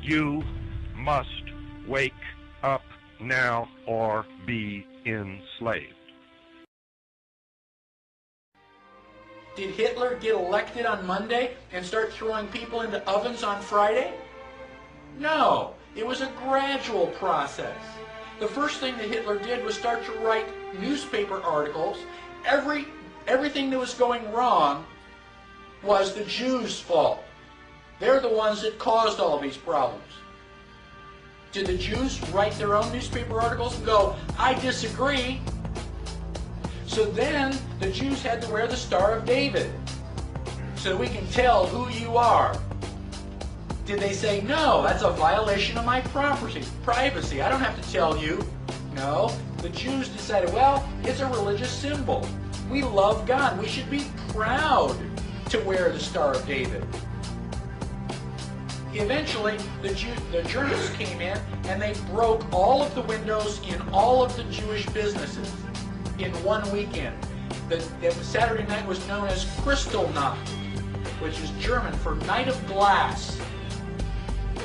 You must wake up now or be enslaved. Did Hitler get elected on Monday and start throwing people into ovens on Friday? No, it was a gradual process. The first thing that Hitler did was start to write newspaper articles. Everything that was going wrong was the Jews' fault. They're the ones that caused all these problems. Did the Jews write their own newspaper articles and go, I disagree? So then the Jews had to wear the Star of David so we can tell who you are. Did they say, no, that's a violation of my privacy. I don't have to tell you. No, the Jews decided, well, it's a religious symbol. We love God. We should be proud to wear the Star of David. Eventually, the Germans came in and they broke all of the windows in all of the Jewish businesses in one weekend. The Saturday night was known as Kristallnacht, which is German for Night of Glass.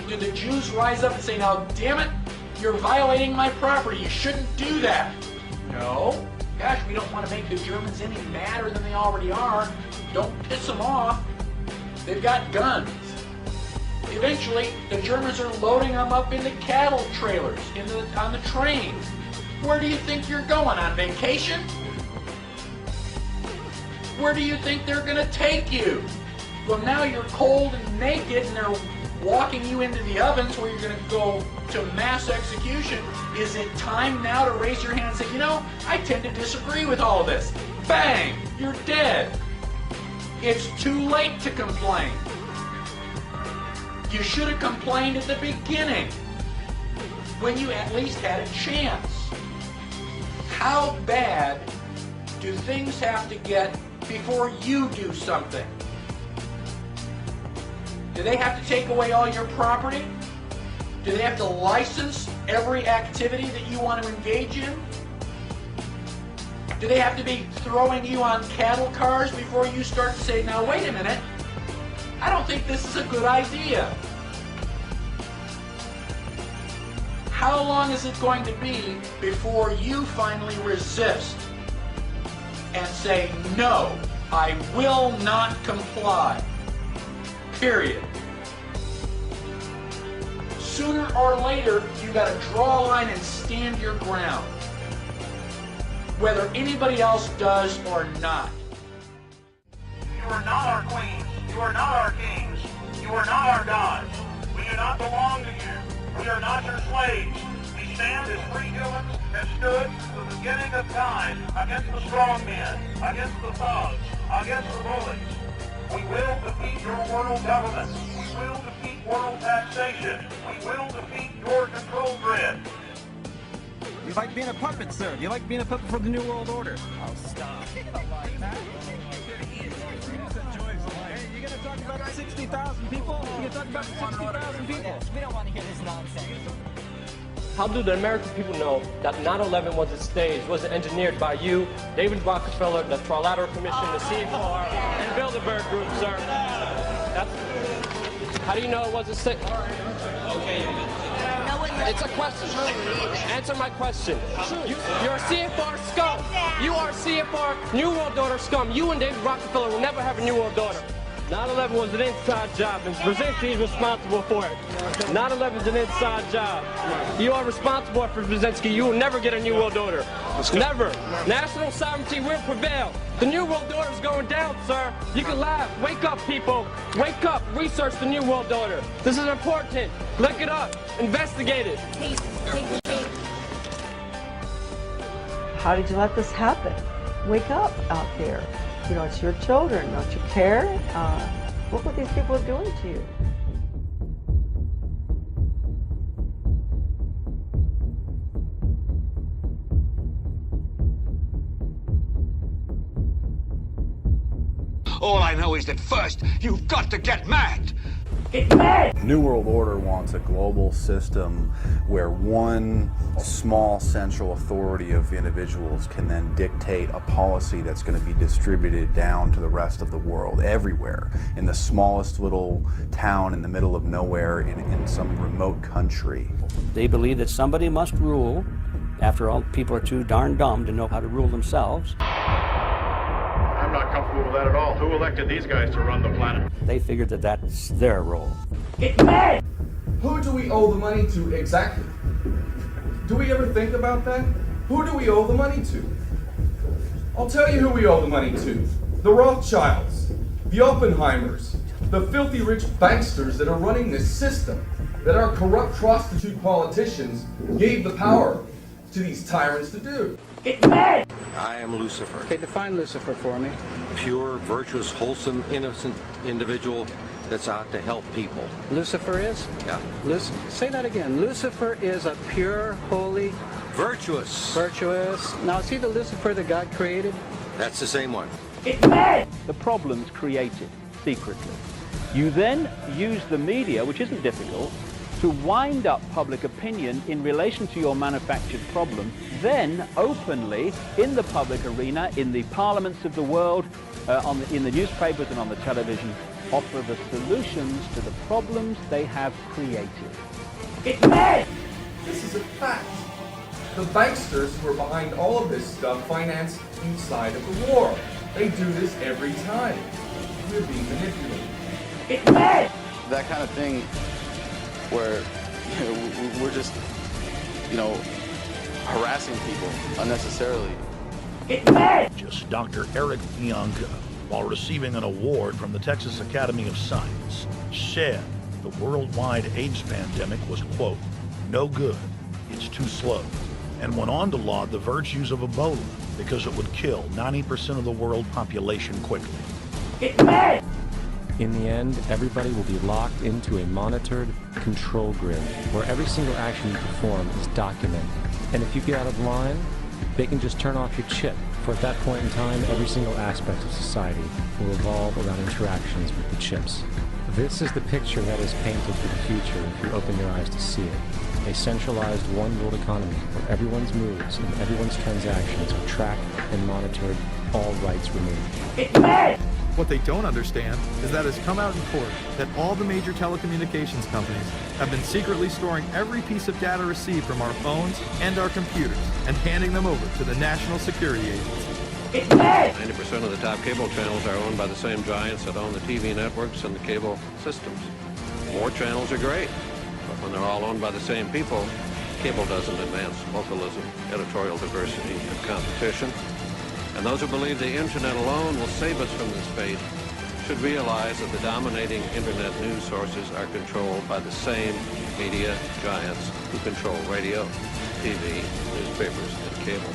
Did the Jews rise up and say, now, damn it, you're violating my property, you shouldn't do that? No. Gosh, we don't want to make the Germans any madder than they already are. Don't piss them off. They've got guns. Eventually, the Germans are loading them up into cattle trailers on the trains. Where do you think you're going, on vacation? Where do you think they're going to take you? Well, now you're cold and naked and they're walking you into the ovens where you're going to go to mass execution. Is it time now to raise your hand and say, you know, I tend to disagree with all of this? Bang! You're dead. It's too late to complain. You should have complained at the beginning when you at least had a chance. How bad do things have to get before you do something? Do they have to take away all your property? Do they have to license every activity that you want to engage in? Do they have to be throwing you on cattle cars before you start to say, now wait a minute, I don't think this is a good idea? How long is it going to be before you finally resist and say, no, I will not comply? Period. Sooner or later, you got to draw a line and stand your ground, whether anybody else does or not. You are not our queens. You are not our kings. You are not our gods. We do not belong to you. We are not your slaves. We stand as free humans and stood from the beginning of time against the strong men, against the thugs, against the bullies. We will defeat your world government. We will defeat world taxation. We will defeat your control grid. You like being a puppet, sir? You like being a puppet for the New World Order? Oh, stop. Hey, you gonna talk about 60,000 people? You gonna talk about 60,000 people? We don't want to hear this nonsense. How do the American people know that 9/11 wasn't staged, wasn't engineered by you, David Rockefeller, the Trilateral Commission, the CFR, and Bilderberg Group, sir? How do you know it wasn't staged? Okay. It's a question. Answer my question. You're a CFR scum. You are CFR New World Order scum. You and David Rockefeller will never have a New World Order. 9/11 was an inside job, and Brzezinski is responsible for it. 9/11 is an inside job. You are responsible for Brzezinski. You will never get a New World Order. Never. National sovereignty will prevail. The New World Order is going down, sir. You can laugh. Wake up, people. Wake up. Research the New World Order. This is important. Look it up. Investigate it. How did you let this happen? Wake up out there. You know, it's your children. Don't you care? Look what these people are doing to you. All I know is that first, you've got to get mad. New World Order wants a global system where one small central authority of individuals can then dictate a policy that's going to be distributed down to the rest of the world, everywhere, in the smallest little town in the middle of nowhere in some remote country. They believe that somebody must rule. After all, people are too darn dumb to know how to rule themselves. I'm not comfortable with that at all. Who elected these guys to run the planet? They figured that that's their role. Who do we owe the money to exactly? Do we ever think about that? Who do we owe the money to? I'll tell you who we owe the money to. The Rothschilds, the Oppenheimers, the filthy rich banksters that are running this system, that our corrupt prostitute politicians gave the power to these tyrants to do. I am Lucifer. Okay, define Lucifer for me. Pure, virtuous, wholesome, innocent individual that's out to help people. Lucifer is? Yeah. Say that again. Lucifer is a pure, holy... Virtuous. Virtuous. Now, is he the Lucifer that God created? That's the same one. The problem's created secretly. You then use the media, which isn't difficult, to wind up public opinion in relation to your manufactured problem, then openly in the public arena, in the parliaments of the world, in the newspapers and on the television, offer the solutions to the problems they have created. This is a fact. The banksters who are behind all of this stuff finance each side of the war. They do this every time. We're being manipulated. That kind of thing where we're just, harassing people unnecessarily. Just Dr. Eric Bianca, while receiving an award from the Texas Academy of Science, said the worldwide AIDS pandemic was, quote, no good, it's too slow, and went on to laud the virtues of Ebola because it would kill 90% of the world population quickly. In the end, everybody will be locked into a monitored control grid where every single action you perform is documented. And if you get out of line, they can just turn off your chip. For at that point in time, every single aspect of society will evolve around interactions with the chips. This is the picture that is painted for the future if you open your eyes to see it. A centralized one-world economy where everyone's moves and everyone's transactions are tracked and monitored, all rights removed. What they don't understand is that it's come out in court that all the major telecommunications companies have been secretly storing every piece of data received from our phones and our computers and handing them over to the National Security Agency. 90% of the top cable channels are owned by the same giants that own the TV networks and the cable systems. More channels are great, but when they're all owned by the same people, cable doesn't advance localism, editorial diversity, and competition. And those who believe the internet alone will save us from this fate should realize that the dominating internet news sources are controlled by the same media giants who control radio, TV, newspapers, and cable.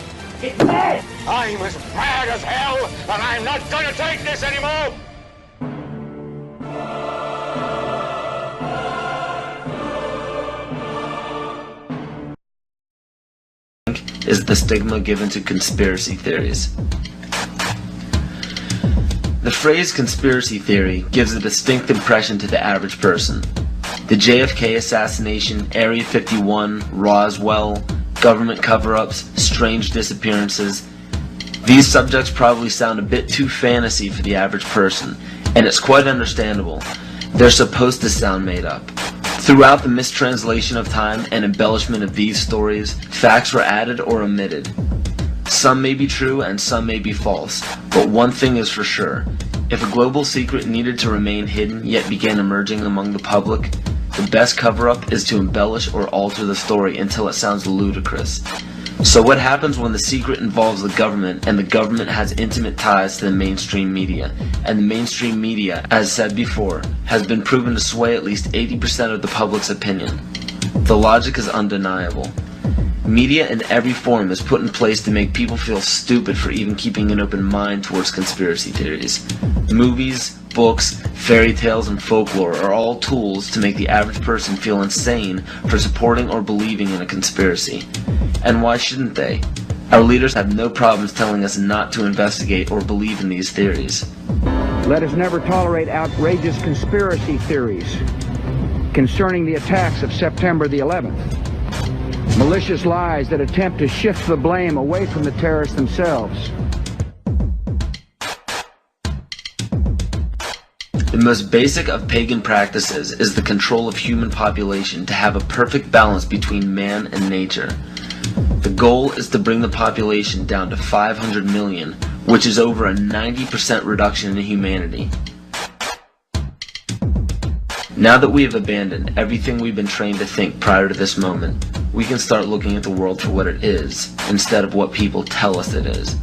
I'm as mad as hell, and I'm not going to take this anymore! Is the stigma given to conspiracy theories. The phrase conspiracy theory gives a distinct impression to the average person. The JFK assassination, Area 51, Roswell, government cover-ups, strange disappearances. These subjects probably sound a bit too fantasy for the average person, and it's quite understandable. They're supposed to sound made up. Throughout the mistranslation of time and embellishment of these stories, facts were added or omitted. Some may be true and some may be false, but one thing is for sure. If a global secret needed to remain hidden yet began emerging among the public, the best cover-up is to embellish or alter the story until it sounds ludicrous. So what happens when the secret involves the government and the government has intimate ties to the mainstream media? And the mainstream media, as said before, has been proven to sway at least 80% of the public's opinion. The logic is undeniable. Media in every form is put in place to make people feel stupid for even keeping an open mind towards conspiracy theories. Movies, books, fairy tales, and folklore are all tools to make the average person feel insane for supporting or believing in a conspiracy. And why shouldn't they? Our leaders have no problems telling us not to investigate or believe in these theories. Let us never tolerate outrageous conspiracy theories. concerning the attacks of September the 11th. Malicious lies that attempt to shift the blame away from the terrorists themselves. The most basic of pagan practices is the control of human population to have a perfect balance between man and nature. The goal is to bring the population down to 500 million, which is over a 90% reduction in humanity. Now that we have abandoned everything we've been trained to think prior to this moment, we can start looking at the world for what it is, instead of what people tell us it is.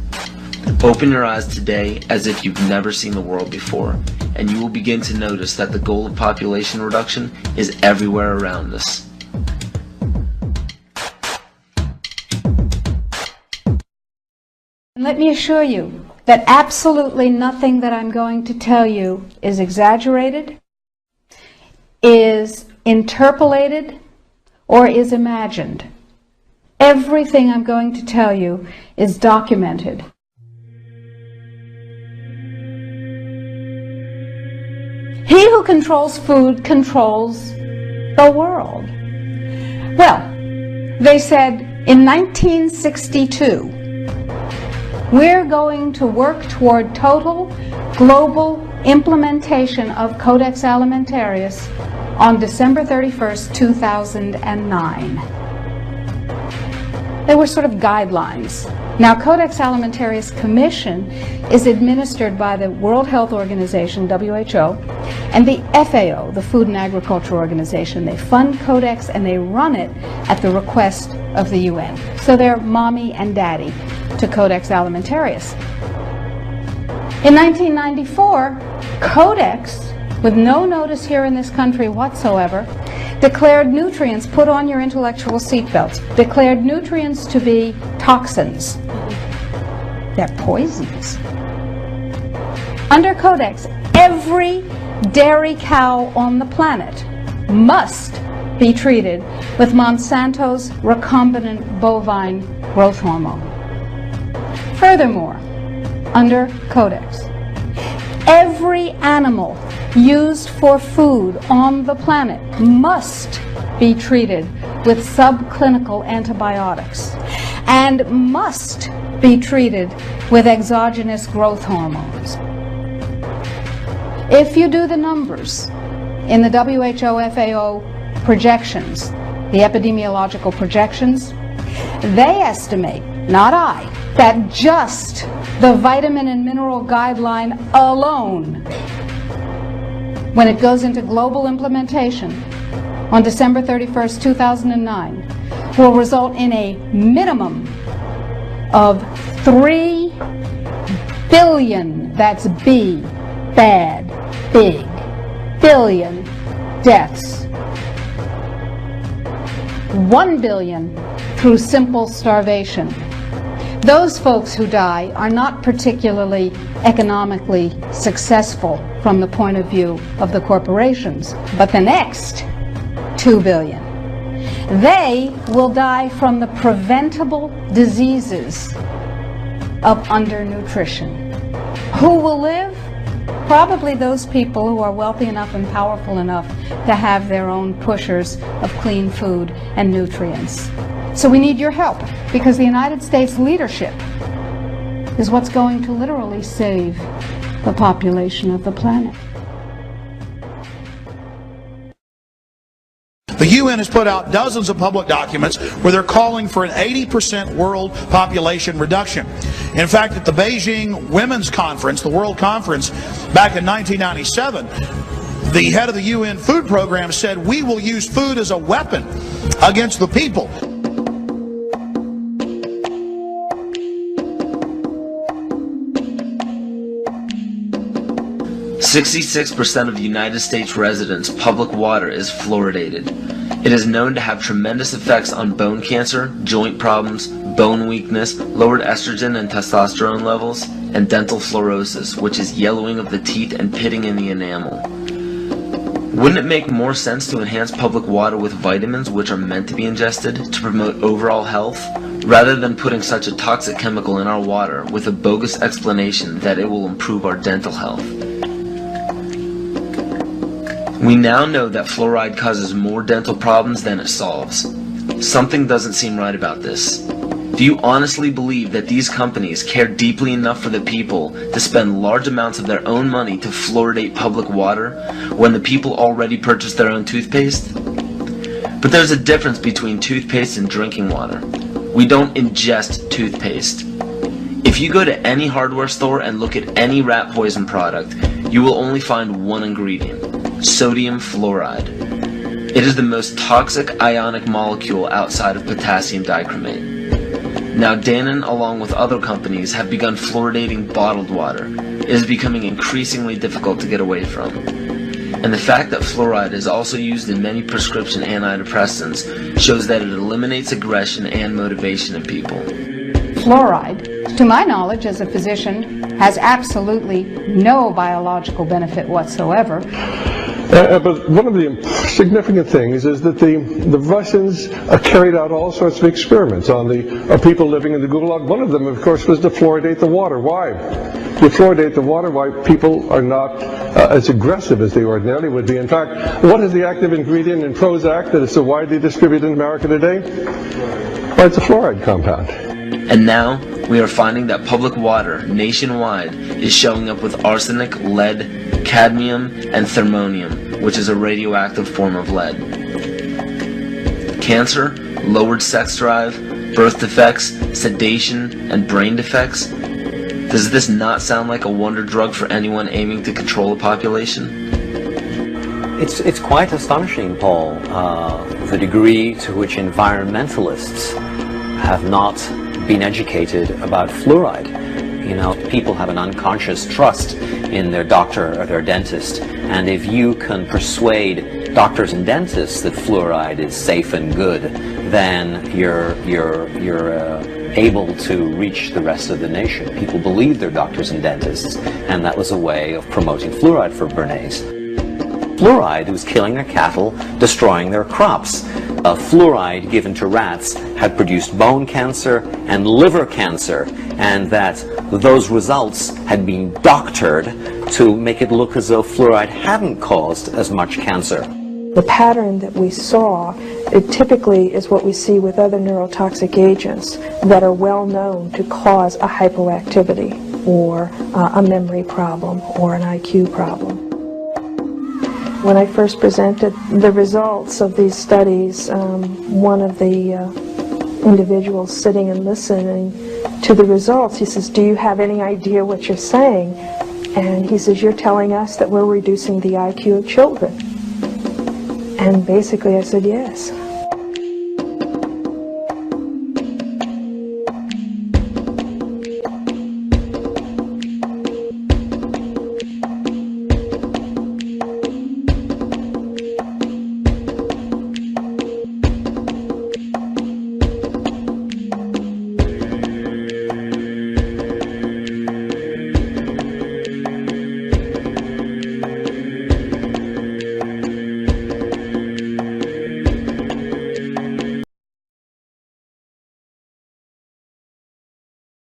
Open your eyes today as if you've never seen the world before, and you will begin to notice that the goal of population reduction is everywhere around us. Let me assure you that absolutely nothing that I'm going to tell you is exaggerated, is interpolated, or is imagined. Everything I'm going to tell you is documented. He who controls food controls the world. Well, they said in 1962, we're going to work toward total global implementation of Codex Alimentarius on December 31st, 2009. They were sort of guidelines. Now, Codex Alimentarius Commission is administered by the World Health Organization, WHO, and the FAO, the Food and Agriculture Organization. They fund Codex and they run it at the request of the UN. So they're mommy and daddy to Codex Alimentarius. In 1994, Codex, with no notice here in this country whatsoever, declared nutrients, put on your intellectual seatbelts, declared nutrients to be toxins. They're poisons. Under Codex, every dairy cow on the planet must be treated with Monsanto's recombinant bovine growth hormone. Furthermore, under Codex, every animal used for food on the planet must be treated with subclinical antibiotics and must be treated with exogenous growth hormones. If you do the numbers in the WHO FAO projections, the epidemiological projections, they estimate, not I, that just the vitamin and mineral guideline alone, when it goes into global implementation on December 31st, 2009, will result in a minimum of 3 billion, that's B, bad, big, billion deaths. 1 billion through simple starvation. Those folks who die are not particularly economically successful from the point of view of the corporations, but the next 2 billion, they will die from the preventable diseases of undernutrition. Who will live? Probably those people who are wealthy enough and powerful enough to have their own pushers of clean food and nutrients. So we need your help, because the United States leadership is what's going to literally save the population of the planet. The UN has put out dozens of public documents where they're calling for an 80% world population reduction. In fact, at the Beijing Women's Conference, the World Conference, back in 1997, the head of the UN Food Program said, "We will use food as a weapon against the people." 66% of United States residents' public water is fluoridated. It is known to have tremendous effects on bone cancer, joint problems, bone weakness, lowered estrogen and testosterone levels, and dental fluorosis, which is yellowing of the teeth and pitting in the enamel. Wouldn't it make more sense to enhance public water with vitamins which are meant to be ingested to promote overall health, rather than putting such a toxic chemical in our water with a bogus explanation that it will improve our dental health? We now know that fluoride causes more dental problems than it solves. Something doesn't seem right about this. Do you honestly believe that these companies care deeply enough for the people to spend large amounts of their own money to fluoridate public water when the people already purchase their own toothpaste? But there's a difference between toothpaste and drinking water. We don't ingest toothpaste. If you go to any hardware store and look at any rat poison product, you will only find one ingredient: sodium fluoride. It is the most toxic ionic molecule outside of potassium dichromate. Now Dannon, along with other companies, have begun fluoridating bottled water. It is becoming increasingly difficult to get away from. And the fact that fluoride is also used in many prescription antidepressants shows that it eliminates aggression and motivation in people. Fluoride, to my knowledge as a physician, has absolutely no biological benefit whatsoever. But one of the significant things is that the Russians carried out all sorts of experiments on the people living in the Gulag. One of them, of course, was to fluoridate the water. Why? To fluoridate the water, why people are not as aggressive as they ordinarily would be. In fact, what is the active ingredient in Prozac that is so widely distributed in America today? Well, it's a fluoride compound. And now, we are finding that public water nationwide is showing up with arsenic, lead, cadmium, and thermonium, which is a radioactive form of lead. Cancer, lowered sex drive, birth defects, sedation, and brain defects. Does this not sound like a wonder drug for anyone aiming to control a population? It's quite astonishing, Paul, the degree to which environmentalists have not been educated about fluoride. You know, people have an unconscious trust in their doctor or their dentist, and if you can persuade doctors and dentists that fluoride is safe and good, then you're able to reach the rest of the nation. People believe their doctors and dentists, and that was a way of promoting fluoride for Bernays. Fluoride was killing their cattle, destroying their crops. Fluoride given to rats had produced bone cancer and liver cancer, and that those results had been doctored to make it look as though fluoride hadn't caused as much cancer. The pattern that we saw, it typically is what we see with other neurotoxic agents that are well known to cause a hypoactivity or a memory problem or an IQ problem. When I first presented the results of these studies, one of the individuals sitting and listening to the results, he says, "Do you have any idea what you're saying?" And he says, "You're telling us that we're reducing the IQ of children." And basically I said, yes.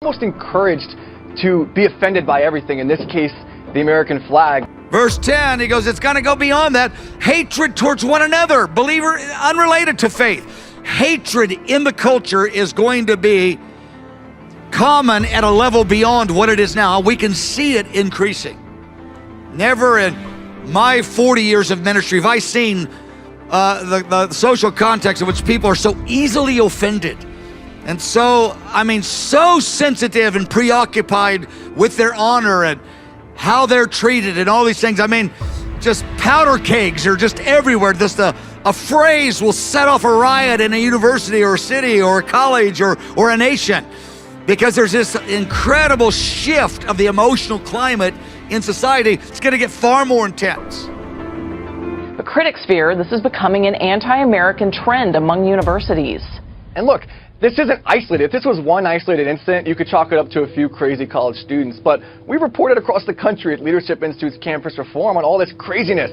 Almost encouraged to be offended by everything, in this case the American flag. Verse 10, he goes, it's going to go beyond that. Hatred towards one another, believer, unrelated to faith. Hatred in the culture is going to be common at a level beyond what it is now. We can see it increasing. Never in my 40 years of ministry have I seen the social context in which people are so easily offended. And so, so sensitive and preoccupied with their honor and how they're treated and all these things. Just powder kegs are just everywhere. Just a phrase will set off a riot in a university or a city or a college or a nation, because there's this incredible shift of the emotional climate in society. It's going to get far more intense. But critics fear this is becoming an anti-American trend among universities. And look, this isn't isolated. If this was one isolated incident, you could chalk it up to a few crazy college students. But we reported across the country at Leadership Institute's Campus Reform on all this craziness.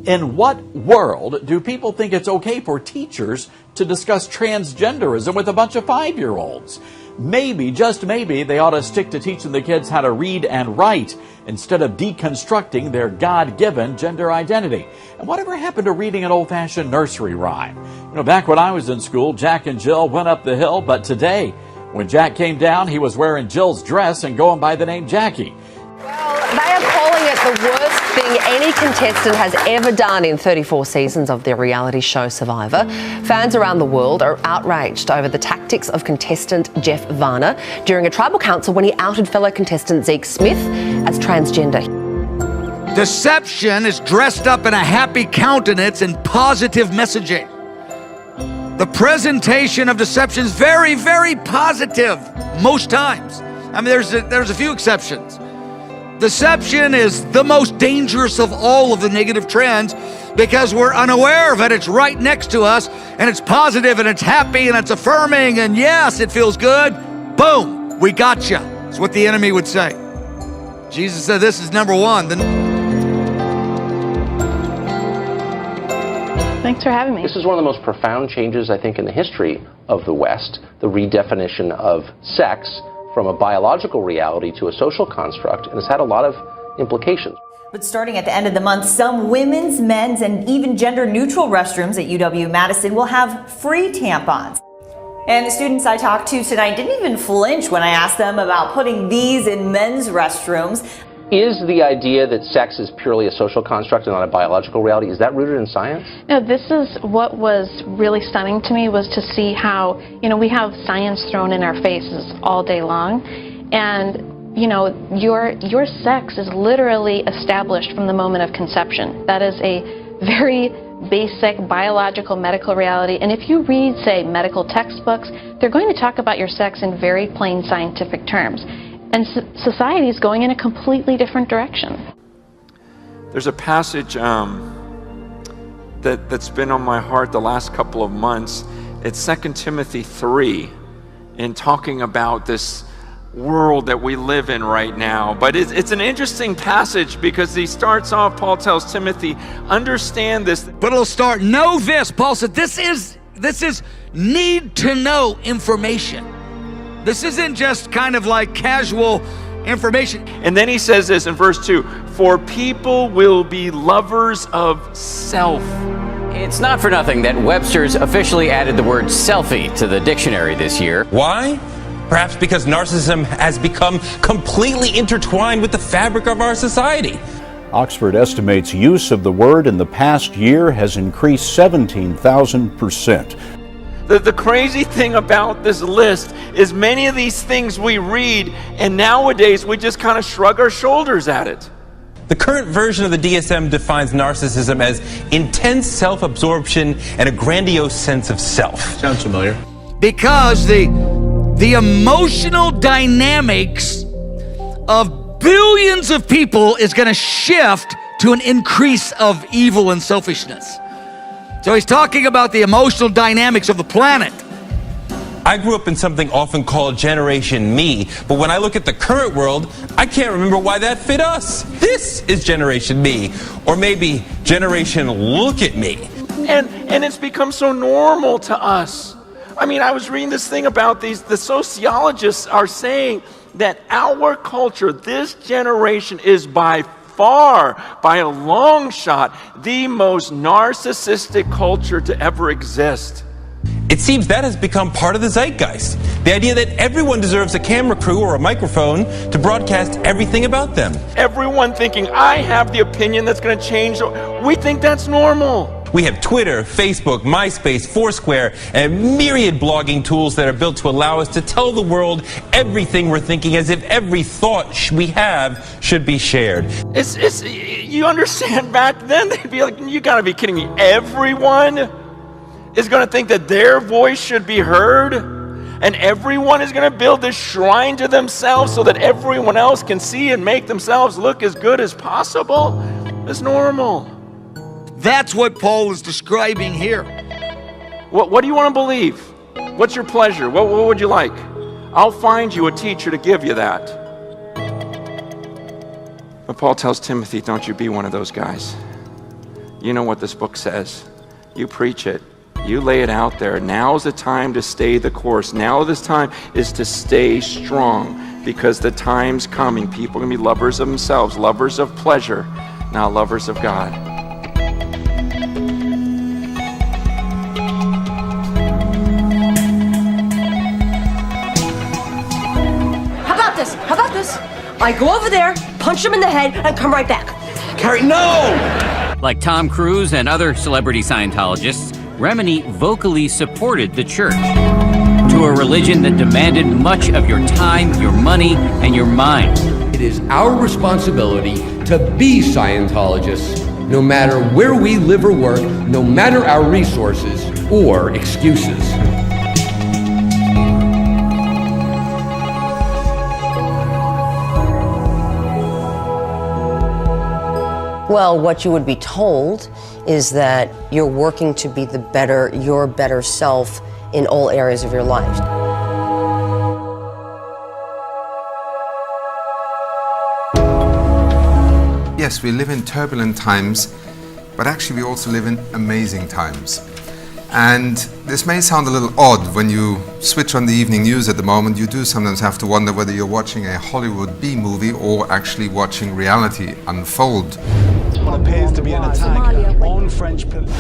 In what world do people think it's okay for teachers to discuss transgenderism with a bunch of 5-year-olds? Maybe, just maybe, they ought to stick to teaching the kids how to read and write instead of deconstructing their God-given gender identity. And whatever happened to reading an old-fashioned nursery rhyme? You know, back when I was in school, Jack and Jill went up the hill, but today, when Jack came down, he was wearing Jill's dress and going by the name Jackie. Well, they are calling it the worst thing any contestant has ever done in 34 seasons of their reality show Survivor. Fans around the world are outraged over the tactics of contestant Jeff Varner during a tribal council when he outed fellow contestant Zeke Smith as transgender. Deception is dressed up in a happy countenance and positive messaging. The presentation of deception is very, very positive most times. I mean, there's a few exceptions. Deception is the most dangerous of all of the negative trends because we're unaware of it. It's right next to us, and it's positive, and it's happy, and it's affirming, and yes, it feels good. Boom, we gotcha. That's what the enemy would say. Jesus said this is number one. Thanks for having me. This is one of the most profound changes, I think, in the history of the West, the redefinition of sex from a biological reality to a social construct, and it's had a lot of implications. But starting at the end of the month, some women's, men's, and even gender-neutral restrooms at UW-Madison will have free tampons. And the students I talked to tonight didn't even flinch when I asked them about putting these in men's restrooms. Is the idea that sex is purely a social construct and not a biological reality, is that rooted in science? No, this is what was really stunning to me, was to see how, we have science thrown in our faces all day long. And, your sex is literally established from the moment of conception. That is a very basic biological medical reality. And if you read, say, medical textbooks, they're going to talk about your sex in very plain scientific terms. And society is going in a completely different direction. There's a passage that's been on my heart the last couple of months. It's 2 Timothy 3, in talking about this world that we live in right now. But it's an interesting passage because he starts off, Paul tells Timothy, understand this. But it'll start, know this. Paul said this is need to know information. This isn't just kind of like casual information. And then he says this in verse 2, for people will be lovers of self. It's not for nothing that Webster's officially added the word selfie to the dictionary this year. Why? Perhaps because narcissism has become completely intertwined with the fabric of our society. Oxford estimates use of the word in the past year has increased 17,000%. The crazy thing about this list is many of these things we read, and nowadays we just kind of shrug our shoulders at it. The current version of the DSM defines narcissism as intense self-absorption and a grandiose sense of self. Sounds familiar. Because the emotional dynamics of billions of people is going to shift to an increase of evil and selfishness. So he's talking about the emotional dynamics of the planet. I grew up in something often called Generation Me, but when I look at the current world, I can't remember why that fit us. This is Generation Me, or maybe Generation Look at Me. And it's become so normal to us. I mean, I was reading this thing about the sociologists are saying that our culture, this generation, is by far, by a long shot, the most narcissistic culture to ever exist. It seems that has become part of the zeitgeist. The idea that everyone deserves a camera crew or a microphone to broadcast everything about them. Everyone thinking, I have the opinion that's going to change. We think that's normal. We have Twitter, Facebook, MySpace, Foursquare, and myriad blogging tools that are built to allow us to tell the world everything we're thinking, as if every thought we have should be shared. You understand, back then they'd be like, you gotta be kidding me. Everyone is gonna think that their voice should be heard, and everyone is gonna build this shrine to themselves so that everyone else can see and make themselves look as good as possible. It's normal. That's what Paul is describing here. What do you want to believe? What's your pleasure? What would you like? I'll find you a teacher to give you that. But Paul tells Timothy, don't you be one of those guys. You know what this book says. You preach it. You lay it out there. Now's the time to stay the course. Now this time is to stay strong, because the time's coming. People are going to be lovers of themselves, lovers of pleasure, not lovers of God. How about this? How about this? I go over there, punch him in the head, and come right back. Carrie, no! Like Tom Cruise and other celebrity Scientologists, Remini vocally supported the church to a religion that demanded much of your time, your money, and your mind. It is our responsibility to be Scientologists, no matter where we live or work, no matter our resources or excuses. Well, what you would be told is that you're working to be your better self in all areas of your life. Yes, we live in turbulent times, but actually we also live in amazing times. And this may sound a little odd when you switch on the evening news at the moment. You do sometimes have to wonder whether you're watching a Hollywood B movie or actually watching reality unfold. What appears to be an attack on French police.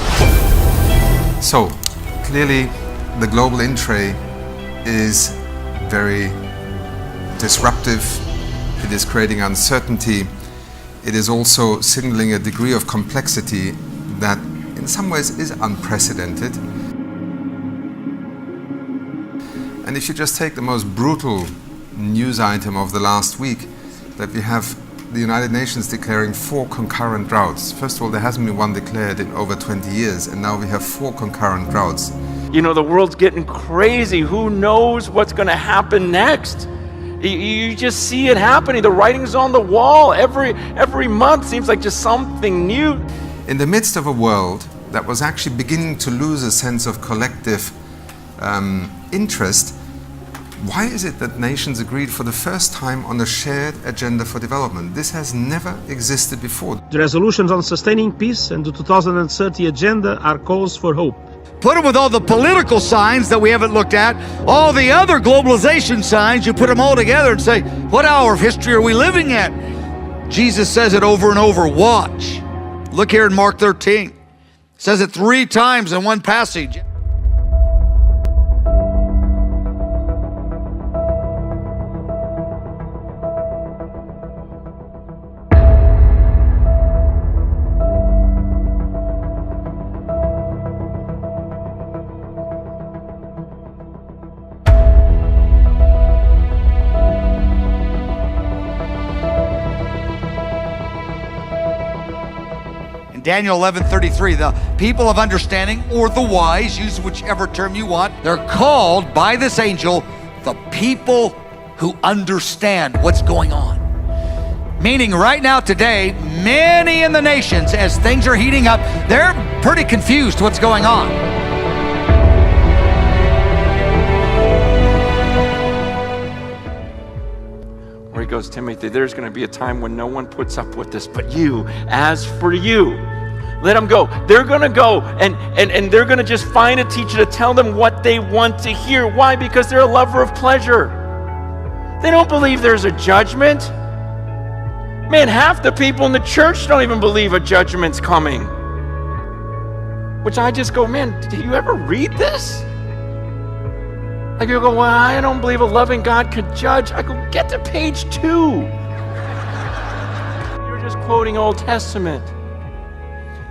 So, clearly the global in-tray is very disruptive. It is creating uncertainty. It is also signaling a degree of complexity that in some ways is unprecedented. And if you just take the most brutal news item of the last week, that we have the United Nations declaring 4 concurrent droughts. First of all, there hasn't been one declared in over 20 years, and now we have 4 concurrent droughts. You know, the world's getting crazy. Who knows what's going to happen next? You just see it happening. The writing's on the wall. Every month seems like just something new. In the midst of a world that was actually beginning to lose a sense of collective interest, why is it that nations agreed for the first time on a shared agenda for development? This has never existed before. The resolutions on sustaining peace and the 2030 agenda are calls for hope. Put them with all the political signs that we haven't looked at, all the other globalization signs, you put them all together and say, what hour of history are we living at? Jesus says it over and over. Watch. Look here in Mark 13. Says it 3 times in one passage. Daniel 11:33, the people of understanding, or the wise, use whichever term you want, they're called by this angel the people who understand what's going on. Meaning right now today, many in the nations, as things are heating up, they're pretty confused what's going on. Where he goes, Timothy, there's going to be a time when no one puts up with this but you. As for you, let them go. They're going to go and they're going to just find a teacher to tell them what they want to hear. Why? Because they're a lover of pleasure. They don't believe there's a judgment. Man, half the people in the church don't even believe a judgment's coming. Which I just go, man, did you ever read this? Like you go, well, I don't believe a loving God could judge. I go, get to page 2. You're just quoting Old Testament.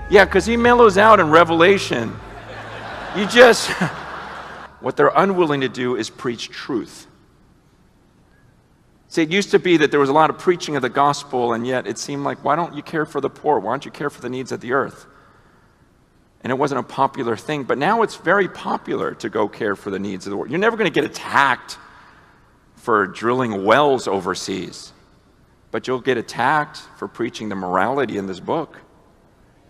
Yeah, because he mellows out in Revelation. What they're unwilling to do is preach truth. See, it used to be that there was a lot of preaching of the gospel, and yet it seemed like, why don't you care for the poor? Why don't you care for the needs of the earth? And it wasn't a popular thing, but now it's very popular to go care for the needs of the world. You're never going to get attacked for drilling wells overseas, but you'll get attacked for preaching the morality in this book.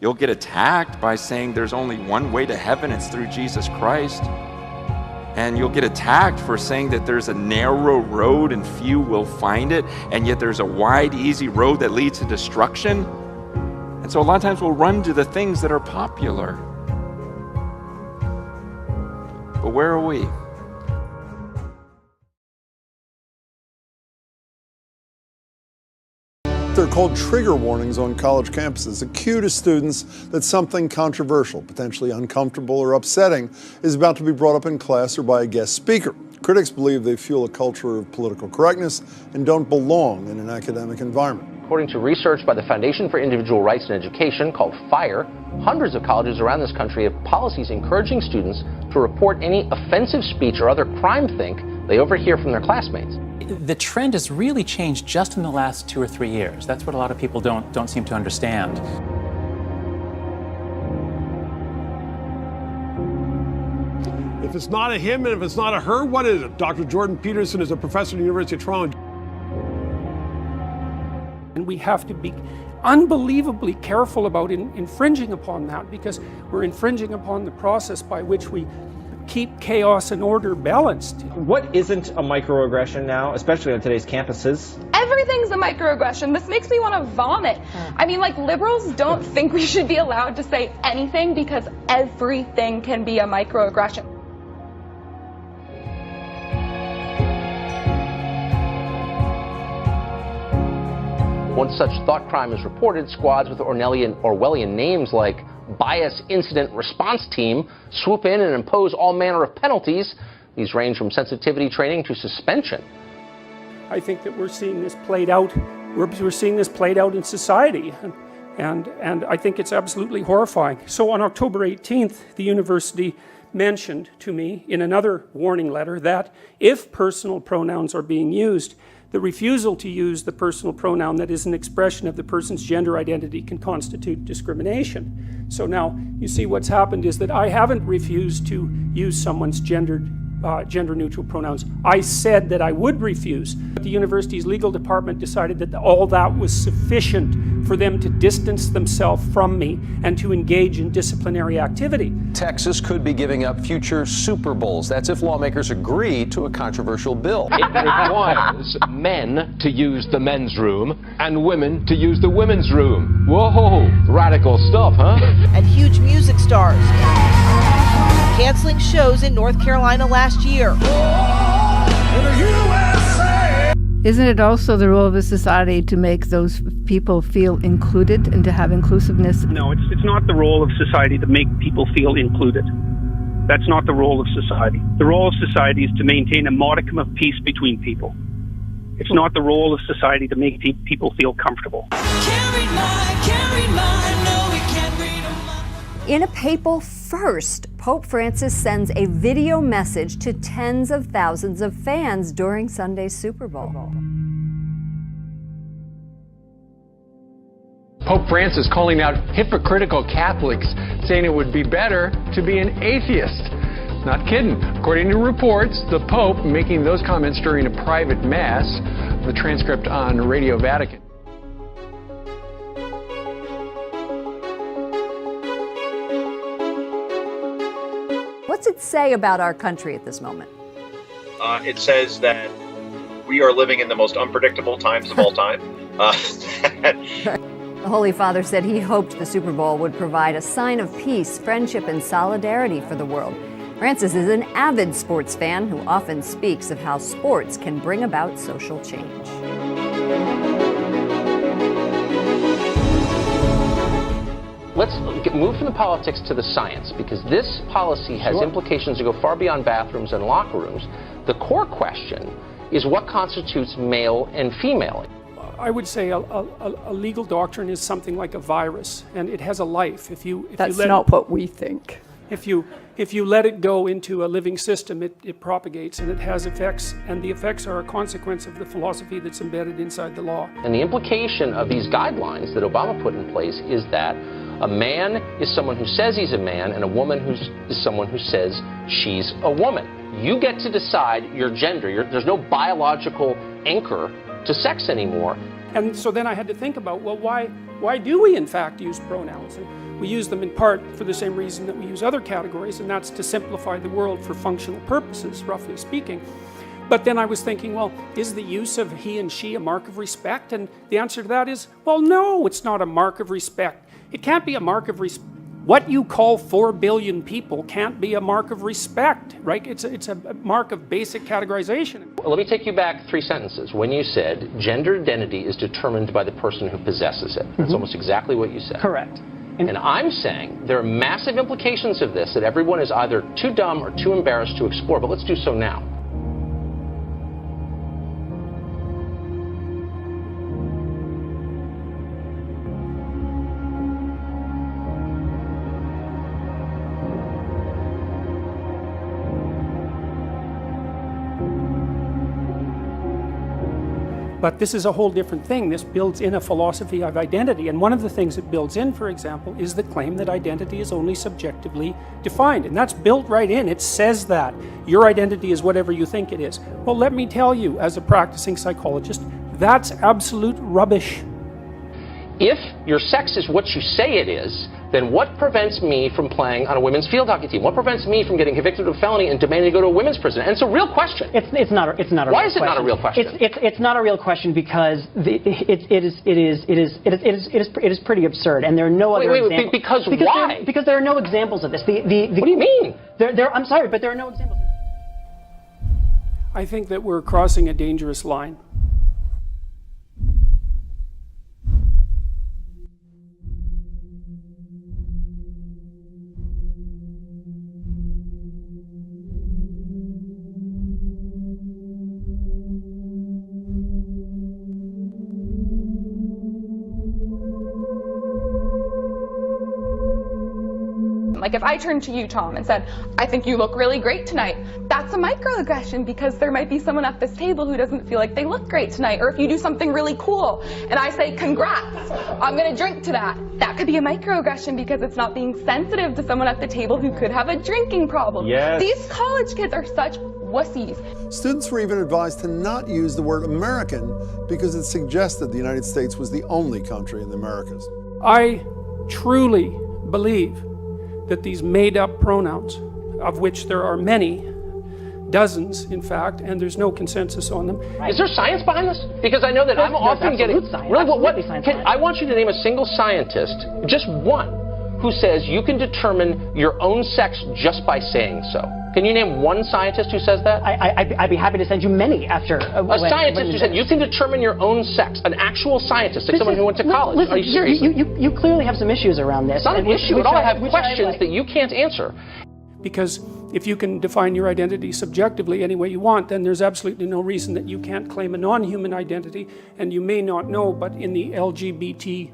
You'll get attacked by saying there's only one way to heaven, it's through Jesus Christ. And you'll get attacked for saying that there's a narrow road and few will find it, and yet there's a wide, easy road that leads to destruction. And so a lot of times we'll run to the things that are popular. But where are we? They're called trigger warnings on college campuses, a cue to students that something controversial, potentially uncomfortable or upsetting, is about to be brought up in class or by a guest speaker. Critics believe they fuel a culture of political correctness and don't belong in an academic environment. According to research by the Foundation for Individual Rights in Education, called FIRE, hundreds of colleges around this country have policies encouraging students to report any offensive speech or other crime think they overhear from their classmates. The trend has really changed just in the last 2 or 3 years. That's what a lot of people don't seem to understand. If it's not a him and if it's not a her, what is it? Dr. Jordan Peterson is a professor at the University of Toronto. And we have to be unbelievably careful about infringing upon that, because we're infringing upon the process by which we keep chaos and order balanced. What isn't a microaggression now, especially on today's campuses? Everything's a microaggression. This makes me want to vomit. I mean, like, liberals don't think we should be allowed to say anything because everything can be a microaggression. Once such thought crime is reported, squads with Orwellian names like Bias Incident Response Team swoop in and impose all manner of penalties. These range from sensitivity training to suspension. I think that we're seeing this played out. We're seeing this played out in society, and I think it's absolutely horrifying. So on October 18th, the university mentioned to me in another warning letter that if personal pronouns are being used, the refusal to use the personal pronoun that is an expression of the person's gender identity can constitute discrimination. So now you see what's happened is that I haven't refused to use someone's gender-neutral pronouns. I said that I would refuse, but the university's legal department decided that all that was sufficient for them to distance themselves from me and to engage in disciplinary activity. Texas could be giving up future Super Bowls. That's if lawmakers agree to a controversial bill. It requires men to use the men's room and women to use the women's room. Whoa, radical stuff, huh? And huge music stars canceling shows in North Carolina last year. Isn't it also the role of a society to make those people feel included and to have inclusiveness? No, it's not the role of society to make people feel included. That's not the role of society. The role of society is to maintain a modicum of peace between people. It's not the role of society to make people feel comfortable. In a papal first, Pope Francis sends a video message to tens of thousands of fans during Sunday's Super Bowl. Pope Francis calling out hypocritical Catholics, saying it would be better to be an atheist. Not kidding. According to reports, the Pope making those comments during a private mass. The transcript on Radio Vatican. What's it say about our country at this moment? It says that we are living in the most unpredictable times of all time. The Holy Father said he hoped the Super Bowl would provide a sign of peace, friendship, and solidarity for the world. Francis is an avid sports fan who often speaks of how sports can bring about social change. Let's move from the politics to the science, because this policy has implications that go far beyond bathrooms and locker rooms. The core question is what constitutes male and female. I would say a legal doctrine is something like a virus, and it has a life. That's not what we think. If you let it go into a living system, it propagates and it has effects, and the effects are a consequence of the philosophy that's embedded inside the law. And the implication of these guidelines that Obama put in place is that a man is someone who says he's a man, and a woman is someone who says she's a woman. You get to decide your gender. There's no biological anchor to sex anymore. And so then I had to think about, well, why do we in fact use pronouns? And we use them in part for the same reason that we use other categories, and that's to simplify the world for functional purposes, roughly speaking. But then I was thinking, well, is the use of he and she a mark of respect? And the answer to that is, well, no, it's not a mark of respect. It can't be a mark of respect. What you call 4 billion people can't be a mark of respect, right? It's a mark of basic categorization. Let me take you back 3 sentences. When you said gender identity is determined by the person who possesses it. That's almost exactly what you said. Correct. And I'm saying there are massive implications of this that everyone is either too dumb or too embarrassed to explore, but let's do so now. But this is a whole different thing. This builds in a philosophy of identity. And one of the things it builds in, for example, is the claim that identity is only subjectively defined. And that's built right in. It says that your identity is whatever you think it is. Well, let me tell you, as a practicing psychologist, that's absolute rubbish. If your sex is what you say it is, then what prevents me from playing on a women's field hockey team? What prevents me from getting convicted of a felony and demanding to go to a women's prison? And it's a real question. It's not a Why real is it not a real question? It's not a real question because it is pretty absurd, and there are no other examples. Because why? Because there are no examples of this. What do you mean? I'm sorry, but there are no examples. I think that we're crossing a dangerous line. Like if I turned to you, Tom, and said, I think you look really great tonight, that's a microaggression because there might be someone at this table who doesn't feel like they look great tonight. Or if you do something really cool and I say, congrats, I'm going to drink to that. That could be a microaggression because it's not being sensitive to someone at the table who could have a drinking problem. Yes. These college kids are such wussies. Students were even advised to not use the word American because it suggested the United States was the only country in the Americas. I truly believe that these made-up pronouns, of which there are many, dozens in fact, and there's no consensus on them. Is there science behind this? Because I know that I'm often getting... I want you to name a single scientist, just one, who says you can determine your own sex just by saying so. Can you name one scientist who says that? I'd be happy to send you many after. A scientist who said you can determine your own sex. An actual scientist, like someone who went to college. Listen, Are you serious? You clearly have some issues around this. It's not an issue at all. I have questions that you can't answer. Because if you can define your identity subjectively any way you want, then there's absolutely no reason that you can't claim a non-human identity. And you may not know, but in the LGBT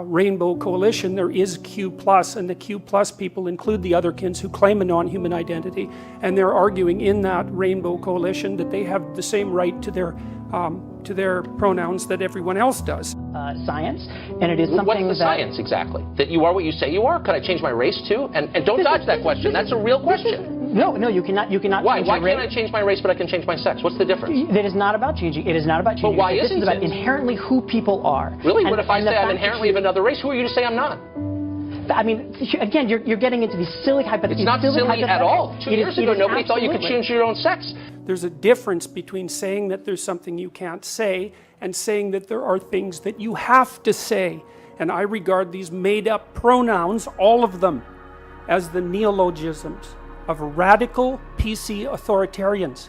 Rainbow Coalition, there is Q+, and the Q+ people include the otherkins who claim a non-human identity, and they're arguing in that Rainbow Coalition that they have the same right to their pronouns that everyone else does. Science, and it is something What's the science exactly? That you are what you say you are? Could I change my race too? And don't dodge that question. That's a real question. No, you cannot. Why? Change Why your race. can't I change my race, but I can change my sex? What's the difference? It is not about changing. It is not about changing. But why This isn't is about it? inherently who people are. Really? What if I say I'm inherently of another race? Who are you to say I'm not? I mean, again, you're getting into these silly hypotheticals. It's not silly at all. 2 years ago, nobody thought you could change your own sex. There's a difference between saying that there's something you can't say and saying that there are things that you have to say. And I regard these made-up pronouns, all of them, as the neologisms of radical PC authoritarians.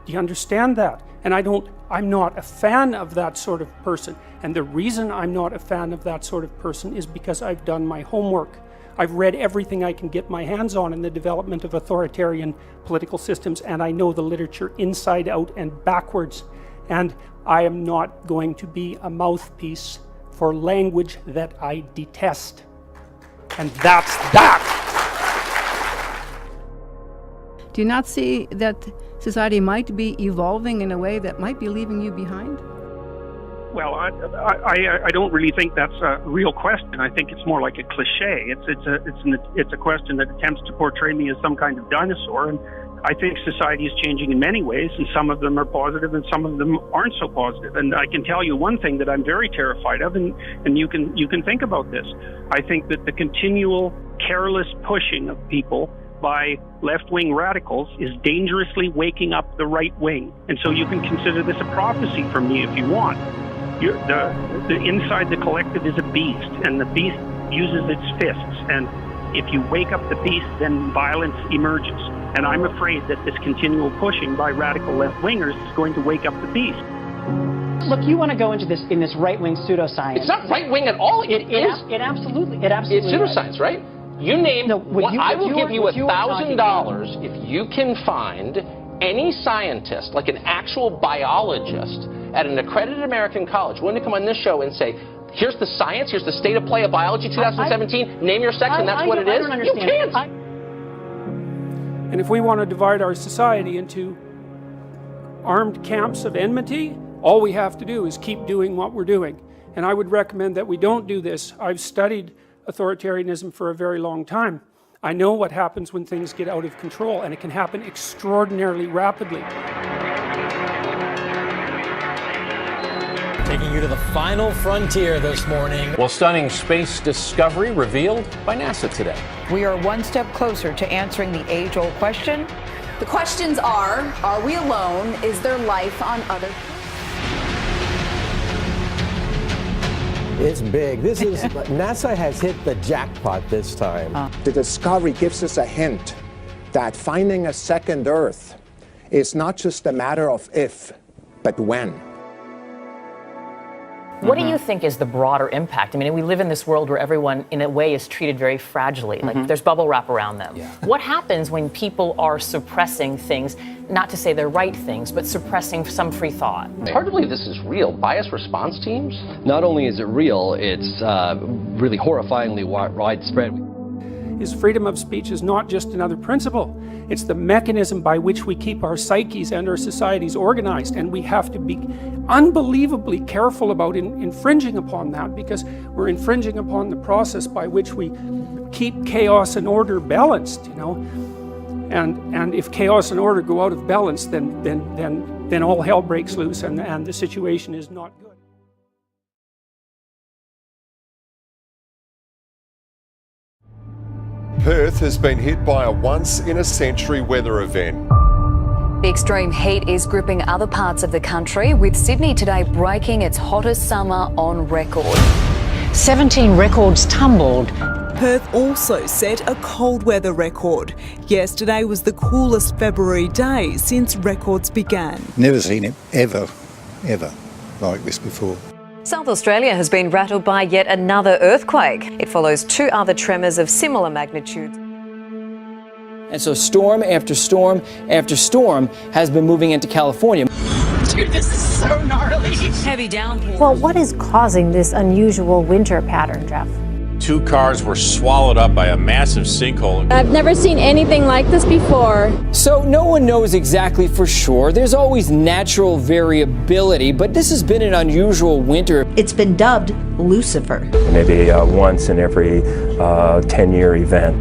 Do you understand that? And I'm not a fan of that sort of person. And the reason I'm not a fan of that sort of person is because I've done my homework. I've read everything I can get my hands on in the development of authoritarian political systems, and I know the literature inside out and backwards. And I am not going to be a mouthpiece for language that I detest. And that's that! Do you not see that society might be evolving in a way that might be leaving you behind? Well, I don't really think that's a real question. I think it's more like a cliche. It's a question that attempts to portray me as some kind of dinosaur. And I think society is changing in many ways, and some of them are positive and some of them aren't so positive. And I can tell you one thing that I'm very terrified of, and you can think about this. I think that the continual careless pushing of people by left-wing radicals is dangerously waking up the right wing. And so you can consider this a prophecy for me if you want. The inside the collective is a beast, and the beast uses its fists. And if you wake up the beast, then violence emerges. And I'm afraid that this continual pushing by radical left-wingers is going to wake up the beast. Look, you want to go into this in this right-wing pseudoscience. It's not right-wing at all. It is. It absolutely It's pseudoscience, right? You name. I will give you $1,000 if you can find any scientist, like an actual biologist at an accredited American college, willing to come on this show and say, here's the science, here's the state of play of biology 2017, name your sex, and that's what it is. You can't. And if we want to divide our society into armed camps of enmity, all we have to do is keep doing what we're doing. And I would recommend that we don't do this. I've studied authoritarianism for a very long time. I know what happens when things get out of control, and it can happen extraordinarily rapidly. Taking you to the final frontier this morning. Well, stunning space discovery revealed by NASA today. We are one step closer to answering the age-old question. The questions are we alone? Is there life on other planets? It's big. This is NASA has hit the jackpot this time. The discovery gives us a hint that finding a second Earth is not just a matter of if, but when. What do you think is the broader impact? I mean, we live in this world where everyone, in a way, is treated very fragilely. Like, there's bubble wrap around them. Yeah. What happens when people are suppressing things, not to say they're right things, but suppressing some free thought? It's hard to believe this is real. Bias response teams? Not only is it real, it's really horrifyingly widespread. Is freedom of speech is not just another principle. It's the mechanism by which we keep our psyches and our societies organized, and we have to be unbelievably careful about infringing upon that, because we're infringing upon the process by which we keep chaos and order balanced, you know. And if chaos and order go out of balance, then all hell breaks loose, and the situation is not good. Perth has been hit by a once-in-a-century weather event. The extreme heat is gripping other parts of the country, with Sydney today breaking its hottest summer on record. 17 records tumbled. Perth also set a cold weather record. Yesterday was the coolest February day since records began. Never seen it ever like this before. South Australia has been rattled by yet another earthquake. It follows two other tremors of similar magnitude. And so storm after storm after storm has been moving into California. Dude, this is so gnarly. Heavy downpours. Well, what is causing this unusual winter pattern, Jeff? 2 cars were swallowed up by a massive sinkhole. I've never seen anything like this before. So no one knows exactly for sure. There's always natural variability, but this has been an unusual winter. It's been dubbed Lucifer. Maybe once in every 10-year event.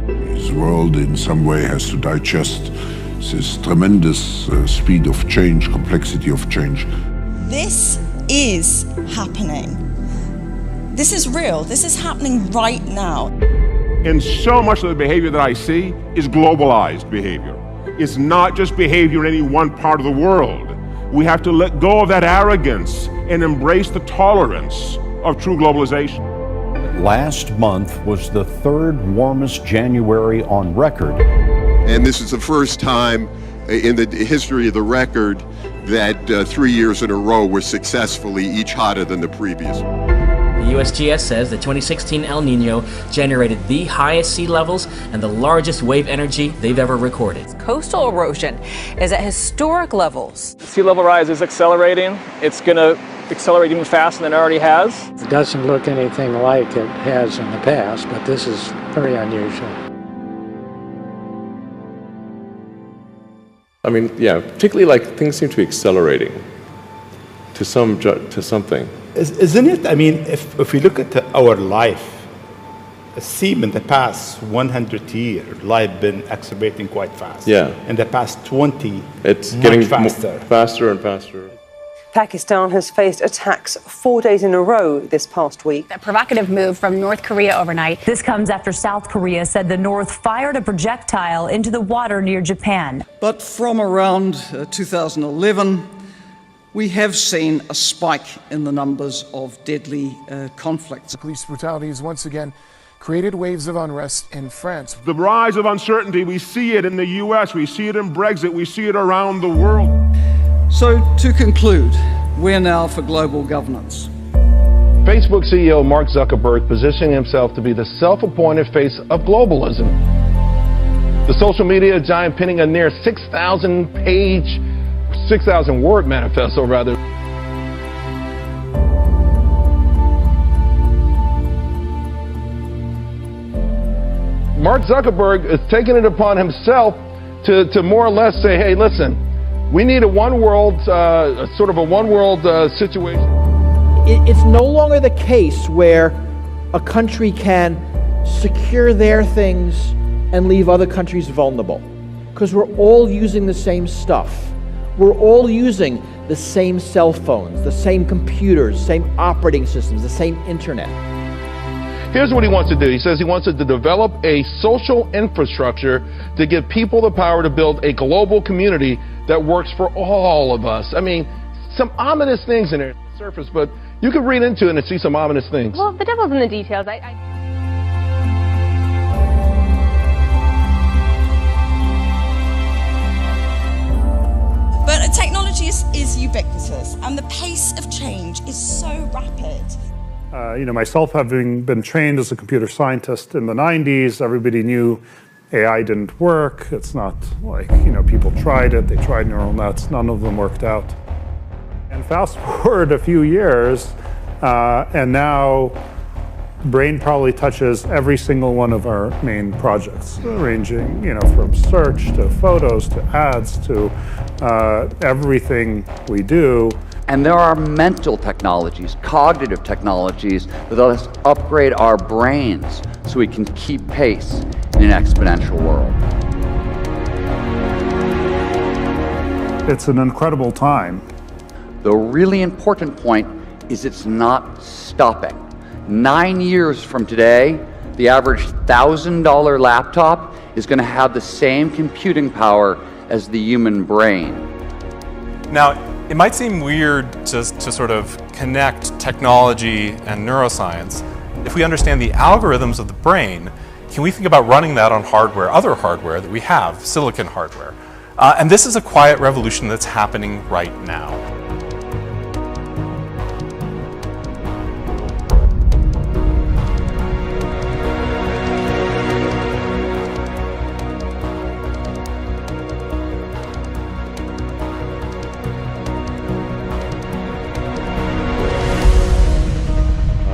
The world in some way has to digest this tremendous speed of change, complexity of change. This is happening. This is real. This is happening right now. And so much of the behavior that I see is globalized behavior. It's not just behavior in any one part of the world. We have to let go of that arrogance and embrace the tolerance of true globalization. Last month was the 3rd warmest January on record. And this is the first time in the history of the record that 3 years in a row were successfully each hotter than the previous. The USGS says the 2016 El Nino generated the highest sea levels and the largest wave energy they've ever recorded. Coastal erosion is at historic levels. Sea level rise is accelerating. It's going to accelerate even faster than it already has. It doesn't look anything like it has in the past, but this is very unusual. I mean, yeah, particularly like things seem to be accelerating to something. Isn't it? I mean, if we look at our life, it seems in the past 100 years, life been accelerating quite fast. Yeah. In the past 20, it's much getting faster. Faster and faster. Pakistan has faced attacks 4 days in a row this past week. A provocative move from North Korea overnight. This comes after South Korea said the North fired a projectile into the water near Japan. But from around 2011, We have seen a spike in the numbers of deadly conflicts. Police brutality has once again created waves of unrest in France. The rise of uncertainty, we see it in the US, we see it in Brexit, we see it around the world. So to conclude, we're now for global governance. Facebook CEO Mark Zuckerberg positioning himself to be the self-appointed face of globalism. The social media giant penning a near 6,000 word manifesto rather. Mark Zuckerberg is taking it upon himself to more or less say, hey, listen, we need a one world, sort of a one world situation. It's no longer the case where a country can secure their things and leave other countries vulnerable, because we're all using the same stuff. We're all using the same cell phones, the same computers, same operating systems, the same internet. Here's what he wants to do. He says he wants to develop a social infrastructure to give people the power to build a global community that works for all of us. I mean, some ominous things in there on the surface, but you could read into it and see some ominous things. Well, the devil's in the details. But technology is ubiquitous, and the pace of change is so rapid. Myself having been trained as a computer scientist in the 90s, everybody knew AI didn't work. It's not like, people tried it, they tried neural nets, none of them worked out. And fast forward a few years, and now Brain probably touches every single one of our main projects, ranging, from search to photos to ads to everything we do. And there are mental technologies, cognitive technologies that let us upgrade our brains so we can keep pace in an exponential world. It's an incredible time. The really important point is it's not stopping. 9 years from today, the average $1,000 laptop is going to have the same computing power as the human brain. Now, it might seem weird just to sort of connect technology and neuroscience. If we understand the algorithms of the brain, can we think about running that on hardware, other hardware that we have, silicon hardware? And this is a quiet revolution that's happening right now.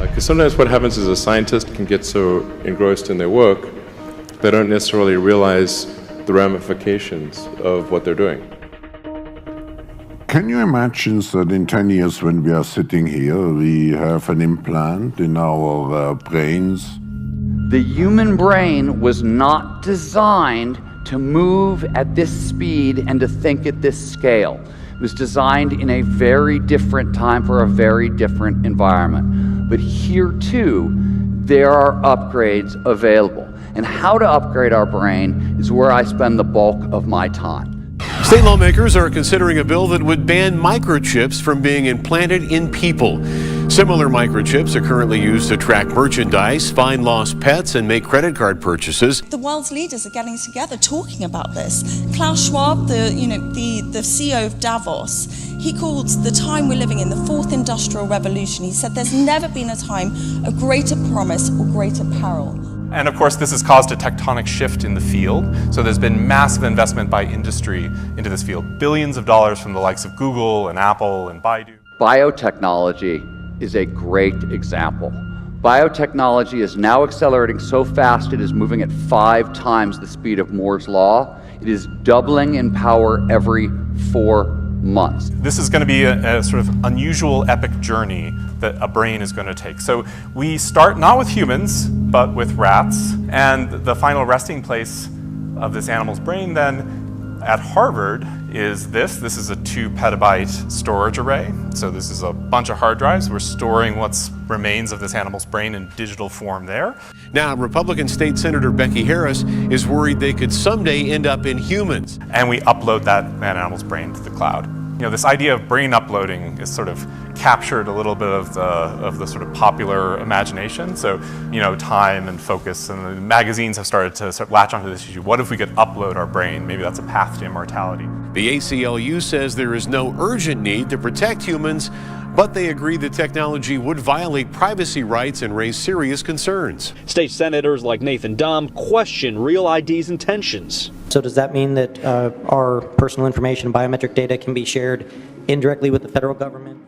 Because sometimes what happens is a scientist can get so engrossed in their work, they don't necessarily realize the ramifications of what they're doing. Can you imagine that in 10 years when we are sitting here, we have an implant in our brains? The human brain was not designed to move at this speed and to think at this scale. It was designed in a very different time for a very different environment. But here too, there are upgrades available. And how to upgrade our brain is where I spend the bulk of my time. State lawmakers are considering a bill that would ban microchips from being implanted in people. Similar microchips are currently used to track merchandise, find lost pets, and make credit card purchases. The world's leaders are getting together talking about this. Klaus Schwab, the CEO of Davos, he called the time we're living in the fourth industrial revolution. He said there's never been a time of greater promise or greater peril. And of course, this has caused a tectonic shift in the field. So there's been massive investment by industry into this field. Billions of dollars from the likes of Google and Apple and Baidu. Biotechnology is a great example. Biotechnology is now accelerating so fast it is moving at 5 times the speed of Moore's Law. It is doubling in power every 4 months. This is going to be a sort of unusual epic journey that a brain is going to take. So we start not with humans, but with rats. And the final resting place of this animal's brain then at Harvard is this. This is a 2 petabyte storage array. So this is a bunch of hard drives. We're storing what's remains of this animal's brain in digital form there. Now, Republican State Senator Becky Harris is worried they could someday end up in humans. And we upload that animal's brain to the cloud. You know, this idea of brain uploading is sort of captured a little bit of the sort of popular imagination. So, you know, Time and Focus and the magazines have started to sort of latch onto this issue. What if we could upload our brain? Maybe that's a path to immortality. The ACLU says there is no urgent need to protect humans, but they agree the technology would violate privacy rights and raise serious concerns. State senators like Nathan Dumm question Real ID's intentions. So does that mean that our personal information and biometric data can be shared indirectly with the federal government?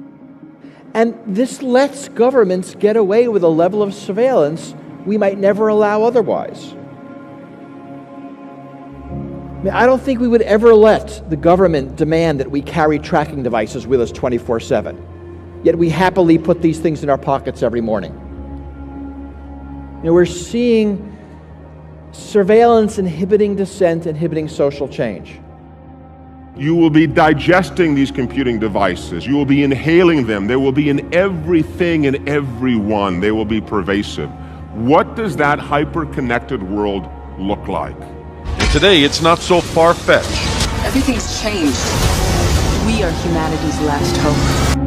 And this lets governments get away with a level of surveillance we might never allow otherwise. I mean, I don't think we would ever let the government demand that we carry tracking devices with us 24/7. Yet we happily put these things in our pockets every morning. You know, we're seeing surveillance inhibiting dissent, inhibiting social change. You will be digesting these computing devices. You will be inhaling them. They will be in everything and everyone. They will be pervasive. What does that hyper-connected world look like? And today, it's not so far-fetched. Everything's changed. We are humanity's last hope.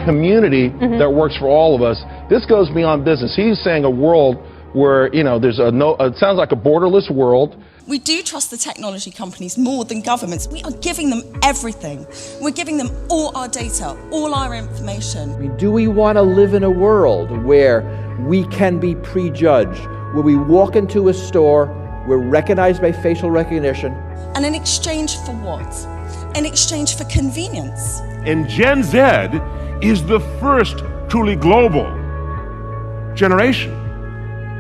Community that works for all of us. This goes beyond business. He's saying a world where, you know, there's it sounds like a borderless world. We do trust the technology companies more than governments. We are giving them everything. We're giving them all our data, all our information. I mean, do we want to live in a world where we can be prejudged, where we walk into a store, we're recognized by facial recognition? And in exchange for what? In exchange for convenience. And Gen Z is the first truly global generation.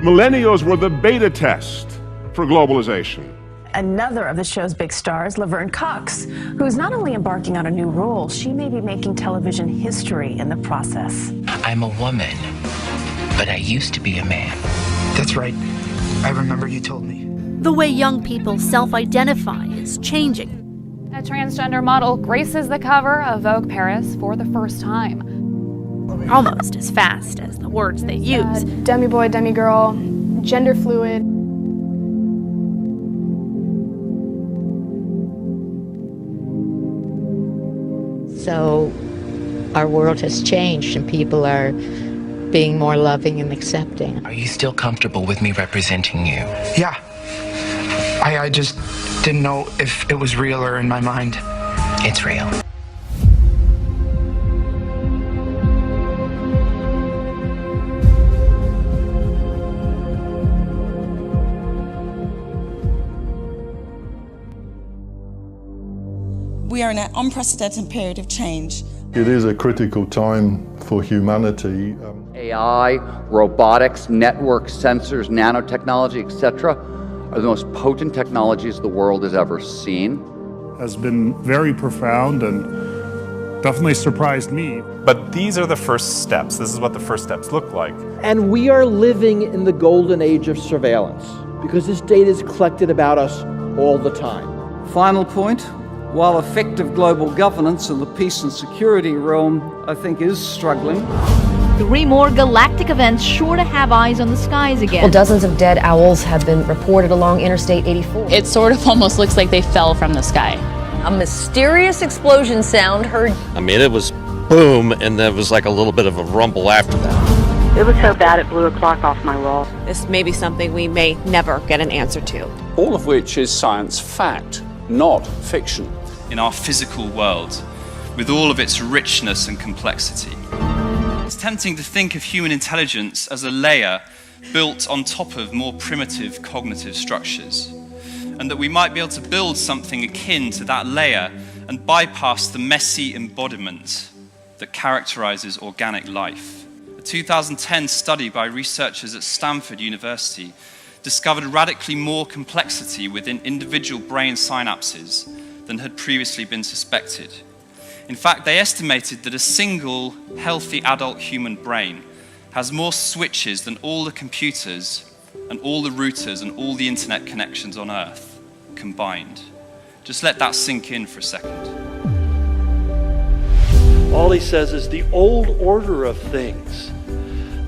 Millennials were the beta test for globalization. Another of the show's big stars, Laverne Cox, who's not only embarking on a new role, she may be making television history in the process. I'm a woman, but I used to be a man. That's right. I remember you told me. The way young people self-identify is changing. A transgender model graces the cover of Vogue Paris for the first time. Almost as fast as the words they use. Demi-boy, demi-girl, gender fluid. So our world has changed and people are being more loving and accepting. Are you still comfortable with me representing you? Yeah. I just didn't know if it was real or in my mind. It's real. We are in an unprecedented period of change. It is a critical time for humanity. AI, robotics, networks, sensors, nanotechnology, etc., are the most potent technologies the world has ever seen. Has been very profound and definitely surprised me. But these are the first steps. This is what the first steps look like. And we are living in the golden age of surveillance because this data is collected about us all the time. Final point, while effective global governance in the peace and security realm, I think, is struggling. 3 more galactic events sure to have eyes on the skies again. Well, dozens of dead owls have been reported along Interstate 84. It sort of almost looks like they fell from the sky. A mysterious explosion sound heard. I mean, it was boom, and there was like a little bit of a rumble after that. It was so bad it blew a clock off my wall. This may be something we may never get an answer to. All of which is science fact, not fiction. In our physical world, with all of its richness and complexity, it's tempting to think of human intelligence as a layer built on top of more primitive cognitive structures, and that we might be able to build something akin to that layer and bypass the messy embodiment that characterizes organic life. A 2010 study by researchers at Stanford University discovered radically more complexity within individual brain synapses than had previously been suspected. In fact, they estimated that a single healthy adult human brain has more switches than all the computers and all the routers and all the internet connections on Earth combined. Just let that sink in for a second. All he says is the old order of things,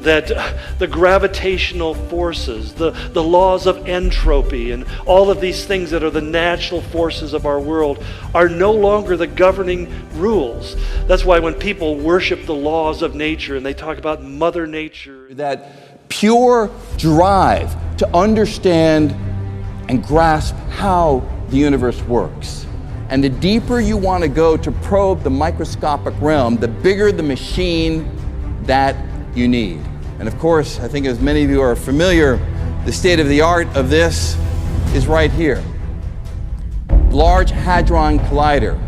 that the gravitational forces, the laws of entropy, and all of these things that are the natural forces of our world are no longer the governing rules. That's why when people worship the laws of nature and they talk about Mother Nature, that pure drive to understand and grasp how the universe works. And the deeper you want to go to probe the microscopic realm, the bigger the machine that you need. And of course, I think as many of you are familiar, the state of the art of this is right here. Large Hadron Collider,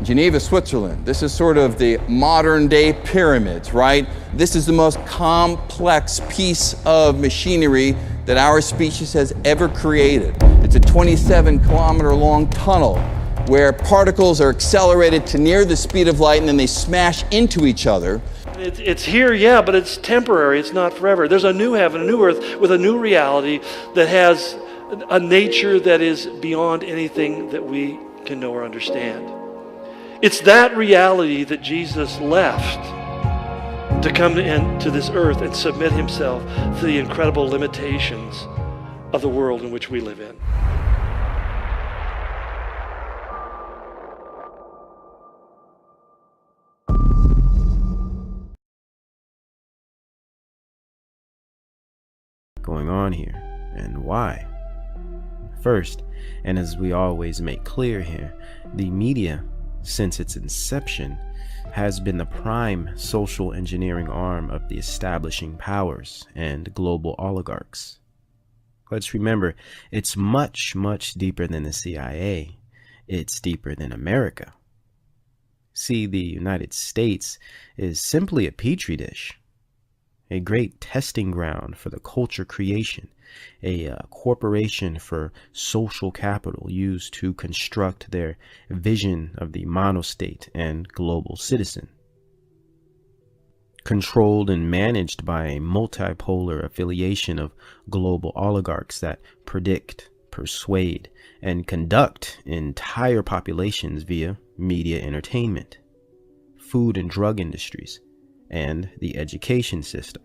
Geneva, Switzerland. This is sort of the modern day pyramids, right? This is the most complex piece of machinery that our species has ever created. It's a 27-kilometer long tunnel where particles are accelerated to near the speed of light and then they smash into each other. It's here, yeah, but it's temporary. It's not forever. There's a new heaven, a new earth with a new reality that has a nature that is beyond anything that we can know or understand. It's that reality that Jesus left to come into this earth and submit himself to the incredible limitations of the world in which we live in. Going on here and why? First, and as we always make clear here, the media, since its inception, has been the prime social engineering arm of the establishing powers and global oligarchs. Let's remember, it's much, much deeper than the CIA. It's deeper than America. See, the United States is simply a petri dish, a great testing ground for the culture creation, a corporation for social capital used to construct their vision of the monostate and global citizen. Controlled and managed by a multipolar affiliation of global oligarchs that predict, persuade, and conduct entire populations via media entertainment, food and drug industries, and the education system.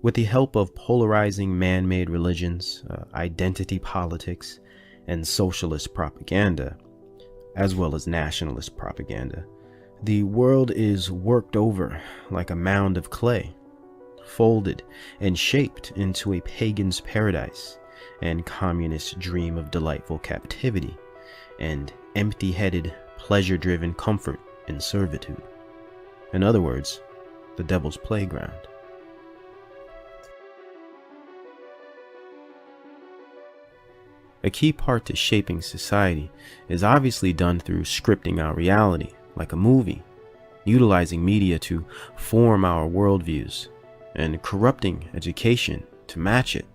With the help of polarizing man-made religions, identity politics, and socialist propaganda, as well as nationalist propaganda, the world is worked over like a mound of clay, folded and shaped into a pagan's paradise and communist dream of delightful captivity and empty-headed, pleasure-driven comfort and servitude. In other words, the devil's playground. A key part to shaping society is obviously done through scripting our reality, like a movie, utilizing media to form our worldviews, and corrupting education to match it.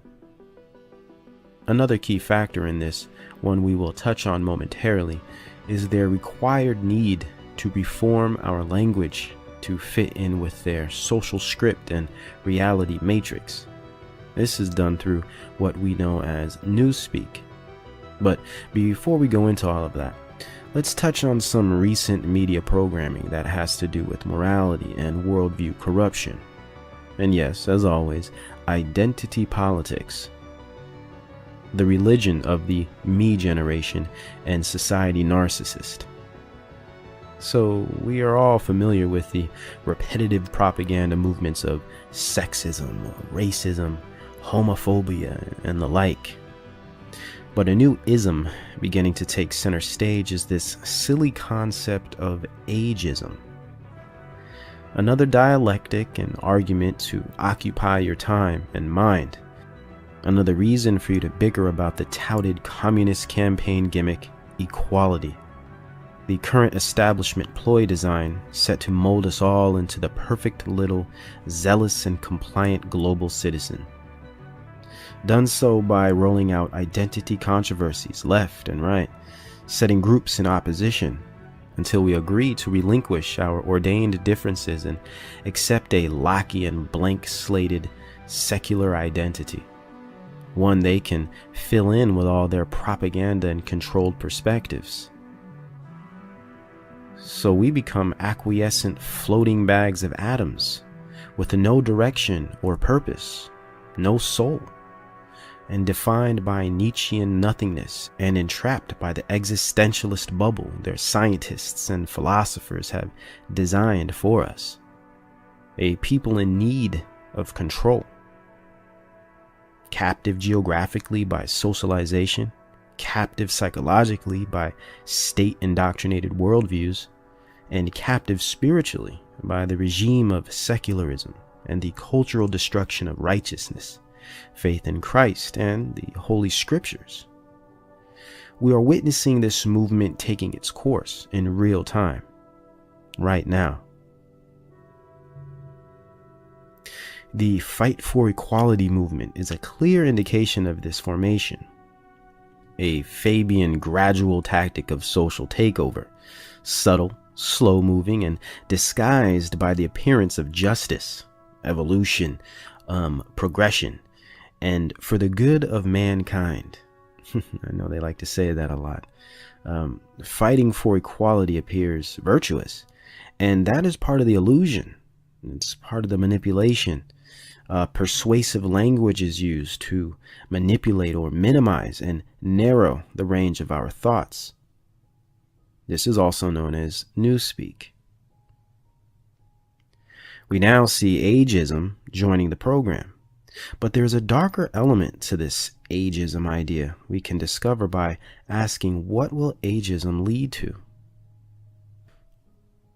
Another key factor in this, one we will touch on momentarily, is their required need to reform our language to fit in with their social script and reality matrix. This is done through what we know as newspeak. But before we go into all of that, let's touch on some recent media programming that has to do with morality and worldview corruption. And yes, as always, identity politics. The religion of the me generation and society narcissist. So we are all familiar with the repetitive propaganda movements of sexism, racism, homophobia, and the like. But a new ism beginning to take center stage is this silly concept of ageism. Another dialectic and argument to occupy your time and mind. Another reason for you to bicker about the touted communist campaign gimmick, equality. The current establishment ploy design set to mold us all into the perfect little zealous and compliant global citizen. Done so by rolling out identity controversies left and right, setting groups in opposition until we agree to relinquish our ordained differences and accept a Lockean blank-slated secular identity, one they can fill in with all their propaganda and controlled perspectives. So we become acquiescent floating bags of atoms, with no direction or purpose, no soul, and defined by Nietzschean nothingness and entrapped by the existentialist bubble their scientists and philosophers have designed for us. A people in need of control, captive geographically by socialization, captive psychologically by state indoctrinated worldviews, and captive spiritually by the regime of secularism and the cultural destruction of righteousness, faith in Christ, and the Holy Scriptures. We are witnessing this movement taking its course in real time, right now. The fight for equality movement is a clear indication of this formation. A Fabian gradual tactic of social takeover, subtle, slow-moving, and disguised by the appearance of justice, evolution, progression, and for the good of mankind. I know they like to say that a lot. Fighting for equality appears virtuous, and that is part of the illusion. It's part of the manipulation. Persuasive language is used to manipulate or minimize and narrow the range of our thoughts. This is also known as newspeak. We now see ageism joining the program, but there's a darker element to this ageism idea we can discover by asking, what will ageism lead to?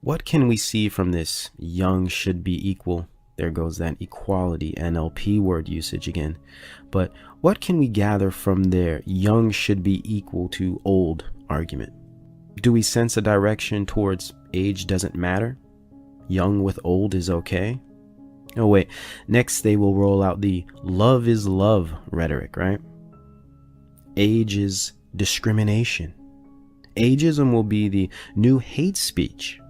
What can we see from this young should be equal? There goes that equality NLP word usage again. But what can we gather from their young should be equal to old argument? Do we sense a direction towards age doesn't matter? Young with old is okay? Oh wait, next they will roll out the love is love rhetoric, right? Age is discrimination. Ageism will be the new hate speech,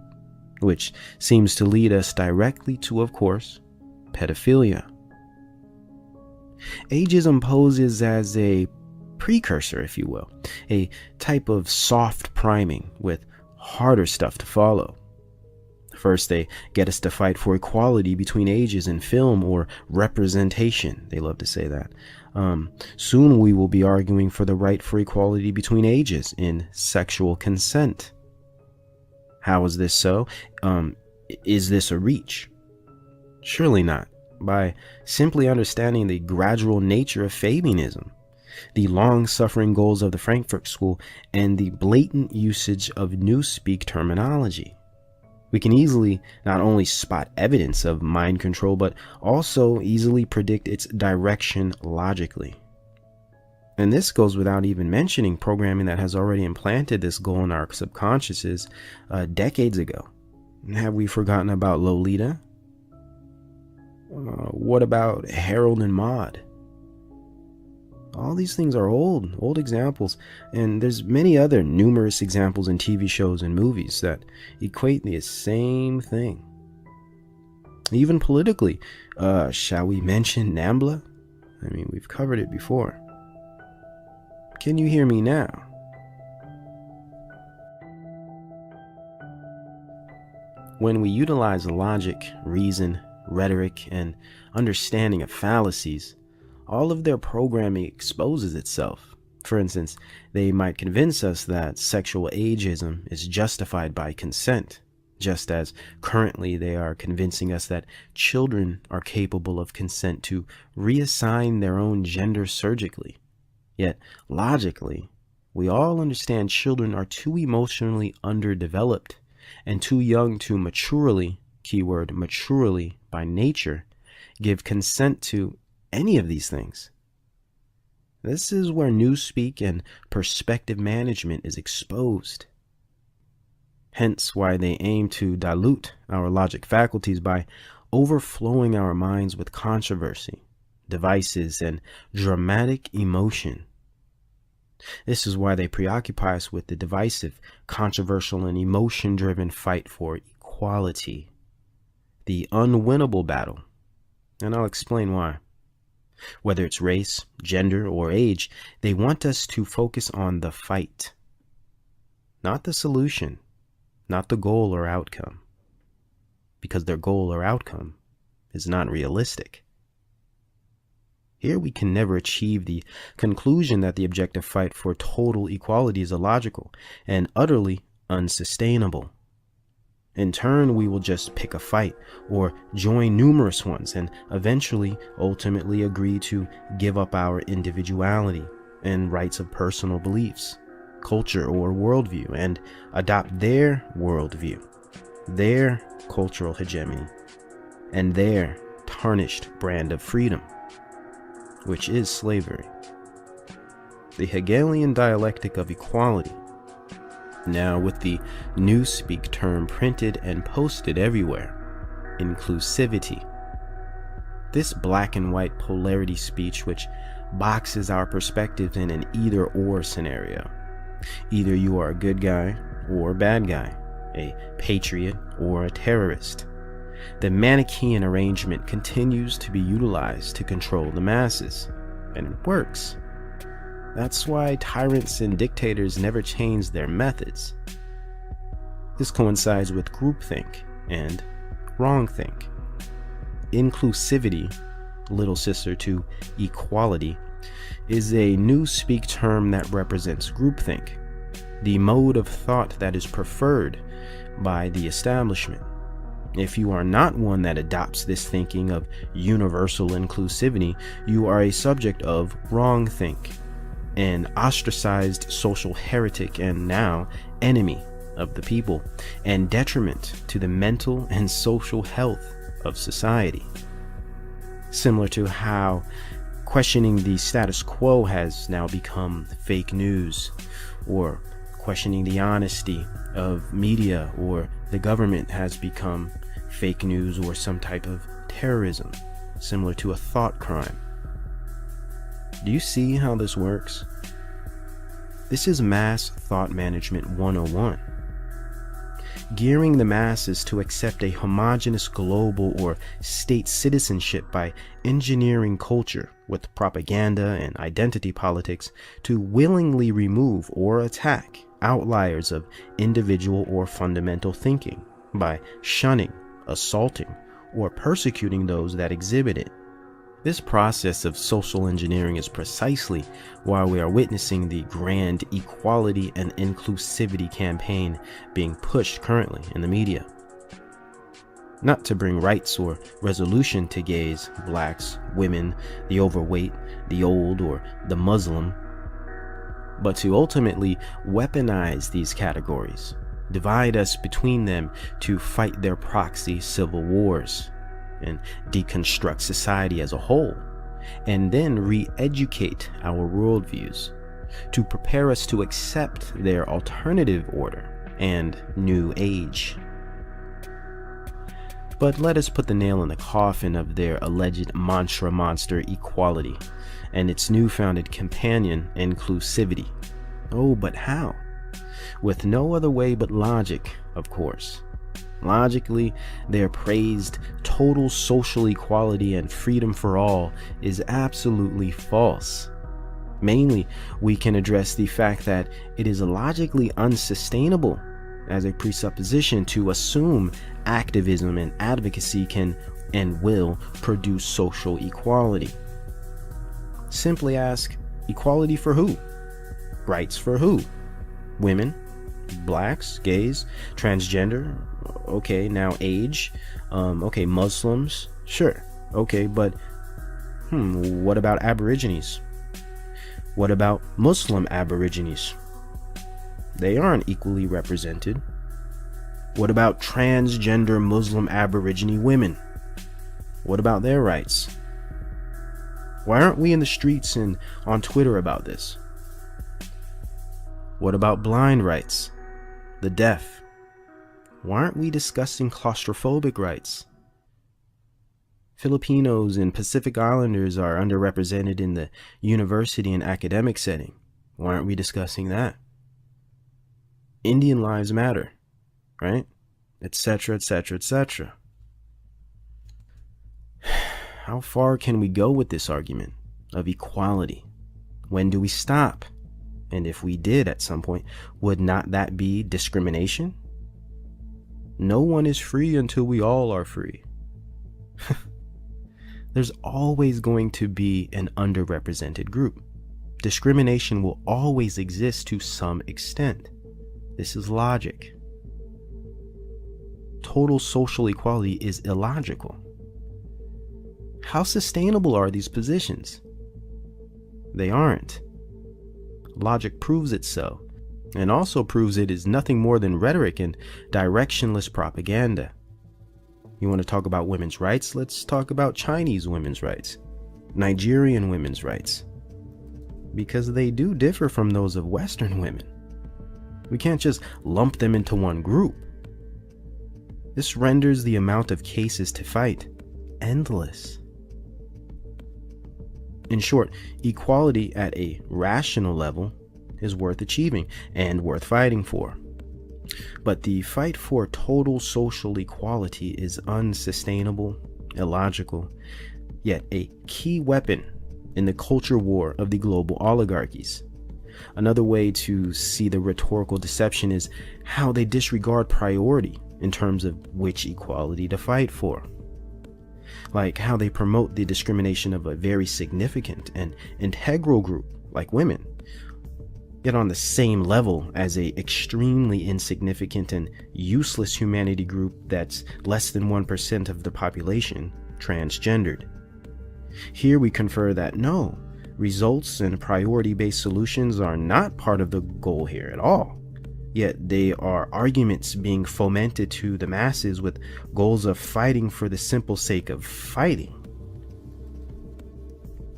which seems to lead us directly to, of course, pedophilia. Ageism poses as a precursor, if you will, a type of soft priming with harder stuff to follow. First, they get us to fight for equality between ages in film or representation. They love to say that. Soon we will be arguing for the right for equality between ages in sexual consent. How is this so? Is this a reach? Surely not. By simply understanding the gradual nature of Fabianism, the long-suffering goals of the Frankfurt School, and the blatant usage of newspeak terminology, we can easily not only spot evidence of mind control, but also easily predict its direction logically. And this goes without even mentioning programming that has already implanted this goal in our subconsciouses decades ago. Have we forgotten about Lolita? What about Harold and Maude? All these things are old examples, and there's many other numerous examples in TV shows and movies that equate the same thing. Even politically, shall we mention NAMBLA? I mean, we've covered it before. Can you hear me now? When we utilize logic, reason, rhetoric, and understanding of fallacies, all of their programming exposes itself. For instance, they might convince us that sexual ageism is justified by consent, just as currently they are convincing us that children are capable of consent to reassign their own gender surgically. Yet, logically, we all understand children are too emotionally underdeveloped and too young to maturely, keyword maturely by nature, give consent to any of these things. This is where newspeak and perspective management is exposed. Hence why they aim to dilute our logic faculties by overflowing our minds with controversy, devices, and dramatic emotion. This is why they preoccupy us with the divisive, controversial, and emotion-driven fight for equality, the unwinnable battle, and I'll explain why. Whether it's race, gender, or age, they want us to focus on the fight, not the solution, not the goal or outcome, because their goal or outcome is not realistic. Here we can never achieve the conclusion that the objective fight for total equality is illogical and utterly unsustainable. In turn, we will just pick a fight or join numerous ones and eventually, ultimately agree to give up our individuality and rights of personal beliefs, culture, or worldview and adopt their worldview, their cultural hegemony, and their tarnished brand of freedom, which is slavery. The Hegelian dialectic of equality, now with the newspeak term printed and posted everywhere, inclusivity. This black and white polarity speech which boxes our perspectives in an either-or scenario. Either you are a good guy or a bad guy, a patriot or a terrorist. The Manichaean arrangement continues to be utilized to control the masses, and it works. That's why tyrants and dictators never change their methods. This coincides with groupthink and wrongthink. Inclusivity, little sister to equality, is a newspeak term that represents groupthink, the mode of thought that is preferred by the establishment. If you are not one that adopts this thinking of universal inclusivity, you are a subject of wrongthink, an ostracized social heretic and now enemy of the people, and detriment to the mental and social health of society. Similar to how questioning the status quo has now become fake news, or questioning the honesty of media or the government has become fake news or some type of terrorism, similar to a thought crime. Do you see how this works? This is mass thought management 101. Gearing the masses to accept a homogeneous global or state citizenship by engineering culture with propaganda and identity politics to willingly remove or attack outliers of individual or fundamental thinking by shunning, assaulting, or persecuting those that exhibit it. This process of social engineering is precisely why we are witnessing the grand equality and inclusivity campaign being pushed currently in the media. Not to bring rights or resolution to gays, blacks, women, the overweight, the old, or the Muslim, but to ultimately weaponize these categories, divide us between them to fight their proxy civil wars, and deconstruct society as a whole, and then re-educate our worldviews to prepare us to accept their alternative order and new age. But let us put the nail in the coffin of their alleged mantra monster equality and its newfounded companion inclusivity. Oh, but how? With no other way but logic, of course. Logically, their praised total social equality and freedom for all is absolutely false. Mainly, we can address the fact that it is logically unsustainable as a presupposition to assume activism and advocacy can and will produce social equality. Simply ask, equality for who? Rights for who? Women? Blacks? Gays? Transgender? Okay, now age? Okay, Muslims? Sure. Okay, but what about Aborigines? What about Muslim Aborigines? They aren't equally represented. What about transgender Muslim Aborigine women? What about their rights? Why aren't we in the streets and on Twitter about this? What about blind rights? The deaf? Why aren't we discussing claustrophobic rights? Filipinos and Pacific Islanders are underrepresented in the university and academic setting. Why aren't we discussing that? Indian lives matter, right? Etc., etc., etc. How far can we go with this argument of equality? When do we stop? And if we did at some point, would not that be discrimination? No one is free until we all are free. there's always going to be an underrepresented group. Discrimination will always exist to some extent. This is logic. Total social equality is illogical. How sustainable are these positions? They aren't. Logic proves it so, and also proves it is nothing more than rhetoric and directionless propaganda. You want to talk about women's rights? Let's talk about Chinese women's rights, Nigerian women's rights, because they do differ from those of Western women. We can't just lump them into one group. This renders the amount of cases to fight endless. In short, equality at a rational level is worth achieving and worth fighting for. But the fight for total social equality is unsustainable, illogical, yet a key weapon in the culture war of the global oligarchies. Another way to see the rhetorical deception is how they disregard priority in terms of which equality to fight for. Like how they promote the discrimination of a very significant and integral group like women, yet on the same level as a extremely insignificant and useless humanity group that's less than 1% of the population, transgendered. Here we confer that no, results and priority-based solutions are not part of the goal here at all. Yet they are arguments being fomented to the masses with goals of fighting for the simple sake of fighting.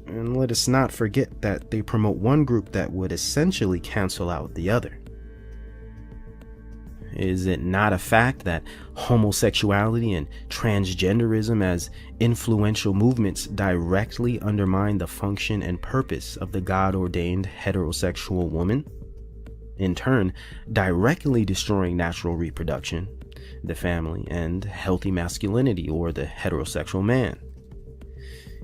And let us not forget that they promote one group that would essentially cancel out the other. Is it not a fact that homosexuality and transgenderism as influential movements directly undermine the function and purpose of the God-ordained heterosexual woman? In turn, directly destroying natural reproduction, the family, and healthy masculinity, or the heterosexual man.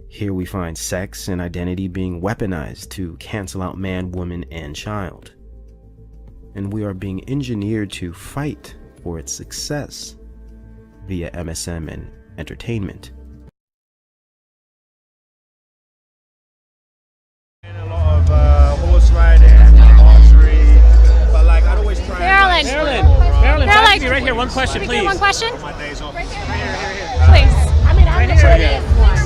Here we find sex and identity being weaponized to cancel out man, woman, and child. And we are being engineered to fight for its success via MSM and entertainment. A lot of horse riding, archery, but like I'd always try. Marilyn, Marilyn, be right here. One question, please. One question? Please. I mean, I'm the prettiest one.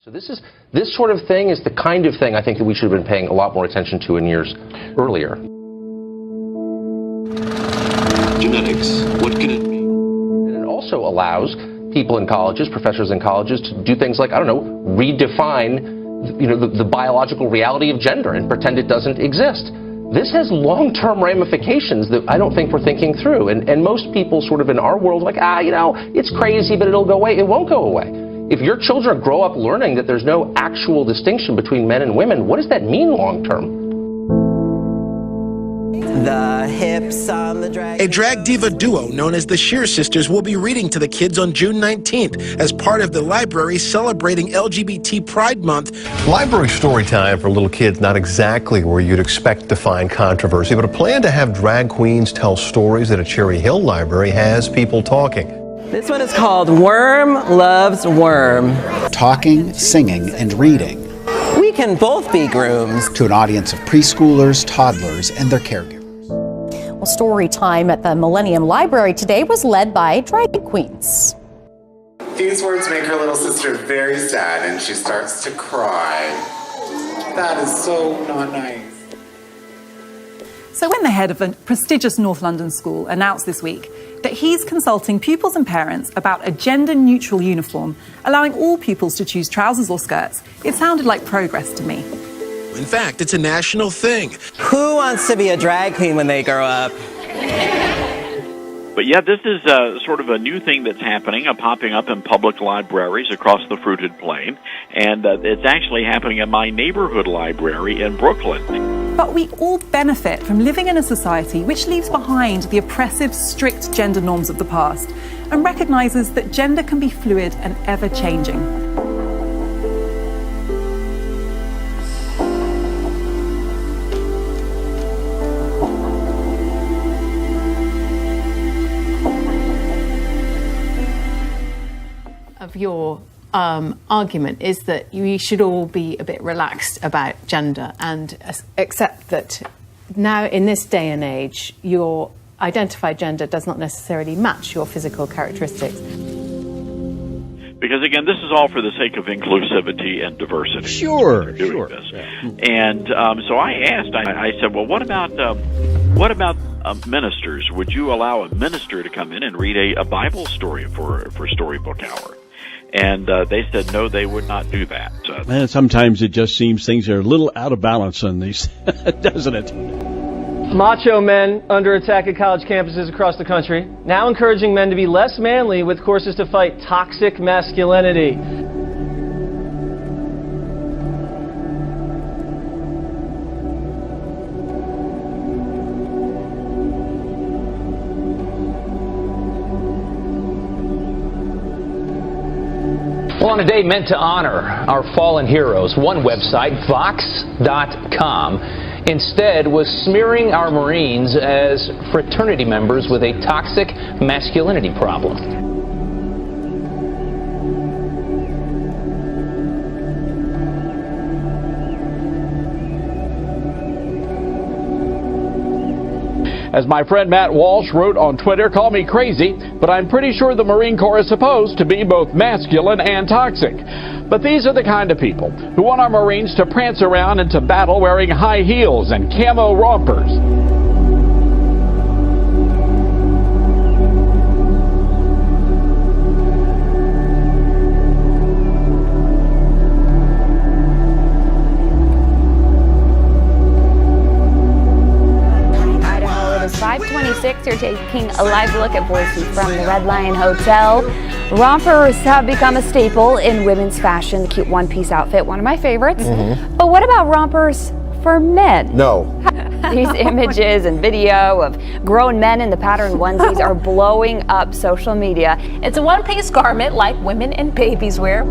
So this sort of thing is the kind of thing I think that we should have been paying a lot more attention to in years earlier. Genetics, what can it be? And it also allows people in colleges, professors in colleges, to do things like, I don't know, redefine, the biological reality of gender and pretend it doesn't exist. This has long-term ramifications that I don't think we're thinking through. And most people sort of in our world are like, it's crazy, but it'll go away. It won't go away. If your children grow up learning that there's no actual distinction between men and women, what does that mean long-term? The hips on the drag. A drag diva duo known as the Shear Sisters will be reading to the kids on June 19th as part of the library celebrating LGBT Pride Month. Library story time for little kids, not exactly where you'd expect to find controversy, but a plan to have drag queens tell stories at a Cherry Hill library has people talking. This one is called Worm Loves Worm. Talking, singing, and reading. We can both be grooms. To an audience of preschoolers, toddlers, and their caregivers. Well, story time at the Millennium Library today was led by drag queens. These words make her little sister very sad, and she starts to cry. That is so not nice. So when the head of a prestigious North London school announced this week that he's consulting pupils and parents about a gender-neutral uniform, allowing all pupils to choose trousers or skirts, it sounded like progress to me. In fact, it's a national thing. Who wants to be a drag queen when they grow up? But yeah, this is sort of a new thing that's happening, popping up in public libraries across the Fruited Plain, and it's actually happening in my neighborhood library in Brooklyn. But we all benefit from living in a society which leaves behind the oppressive, strict gender norms of the past and recognizes that gender can be fluid and ever-changing. of your argument is that we should all be a bit relaxed about gender and accept that now in this day and age, your identified gender does not necessarily match your physical characteristics. Because again, this is all for the sake of inclusivity and diversity. Sure, doing this. And so I asked. I said, "Well, what about ministers? Would you allow a minister to come in and read a Bible story for Storybook Hour?" And they said no, they would not do that. Man, sometimes it just seems things are a little out of balance on these, doesn't it? Macho men under attack at college campuses across the country, now encouraging men to be less manly with courses to fight toxic masculinity. Well, on a day meant to honor our fallen heroes, one website, Vox.com, instead was smearing our Marines as fraternity members with a toxic masculinity problem. As my friend Matt Walsh wrote on Twitter, call me crazy, but I'm pretty sure the Marine Corps is supposed to be both masculine and toxic. But these are the kind of people who want our Marines to prance around into battle wearing high heels and camo rompers. It's 5:26. You're taking a live look at Boise from the Red Lion Hotel. Rompers have become a staple in women's fashion. The cute one-piece outfit, one of my favorites. But what about rompers for men? No. These images and video of grown men in the patterned onesies are blowing up social media. It's a one-piece garment like women and babies wear.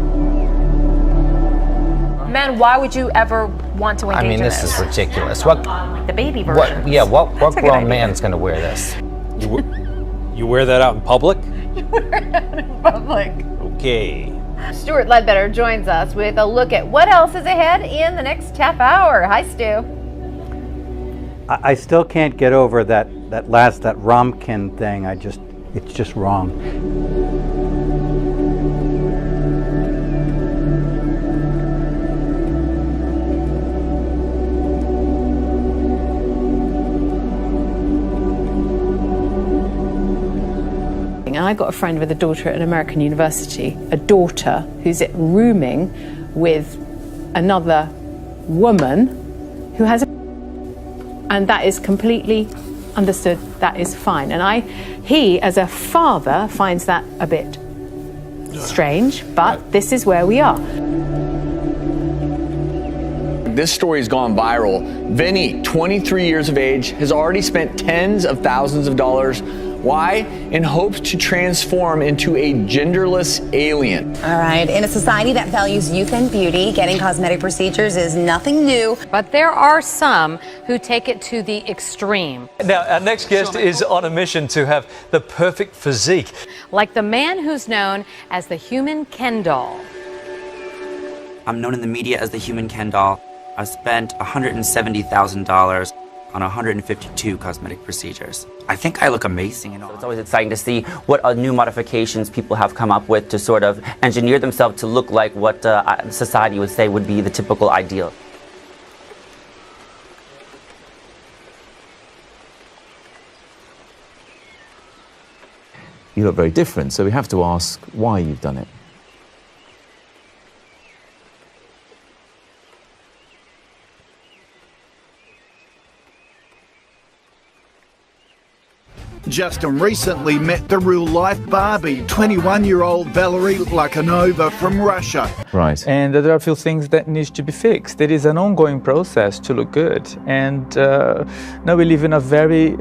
Men, why would you ever want to engage in this? This is ridiculous. What the baby version? What grown man's going to wear this? You wear that out in public? You wear it out in public. Okay. Stuart Ledbetter joins us with a look at what else is ahead in the next half hour. Hi, Stu. I still can't get over that Romkin thing. It's just wrong. And I've got a friend with a daughter at an American university, a daughter who's rooming with another woman who has a... And that is completely understood, that is fine. And he, as a father, finds that a bit strange, but this is where we are. This story has gone viral. Vinny, 23 years of age, has already spent tens of thousands of dollars. Why? In hopes to transform into a genderless alien. All right. In a society that values youth and beauty, getting cosmetic procedures is nothing new. But there are some who take it to the extreme. Now, our next guest is on a mission to have the perfect physique. Like the man who's known as the human Ken doll. I'm known in the media as the human Ken doll. I've spent $170,000 on 152 cosmetic procedures. I think I look amazing. It's always exciting to see what new modifications people have come up with to sort of engineer themselves to look like what society would say would be the typical ideal. You look very different, so we have to ask why you've done it. Justin recently met the real-life Barbie, 21-year-old Valerie Lakanova from Russia. Right. And there are a few things that need to be fixed. It is an ongoing process to look good. And now we live in a very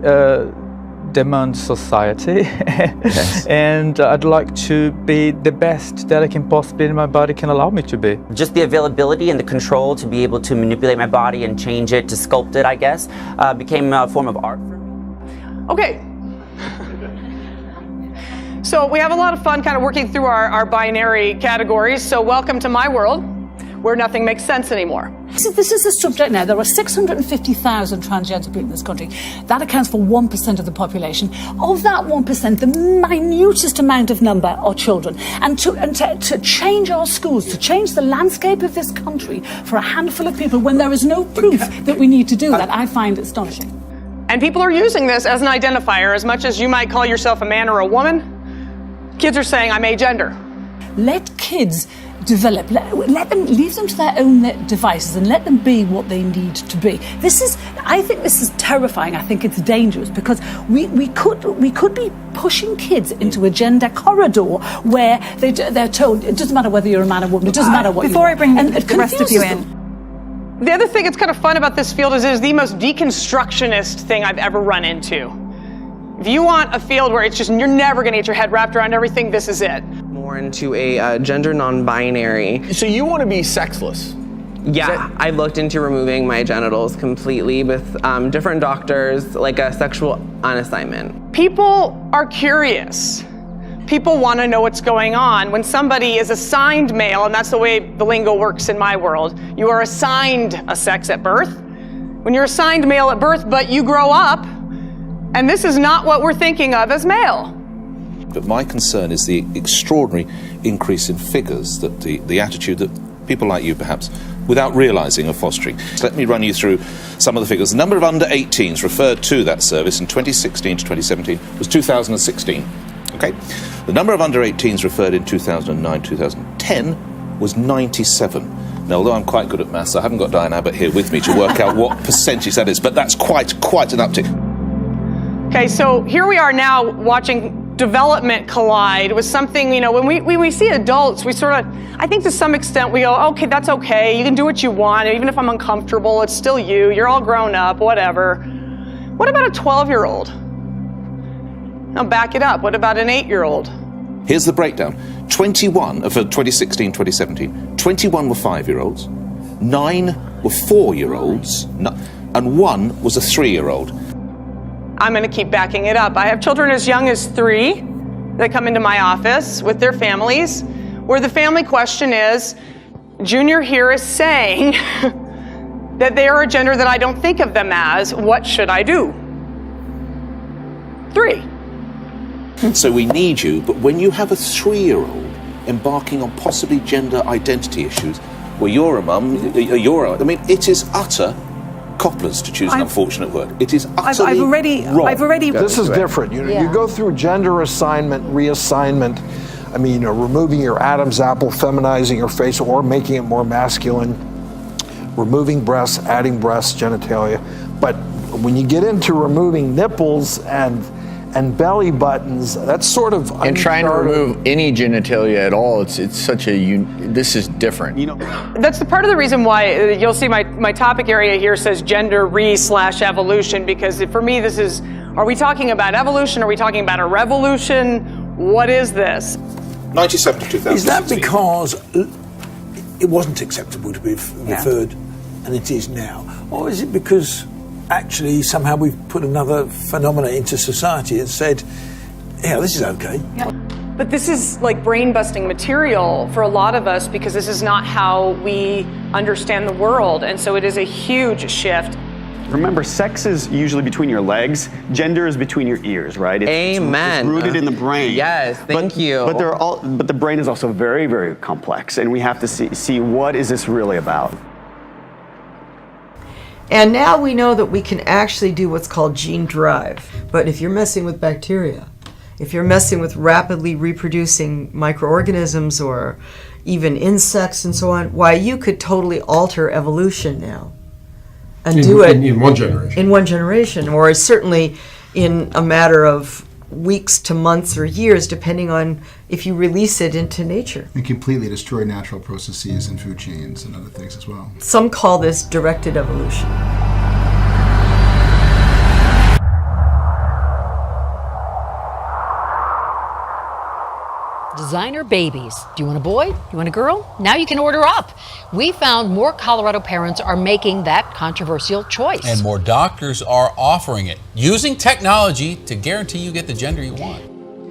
demand society. Yes. And I'd like to be the best that I can possibly my body can allow me to be. Just the availability and the control to be able to manipulate my body and change it, to sculpt it, I guess, became a form of art for me. Okay. So we have a lot of fun kind of working through our binary categories. So welcome to my world, where nothing makes sense anymore. So this is the subject now. There are 650,000 transgender people in this country. That accounts for 1% of the population. Of that 1%, the minutest amount of number are children. And to change our schools, to change the landscape of this country for a handful of people when there is no proof that we need to do that, I find astonishing. And people are using this as an identifier. As much as you might call yourself a man or a woman, kids are saying, I'm agender. Let kids develop, let them, leave them to their own devices and let them be what they need to be. I think this is terrifying. I think it's dangerous because we could be pushing kids into a gender corridor where they're told it doesn't matter whether you're a man or woman, it doesn't matter what Before I bring the rest of you in. The other thing that's kind of fun about this field is it is the most deconstructionist thing I've ever run into. If you want a field where it's just, you're never going to get your head wrapped around everything, this is it. More into a gender non-binary. So you want to be sexless? Yeah, I looked into removing my genitals completely with different doctors, like a sexual on assignment. People are curious. People want to know what's going on. When somebody is assigned male, and that's the way the lingo works in my world, you are assigned a sex at birth. When you're assigned male at birth, but you grow up, and this is not what we're thinking of as male. But my concern is the extraordinary increase in figures, that the attitude that people like you perhaps, without realising, are fostering. So let me run you through some of the figures. The number of under 18s referred to that service in 2016 to 2017 was 2,016. Okay? The number of under 18s referred in 2009-2010 was 97. Now, although I'm quite good at maths, I haven't got Diane Abbott here with me to work out what percentage that is, but that's quite an uptick. Okay, so here we are now watching development collide with something, when we see adults, we sort of, I think to some extent we go, okay, that's okay, you can do what you want, even if I'm uncomfortable, it's still you're all grown up, whatever. What about a 12-year-old? Now back it up, what about an 8-year-old? Here's the breakdown. 21 for 2016-2017, 21 were 5-year-olds, 9 were 4-year-olds, and 1 was a 3-year-old. I'm going to keep backing it up. I have children as young as 3 that come into my office with their families, where the family question is, Junior here is saying that they are a gender that I don't think of them as. What should I do? 3. So we need you, but when you have a 3-year-old embarking on possibly gender identity issues, well, you're a mum, it is utter copplers, to choose an unfortunate word. It is utterly wrong. This is different. You go through gender assignment, reassignment, removing your Adam's apple, feminizing your face, or making it more masculine, removing breasts, adding breasts, genitalia. But when you get into removing nipples and belly buttons, that's sort of and trying to remove any genitalia at all, it's such this is different. That's the part of the reason why you'll see my topic area here says gender /evolution, because for me this is, are we talking about evolution? Are we talking about a revolution? What is this? 97 to 2000. Is that because it wasn't acceptable to be referred, and it is now? Or is it because actually somehow we've put another phenomena into society and said, this is okay? Yeah. But this is like brain-busting material for a lot of us, because this is not how we understand the world, and so it is a huge shift. Remember, sex is usually between your legs. Gender is between your ears, right? Amen. It's rooted in the brain. Yes, thank you. But the brain is also very, very complex, and we have to see what is this really about. And now we know that we can actually do what's called gene drive. But if you're messing with bacteria, if you're messing with rapidly reproducing microorganisms or even insects and so on, why, you could totally alter evolution now and do it in one generation. In one generation, or certainly in a matter of weeks to months or years, depending on if you release it into nature. And completely destroy natural processes and food chains and other things as well. Some call this directed evolution. Designer babies. Do you want a boy? You want a girl? Now you can order up. We found more Colorado parents are making that controversial choice. And more doctors are offering it, using technology to guarantee you get the gender you want.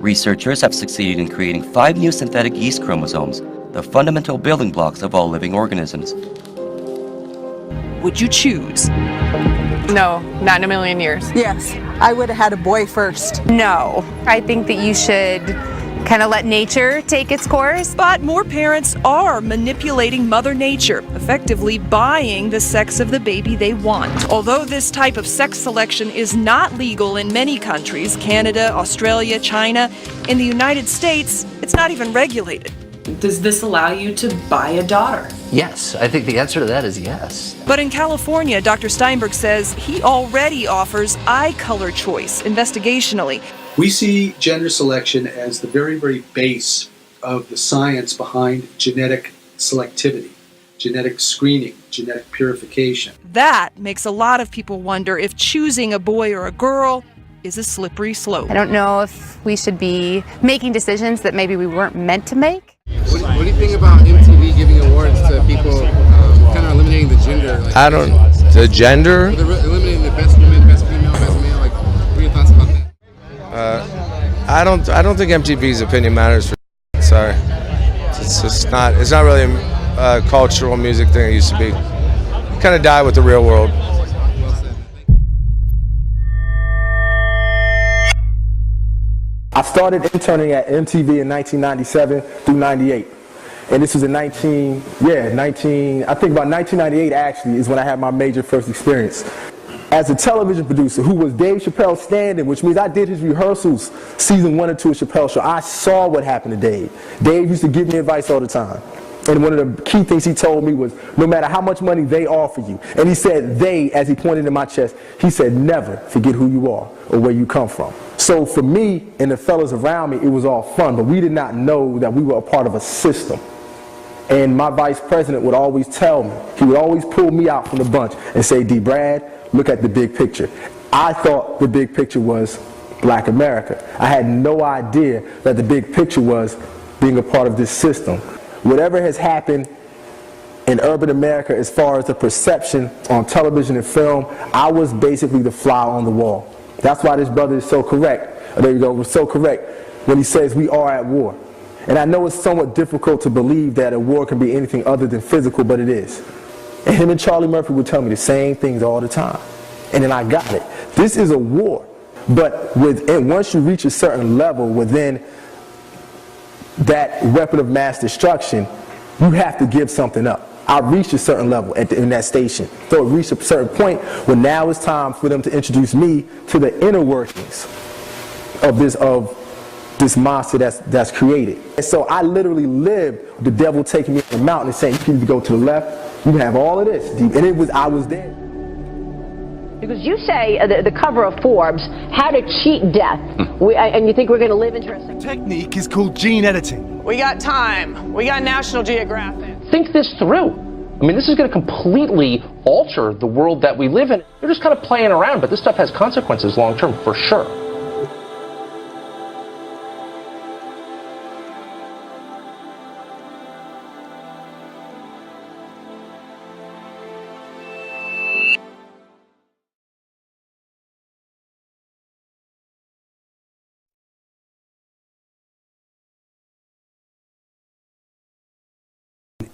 Researchers have succeeded in creating 5 new synthetic yeast chromosomes, the fundamental building blocks of all living organisms. Would you choose? No, not in a million years. Yes, I would have had a boy first. No, I think that you should kind of let nature take its course. But more parents are manipulating Mother Nature, effectively buying the sex of the baby they want. Although this type of sex selection is not legal in many countries, Canada, Australia, China, in the United States, it's not even regulated. Does this allow you to buy a daughter? Yes, I think the answer to that is yes. But in California, Dr. Steinberg says he already offers eye color choice investigationally. We see gender selection as the very, very base of the science behind genetic selectivity, genetic screening, genetic purification. That makes a lot of people wonder if choosing a boy or a girl is a slippery slope. I don't know if we should be making decisions that maybe we weren't meant to make. What do you think about MTV giving awards to people kind of eliminating the gender? Like, I don't, the gender? They're eliminating the best woman, best female, best male. Like, what are your thoughts about that? I don't think MTV's opinion matters for sorry. It's just not, it's not really a cultural music thing it used to be. Kind of died with the real world. I started interning at MTV in 1997 through 98. And this was in I think about 1998 actually is when I had my major first experience. As a television producer who was Dave Chappelle's stand-in, which means I did his rehearsals season 1 and 2 of Chappelle's show. I saw what happened to Dave. Dave used to give me advice all the time. And one of the key things he told me was, no matter how much money they offer you, and he said they, as he pointed in my chest, he said, never forget who you are or where you come from. So for me and the fellas around me, it was all fun, but we did not know that we were a part of a system. And my vice president would always tell me, he would always pull me out from the bunch and say, D. Brad, look at the big picture. I thought the big picture was Black America. I had no idea that the big picture was being a part of this system. Whatever has happened in urban America as far as the perception on television and film, I was basically the fly on the wall. That's why this brother is so correct. There you go, was so correct when he says we are at war. And I know it's somewhat difficult to believe that a war can be anything other than physical, but it is. And him and Charlie Murphy would tell me the same things all the time. And then I got it. This is a war. But once you reach a certain level within that weapon of mass destruction, you have to give something up. I reached a certain level in that station. So it reached a certain point where now it's time for them to introduce me to the inner workings of this monster that's created. And so I literally lived with the devil taking me to the mountain and saying, you can either go to the left, you can have all of this. And I was there. Because you say the cover of Forbes, how to cheat death, and you think we're going to live interesting. Technique is called gene editing. We got time. We got National Geographic. Think this through. I mean, this is going to completely alter the world that we live in. They're just kind of playing around, but this stuff has consequences long term for sure.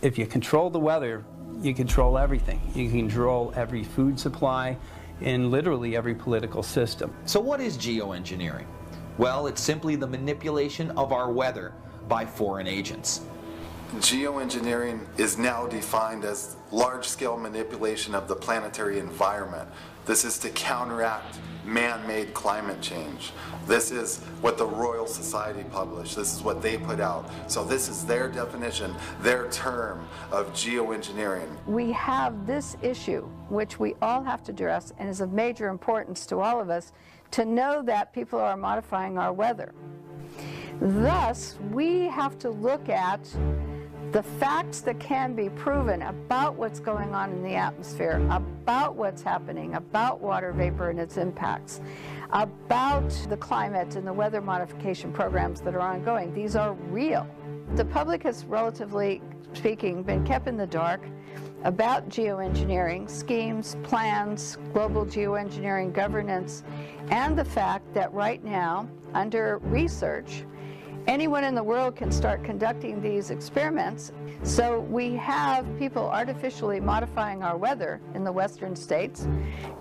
If you control the weather, you control everything. You control every food supply and literally every political system. So what is geoengineering? Well, it's simply the manipulation of our weather by foreign agents. Geoengineering is now defined as large-scale manipulation of the planetary environment. This is to counteract man-made climate change. This is what the Royal Society published. This is what they put out. So this is their definition, their term of geoengineering. We have this issue, which we all have to address and is of major importance to all of us, to know that people are modifying our weather. Thus, we have to look at the facts that can be proven about what's going on in the atmosphere, about what's happening, about water vapor and its impacts, about the climate and the weather modification programs that are ongoing. These are real. The public has, relatively speaking, been kept in the dark about geoengineering, schemes, plans, global geoengineering governance, and the fact that right now under research. Anyone in the world can start conducting these experiments. So we have people artificially modifying our weather in the western states.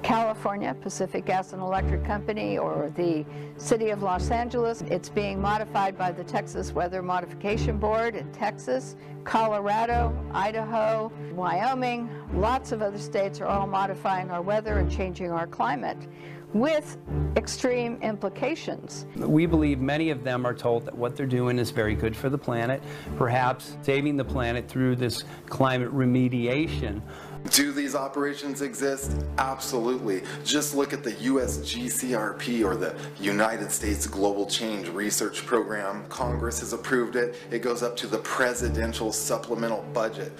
California, Pacific Gas and Electric Company, or the city of Los Angeles. It's being modified by the Texas Weather Modification Board in Texas, Colorado, Idaho, Wyoming. Lots of other states are all modifying our weather and changing our climate with extreme implications. We believe many of them are told that what they're doing is very good for the planet, perhaps saving the planet through this climate remediation. Do these operations exist? Absolutely. Just look at the US GCRP, or the United States Global Change Research Program. Congress has approved it. It goes up to the presidential supplemental budget.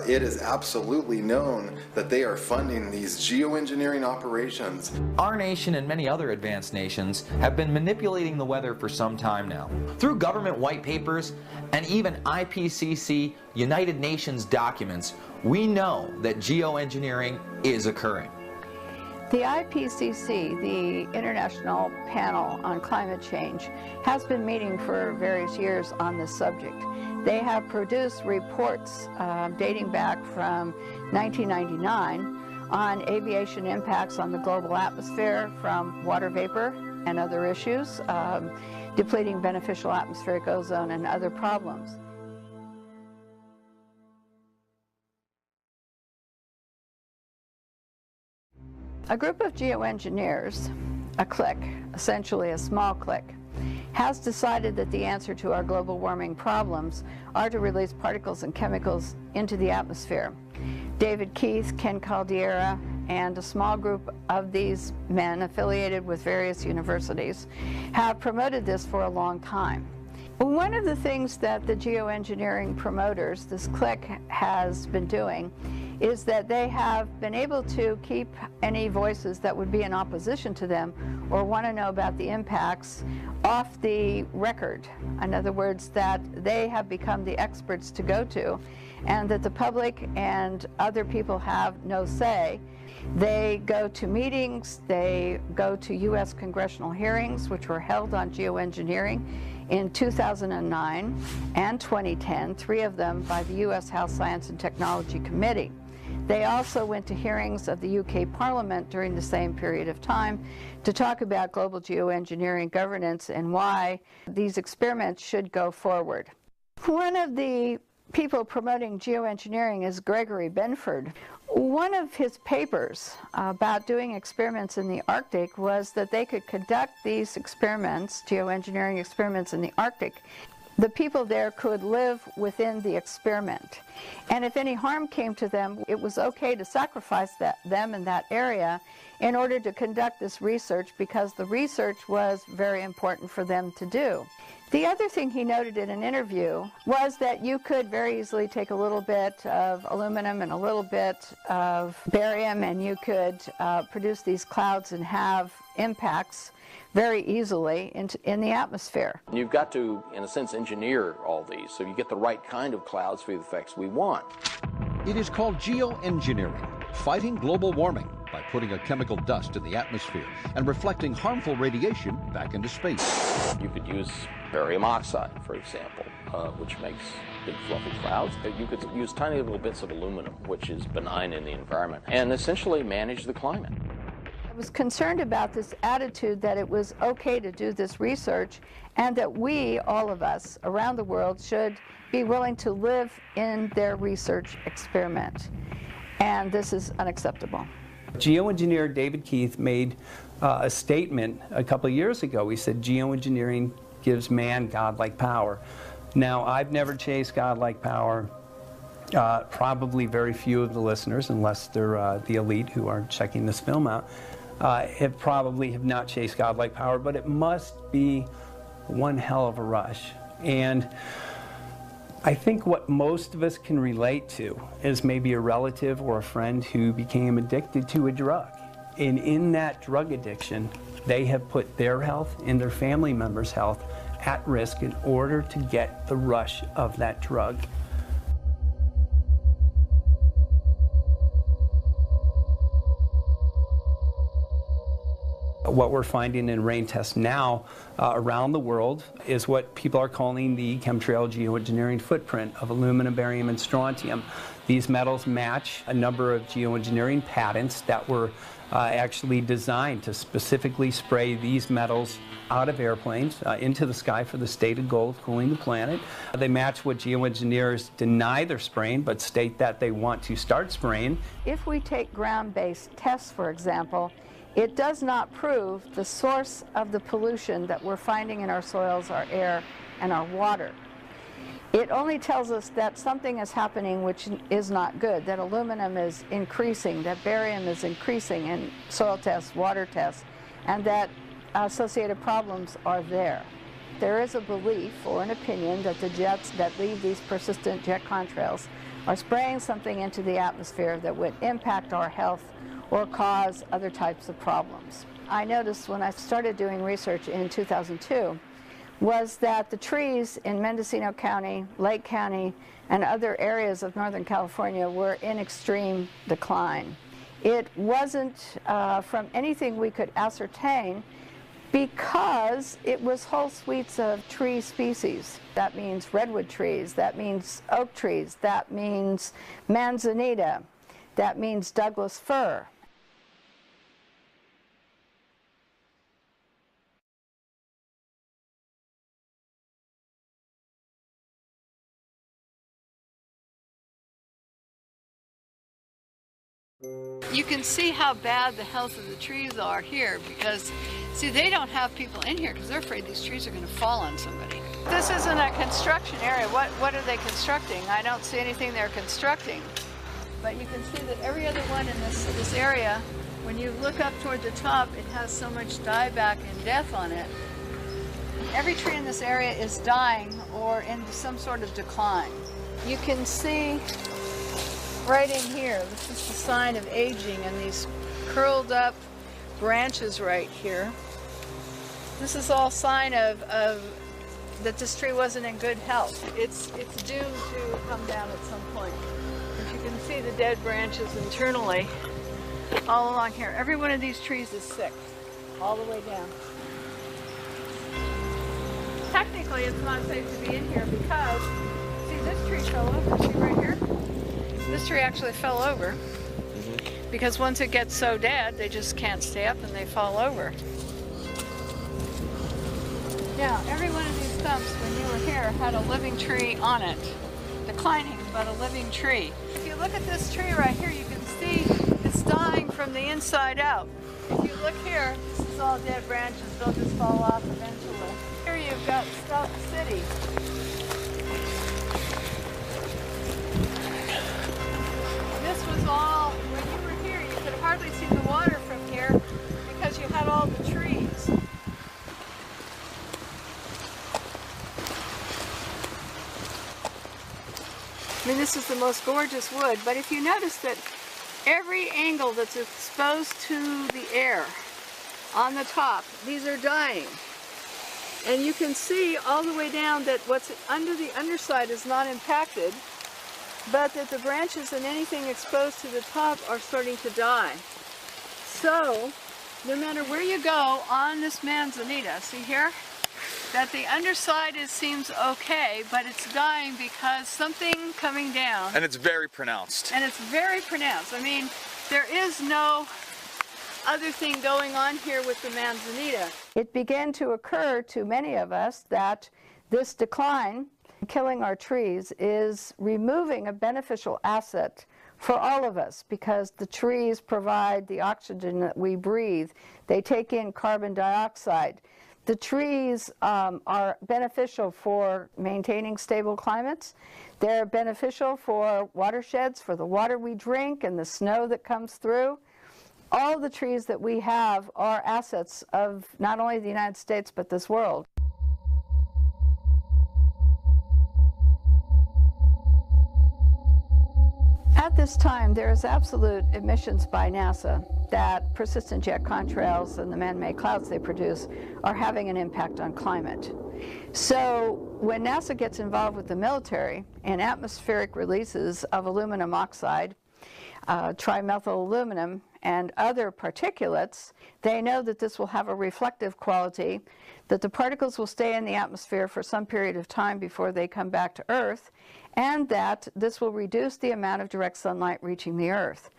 It is absolutely known that they are funding these geoengineering operations. Our nation and many other advanced nations have been manipulating the weather for some time now. Through government white papers and even IPCC United Nations documents, we know that geoengineering is occurring. The IPCC, the International Panel on Climate Change, has been meeting for various years on this subject. They have produced reports dating back from 1999 on aviation impacts on the global atmosphere from water vapor and other issues, depleting beneficial atmospheric ozone and other problems. A group of geoengineers, a clique, essentially a small clique, has decided that the answer to our global warming problems are to release particles and chemicals into the atmosphere. David Keith, Ken Caldeira, and a small group of these men affiliated with various universities have promoted this for a long time. One of the things that the geoengineering promoters, this clique, has been doing is that they have been able to keep any voices that would be in opposition to them or want to know about the impacts off the record. In other words, that they have become the experts to go to, and that the public and other people have no say. They go to meetings, they go to U.S. congressional hearings, which were held on geoengineering in 2009 and 2010, 3 of them by the U.S. House Science and Technology Committee. They also went to hearings of the UK Parliament during the same period of time to talk about global geoengineering governance and why these experiments should go forward. One of the people promoting geoengineering is Gregory Benford. One of his papers about doing experiments in the Arctic was that they could conduct these experiments, geoengineering experiments in the Arctic. The people there could live within the experiment. And if any harm came to them, it was okay to sacrifice them in that area in order to conduct this research, because the research was very important for them to do. The other thing he noted in an interview was that you could very easily take a little bit of aluminum and a little bit of barium, and you could produce these clouds and have impacts very easily in the atmosphere. You've got to, in a sense, engineer all these so you get the right kind of clouds for the effects we want. It is called geoengineering, fighting global warming by putting a chemical dust in the atmosphere and reflecting harmful radiation back into space. You could use barium oxide, for example, which makes big fluffy clouds. You could use tiny little bits of aluminum, which is benign in the environment, and essentially manage the climate. I was concerned about this attitude that it was okay to do this research, and that we, all of us around the world, should be willing to live in their research experiment. And this is unacceptable. Geoengineer David Keith made a statement a couple of years ago. He said geoengineering gives man godlike power. Now, I've never chased godlike power. Probably very few of the listeners, unless they're the elite who are checking this film out, have not chased godlike power, but it must be one hell of a rush. And I think what most of us can relate to is maybe a relative or a friend who became addicted to a drug. And in that drug addiction, they have put their health and their family members' health at risk in order to get the rush of that drug. What we're finding in rain tests now around the world is what people are calling the chemtrail geoengineering footprint of aluminum, barium, and strontium. These metals match a number of geoengineering patents that were actually designed to specifically spray these metals out of airplanes into the sky for the stated goal of cooling the planet. They match what geoengineers deny they're spraying but state that they want to start spraying. If we take ground-based tests, for example, it does not prove the source of the pollution that we're finding in our soils, our air, and our water. It only tells us that something is happening which is not good, that aluminum is increasing, that barium is increasing in soil tests, water tests, and that associated problems are there. There is a belief or an opinion that the jets that leave these persistent jet contrails are spraying something into the atmosphere that would impact our health or cause other types of problems. I noticed when I started doing research in 2002 was that the trees in Mendocino County, Lake County, and other areas of Northern California were in extreme decline. It wasn't from anything we could ascertain because it was whole suites of tree species. That means redwood trees, that means oak trees, that means manzanita, that means Douglas fir. You can see how bad the health of the trees are here because, see, they don't have people in here because they're afraid these trees are going to fall on somebody. This isn't a construction area. What are they constructing? I don't see anything they're constructing. But you can see that every other one in this area, when you look up toward the top, it has so much dieback and death on it. Every tree in this area is dying or in some sort of decline. You can see right in here, this is the sign of aging and these curled up branches right here. This is all sign of that this tree wasn't in good health. It's doomed to come down at some point. If you can see the dead branches internally all along here. Every one of these trees is sick, all the way down. Technically, it's not safe to be in here because, see, this tree fell over, see right here? This tree actually fell over because once it gets so dead, they just can't stay up and they fall over. Now, every one of these stumps, when you were here, had a living tree on it. Declining, but a living tree. If you look at this tree right here, you can see it's dying from the inside out. If you look here, this is all dead branches. They'll just fall off eventually. Here you've got Stump City. This was all, when you were here, you could hardly see the water from here because you had all the trees. I mean, this is the most gorgeous wood, but if you notice that every angle that's exposed to the air on the top, these are dying. And you can see all the way down that what's under the underside is not impacted, but that the branches and anything exposed to the top are starting to die. So, no matter where you go on this manzanita, see here? That the underside seems okay, but it's dying because something coming down. And it's very pronounced. And it's very pronounced. I mean, there is no other thing going on here with the manzanita. It began to occur to many of us that this decline, killing our trees, is removing a beneficial asset for all of us because the trees provide the oxygen that we breathe. They take in carbon dioxide. The trees are beneficial for maintaining stable climates. They're beneficial for watersheds, for the water we drink and the snow that comes through. All the trees that we have are assets of not only the United States, but this world. At this time, there is absolute admissions by NASA that persistent jet contrails and the man-made clouds they produce are having an impact on climate. So when NASA gets involved with the military in atmospheric releases of aluminum oxide, trimethyl aluminum, and other particulates, they know that this will have a reflective quality, that the particles will stay in the atmosphere for some period of time before they come back to Earth, and that this will reduce the amount of direct sunlight reaching the Earth.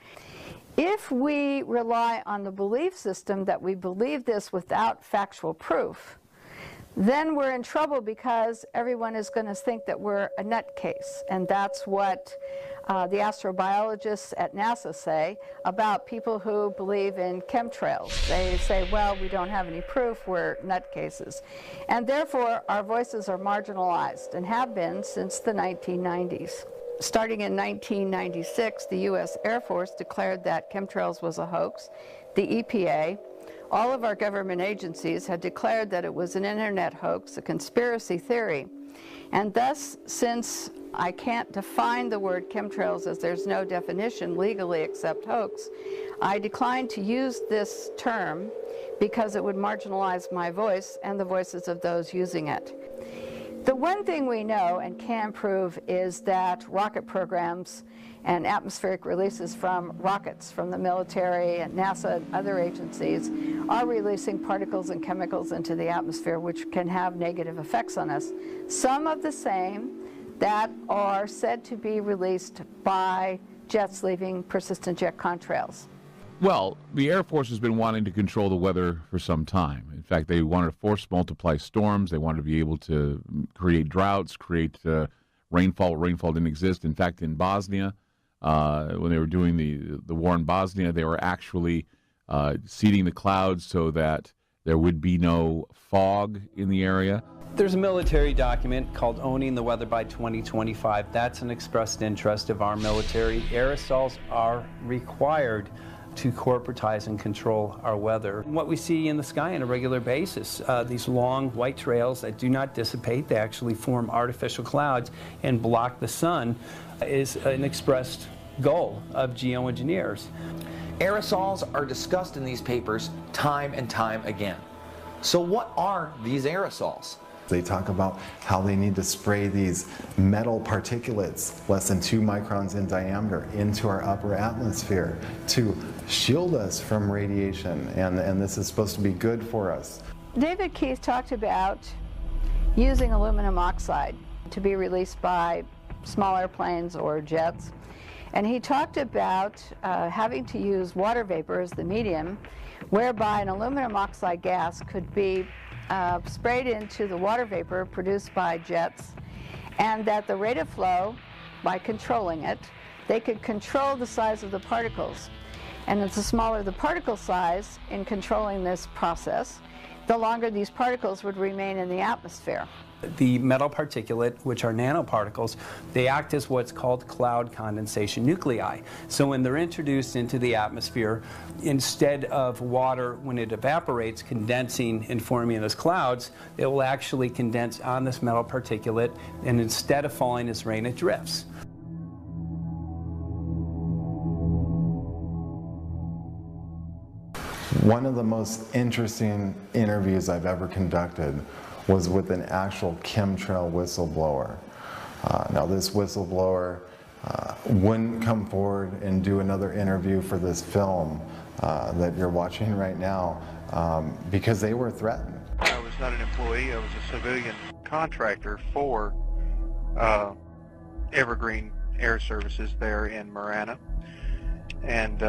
If we rely on the belief system that we believe this without factual proof, then we're in trouble because everyone is going to think that we're a nutcase. And that's what the astrobiologists at NASA say about people who believe in chemtrails. They say, well, we don't have any proof, we're nutcases. And therefore, our voices are marginalized and have been since the 1990s. Starting in 1996, the U.S. Air Force declared that chemtrails was a hoax. The EPA, all of our government agencies had declared that it was an internet hoax, a conspiracy theory. And thus, since I can't define the word chemtrails as there's no definition legally except hoax, I declined to use this term because it would marginalize my voice and the voices of those using it. The one thing we know and can prove is that rocket programs and atmospheric releases from rockets from the military and NASA and other agencies are releasing particles and chemicals into the atmosphere which can have negative effects on us. Some of the same that are said to be released by jets leaving persistent jet contrails. Well, the Air Force has been wanting to control the weather for some time. In fact, they wanted to force multiply storms. They wanted to be able to create droughts, create rainfall. Rainfall didn't exist. In fact, in Bosnia, when they were doing the war in Bosnia, they were actually seeding the clouds so that there would be no fog in the area. There's a military document called Owning the Weather by 2025. That's an expressed interest of our military. Aerosols are required to corporatize and control our weather. What we see in the sky on a regular basis, these long white trails that do not dissipate, they actually form artificial clouds and block the sun, is an expressed goal of geoengineers. Aerosols are discussed in these papers time and time again. So what are these aerosols? They talk about how they need to spray these metal particulates less than 2 microns in diameter into our upper atmosphere to shield us from radiation, and this is supposed to be good for us. David Keith talked about using aluminum oxide to be released by small airplanes or jets, and he talked about having to use water vapor as the medium, whereby an aluminum oxide gas could be sprayed into the water vapor produced by jets, and that the rate of flow, by controlling it, they could control the size of the particles. And the smaller the particle size in controlling this process, the longer these particles would remain in the atmosphere. The metal particulate, which are nanoparticles, they act as what's called cloud condensation nuclei. So when they're introduced into the atmosphere, instead of water, when it evaporates, condensing and forming as clouds, it will actually condense on this metal particulate, and instead of falling as rain, it drifts. One of the most interesting interviews I've ever conducted was with an actual chemtrail whistleblower. Now this whistleblower wouldn't come forward and do another interview for this film that you're watching right now because they were threatened. I was not an employee, I was a civilian contractor for Evergreen Air Services there in Marana. And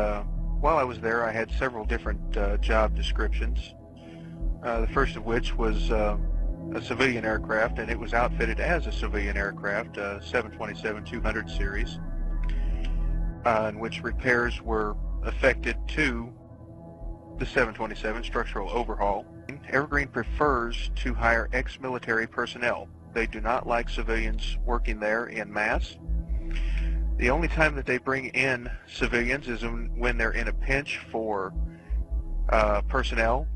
while I was there, I had several different job descriptions. The first of which was a civilian aircraft, and it was outfitted as a civilian aircraft, a 727-200 series, in which repairs were effected to the 727 structural overhaul. Evergreen prefers to hire ex-military personnel. They do not like civilians working there en masse. The only time that they bring in civilians is when they're in a pinch for personnel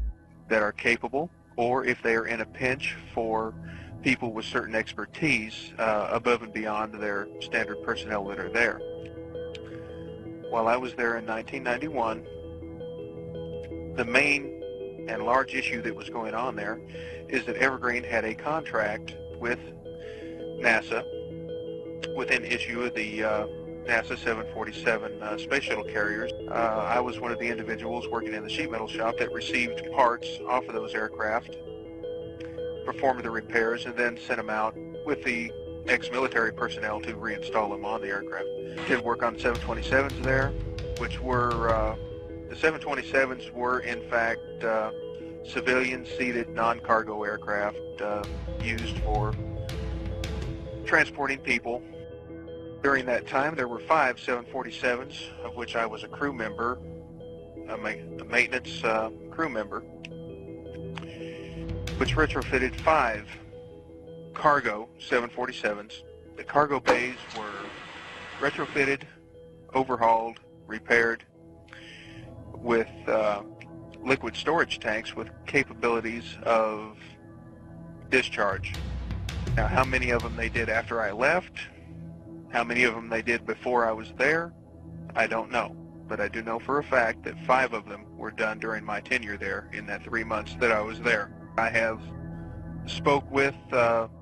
that are capable, or if they are in a pinch for people with certain expertise above and beyond their standard personnel that are there. While I was there in 1991, the main and large issue that was going on there is that Evergreen had a contract with NASA with an issue of the NASA 747 space shuttle carriers. I was one of the individuals working in the sheet metal shop that received parts off of those aircraft, performed the repairs, and then sent them out with the ex-military personnel to reinstall them on the aircraft. Did work on 727s there, which were, the 727s were in fact civilian-seated non-cargo aircraft used for transporting people. During that time, there were 5 747s, of which I was a crew member, a maintenance crew member, which retrofitted 5 cargo 747s. The cargo bays were retrofitted, overhauled, repaired with liquid storage tanks with capabilities of discharge. Now, how many of them they did after I left, how many of them they did before I was there, I don't know. But I do know for a fact that 5 of them were done during my tenure there in that 3 months that I was there. I have spoke with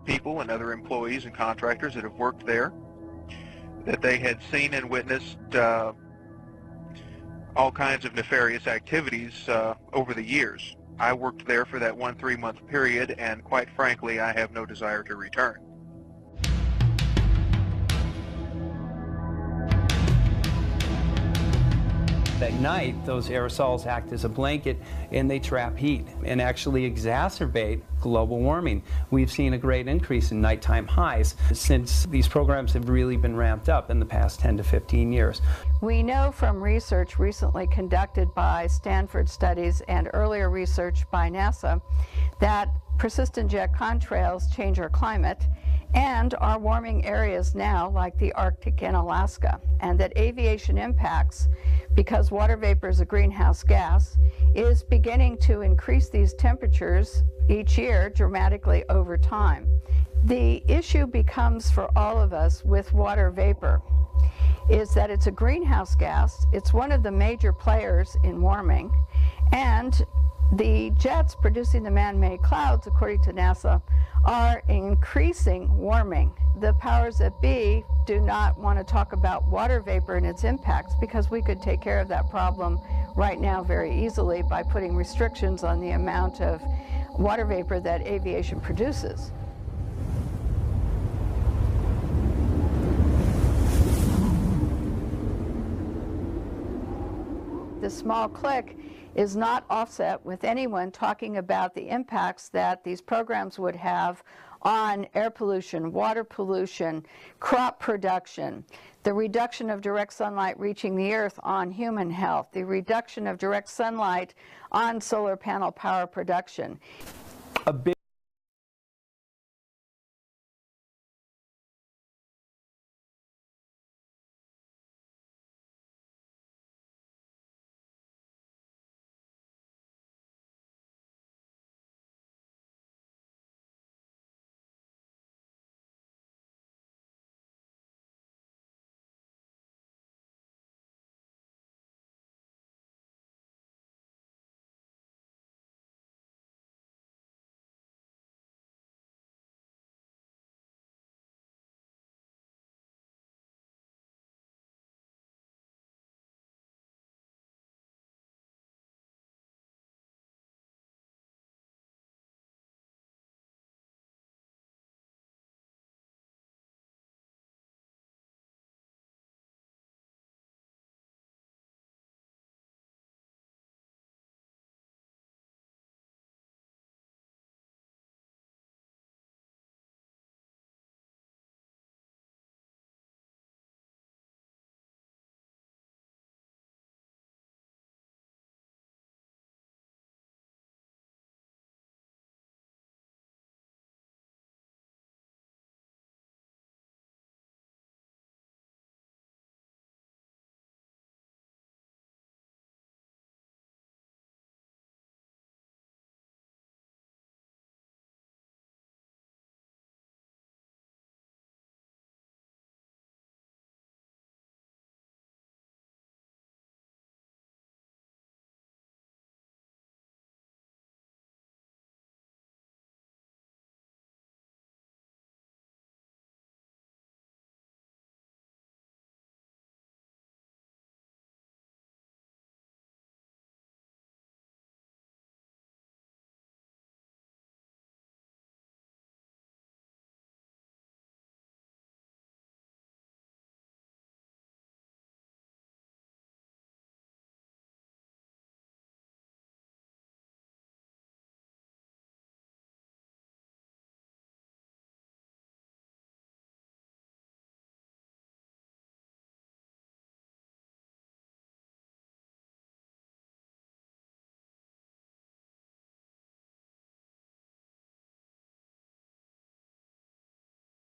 people and other employees and contractors that have worked there, that they had seen and witnessed all kinds of nefarious activities over the years. I worked there for that 1 3-month period, and quite frankly, I have no desire to return. At night, those aerosols act as a blanket and they trap heat and actually exacerbate global warming. We've seen a great increase in nighttime highs since these programs have really been ramped up in the past 10 to 15 years. We know from research recently conducted by Stanford Studies and earlier research by NASA that persistent jet contrails change our climate and are warming areas now like the Arctic and Alaska, and that aviation impacts, because water vapor is a greenhouse gas, is beginning to increase these temperatures each year dramatically over time. The issue becomes for all of us with water vapor is that it's a greenhouse gas, it's one of the major players in warming, and the jets producing the man-made clouds, according to NASA, are increasing warming. The powers that be do not want to talk about water vapor and its impacts because we could take care of that problem right now very easily by putting restrictions on the amount of water vapor that aviation produces. The small click is not offset with anyone talking about the impacts that these programs would have on air pollution, water pollution, crop production, the reduction of direct sunlight reaching the earth on human health, the reduction of direct sunlight on solar panel power production. A big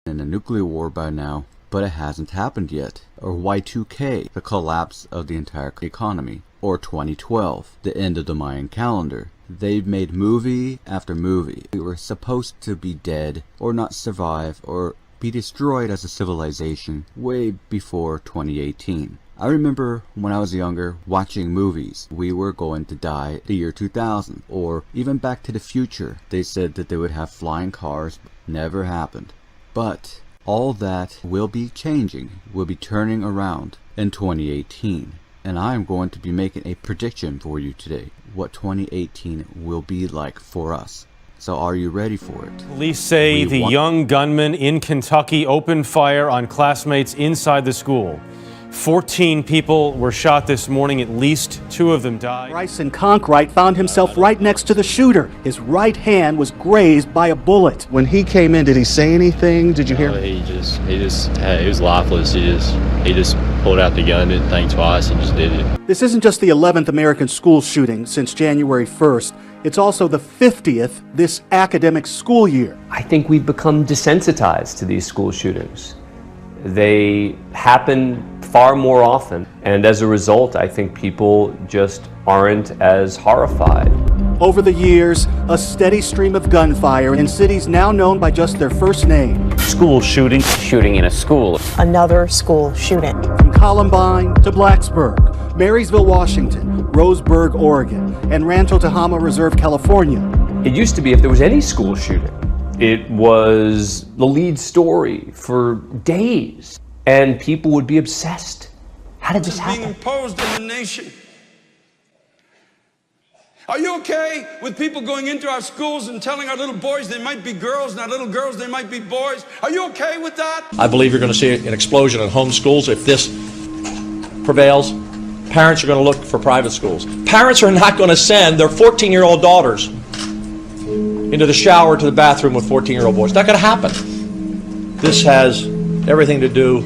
in a nuclear war by now, but it hasn't happened yet. Or Y2K, the collapse of the entire economy. Or 2012, the end of the Mayan calendar. They've made movie after movie. We were supposed to be dead, or not survive, or be destroyed as a civilization way before 2018. I remember when I was younger watching movies. We were going to die the year 2000, or even Back to the Future. They said that they would have flying cars. Never happened. But all that will be changing, will be turning around in 2018. And I am going to be making a prediction for you today, what 2018 will be like for us. So are you ready for it? Police say the young gunman in Kentucky opened fire on classmates inside the school. 14 people were shot this morning. At least 2 of them died. Bryson Conkright found himself right next to the shooter. His right hand was grazed by a bullet. When he came in, did he say anything? Did you hear? He was lifeless. He just pulled out the gun, didn't think twice, and just did it. This isn't just the 11th American school shooting since January 1st. It's also the 50th this academic school year. I think we've become desensitized to these school shootings. They happen far more often, and as a result, I think people just aren't as horrified. Over the years, a steady stream of gunfire in cities now known by just their first name. School shooting. Shooting in a school. Another school shooting. From Columbine to Blacksburg, Marysville, Washington, Roseburg, Oregon, and Rancho Tehama Reserve, California. It used to be if there was any school shooting, it was the lead story for days, and people would be obsessed. How did this happen? Being imposed in the nation. Are you okay with people going into our schools and telling our little boys they might be girls and our little girls they might be boys? Are you okay with that? I believe you're going to see an explosion in home schools if this prevails. Parents are going to look for private schools. Parents are not going to send their 14-year-old daughters into the shower to the bathroom with 14-year-old boys. It's not going to happen. This has everything to do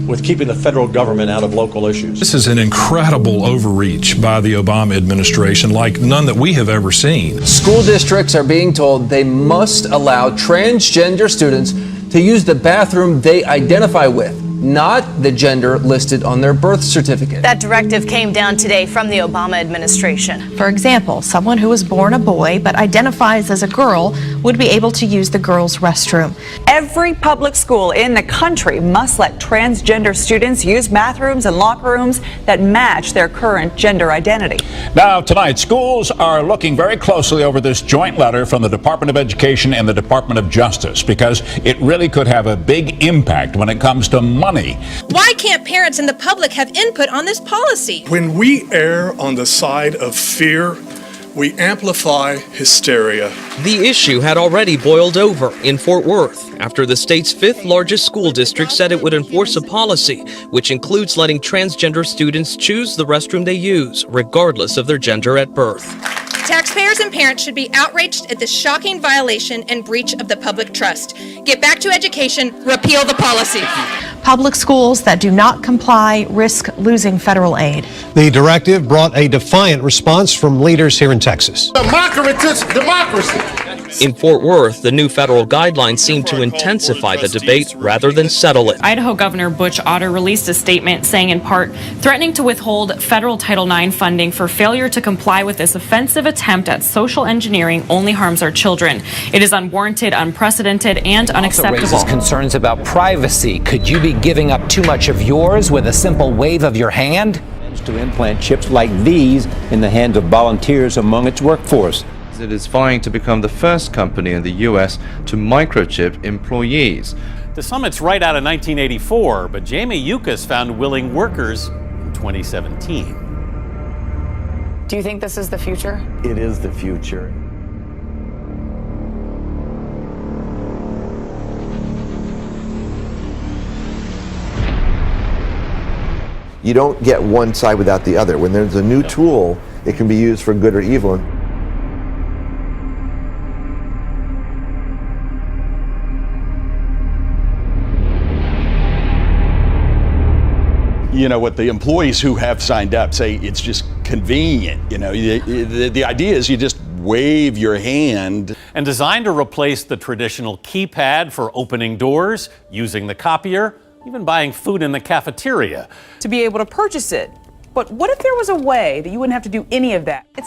with keeping the federal government out of local issues. This is an incredible overreach by the Obama administration, like none that we have ever seen. School districts are being told they must allow transgender students to use the bathroom they identify with, not the gender listed on their birth certificate. That directive came down today from the Obama administration. For example, someone who was born a boy but identifies as a girl would be able to use the girls' restroom. Every public school in the country must let transgender students use bathrooms and locker rooms that match their current gender identity. Now, tonight, schools are looking very closely over this joint letter from the Department of Education and the Department of Justice, because it really could have a big impact when it comes to money. Why can't parents and the public have input on this policy? When we err on the side of fear, we amplify hysteria. The issue had already boiled over in Fort Worth after the state's 5th largest school district said it would enforce a policy which includes letting transgender students choose the restroom they use, regardless of their gender at birth. Taxpayers and parents should be outraged at this shocking violation and breach of the public trust. Get back to education, repeal the policy. Public schools that do not comply risk losing federal aid. The directive brought a defiant response from leaders here in Texas. Democracy. In Fort Worth, the new federal guidelines seem to intensify the debate rather than settle it. Idaho Governor Butch Otter released a statement saying in part, threatening to withhold federal Title IX funding for failure to comply with this offensive attempt at social engineering only harms our children. It is unwarranted, unprecedented, and unacceptable. It also raises concerns about privacy. Could you be giving up too much of yours with a simple wave of your hand? To implant chips like these in the hands of volunteers among its workforce. It is vying to become the first company in the U.S. to microchip employees. The summit's right out of 1984, but Jamie Yuccas found willing workers in 2017. Do you think this is the future? It is the future. You don't get one side without the other. When there's a new tool, it can be used for good or evil. You know, what the employees who have signed up say, it's just convenient. You know, the idea is you just wave your hand. and designed to replace the traditional keypad for opening doors, using the copier, even buying food in the cafeteria. To be able to purchase it. But what if there was a way that you wouldn't have to do any of that? It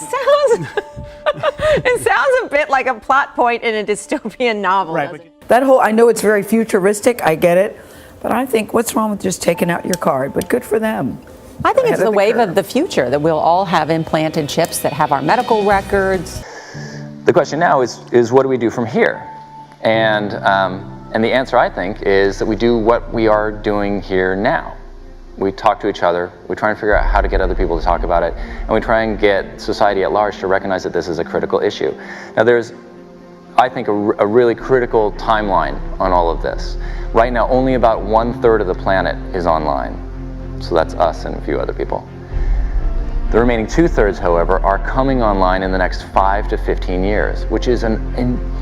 sounds a bit like a plot point in a dystopian novel. Right. That whole, I know it's very futuristic, I get it, but I think what's wrong with just taking out your card? But good for them. I think it's the wave of the future that we'll all have implanted chips that have our medical records. The question now is what do we do from here? And the answer, I think, is that we do what we are doing here now. We talk to each other, we try and figure out how to get other people to talk about it, and we try and get society at large to recognize that this is a critical issue. Now there's, I think, a really critical timeline on all of this. Right now, only about 1/3 of the planet is online. So that's us and a few other people. The remaining 2/3, however, are coming online in the next 5 to 15 years, which is an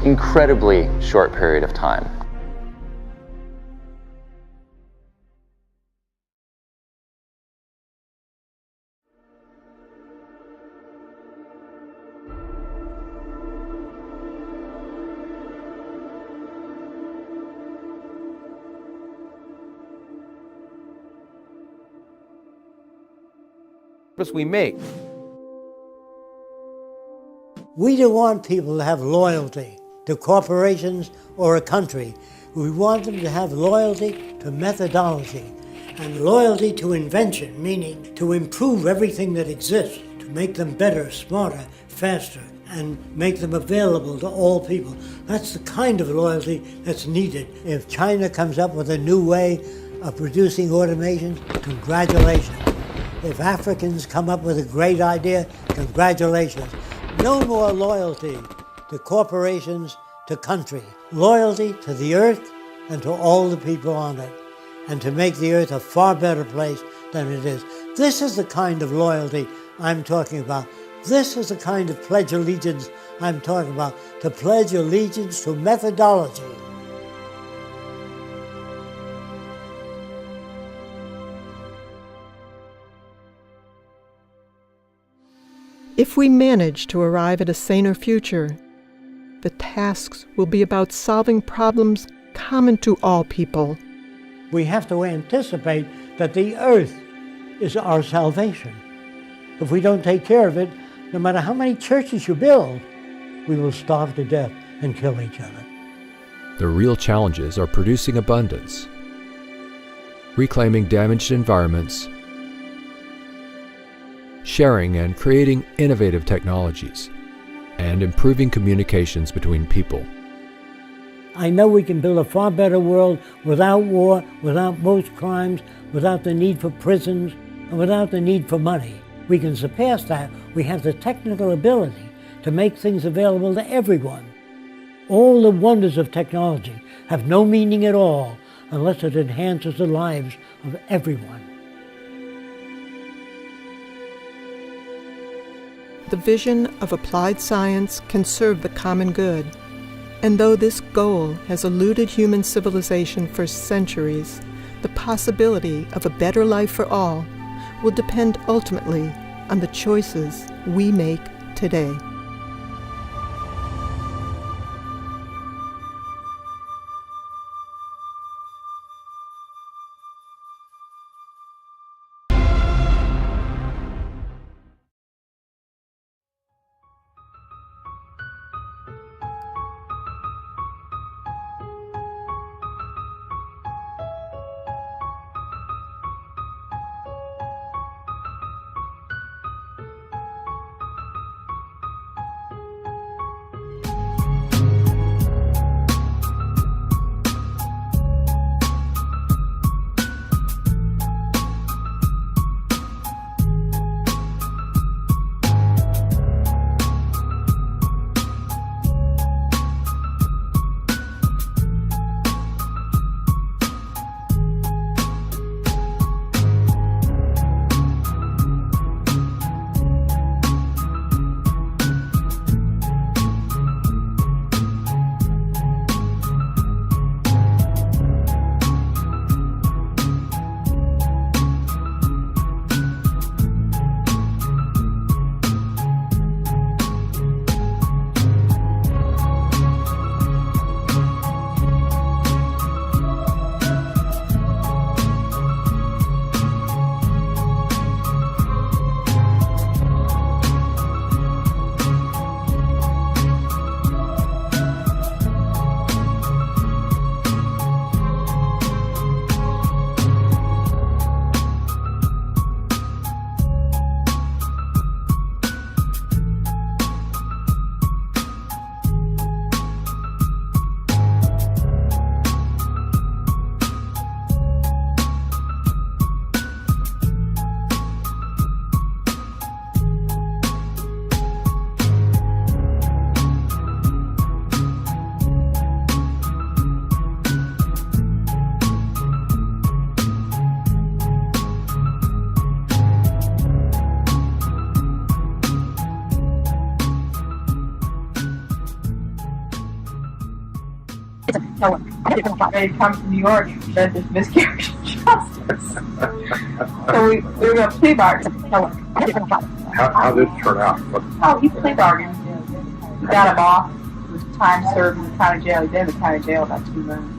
incredibly short period of time. We make. We don't want people to have loyalty to corporations or a country. We want them to have loyalty to methodology and loyalty to invention, meaning to improve everything that exists, to make them better, smarter, faster, and make them available to all people. That's the kind of loyalty that's needed. If China comes up with a new way of producing automation, congratulations. If Africans come up with a great idea, congratulations. No more loyalty to corporations, to country. Loyalty to the earth and to all the people on it, and to make the earth a far better place than it is. This is the kind of loyalty I'm talking about. This is the kind of pledge allegiance I'm talking about, to pledge allegiance to methodology. If we manage to arrive at a saner future, the tasks will be about solving problems common to all people. We have to anticipate that the earth is our salvation. If we don't take care of it, no matter how many churches you build, we will starve to death and kill each other. The real challenges are producing abundance, reclaiming damaged environments, sharing and creating innovative technologies, and improving communications between people. I know we can build a far better world without war, without most crimes, without the need for prisons, and without the need for money. We can surpass that. We have the technical ability to make things available to everyone. All the wonders of technology have no meaning at all unless it enhances the lives of everyone. The vision of applied science can serve the common good. And though this goal has eluded human civilization for centuries, the possibility of a better life for all will depend ultimately on the choices we make today. They come to New York and said this miscarriage of justice. So we were going to plea bargain. How did it turn out? Oh, he plea bargained. We got him off with time served in the county jail. He did in the county jail about 2 months.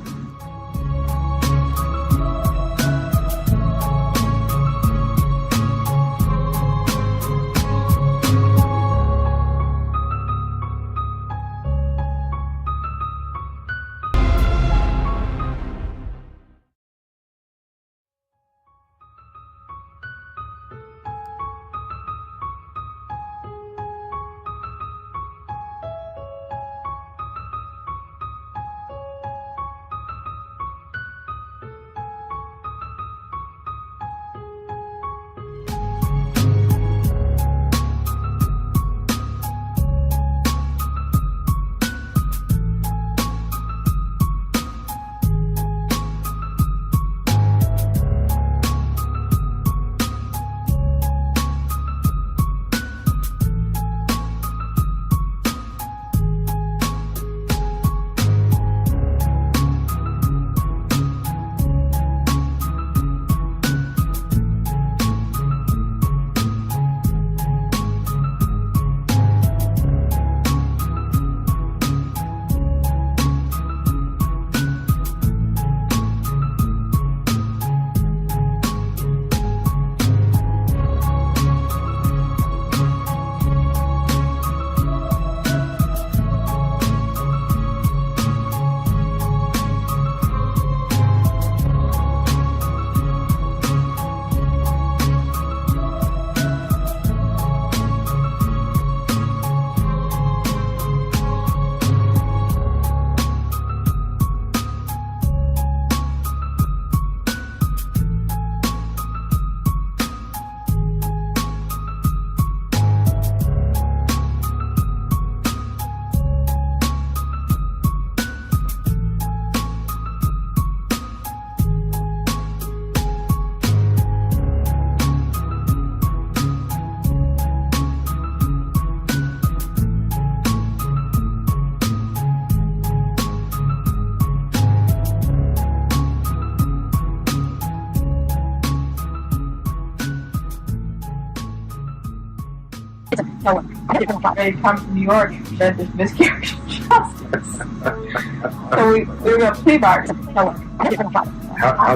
They come to New York and said this miscarriage of justice. So we were going to plea bargain. How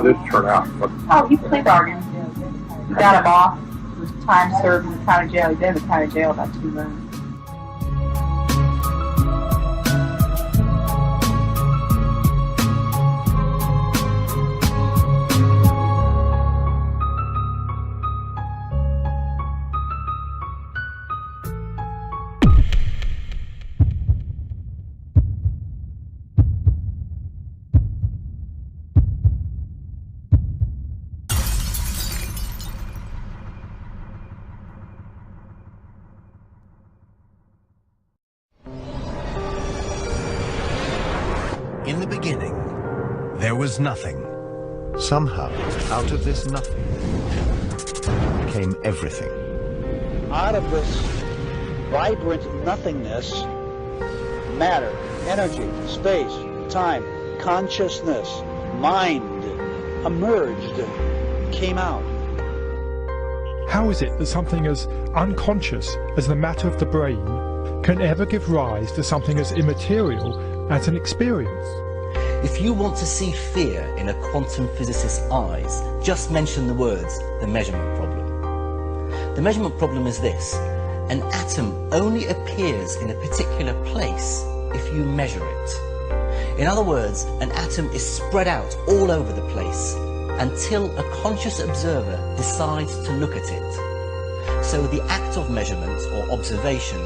did it turn out? Oh, he plea bargained. We got him off with time served in the county jail. He did in the county jail about 2 months. In the beginning, there was nothing. Somehow, out of this nothing, came everything. Out of this vibrant nothingness, matter, energy, space, time, consciousness, mind emerged, came out. How is it that something as unconscious as the matter of the brain can ever give rise to something as immaterial as an experience? If you want to see fear in a quantum physicist's eyes, just mention the words, the measurement problem. The measurement problem is this: an atom only appears in a particular place if you measure it. In other words, an atom is spread out all over the place until a conscious observer decides to look at it. So the act of measurement or observation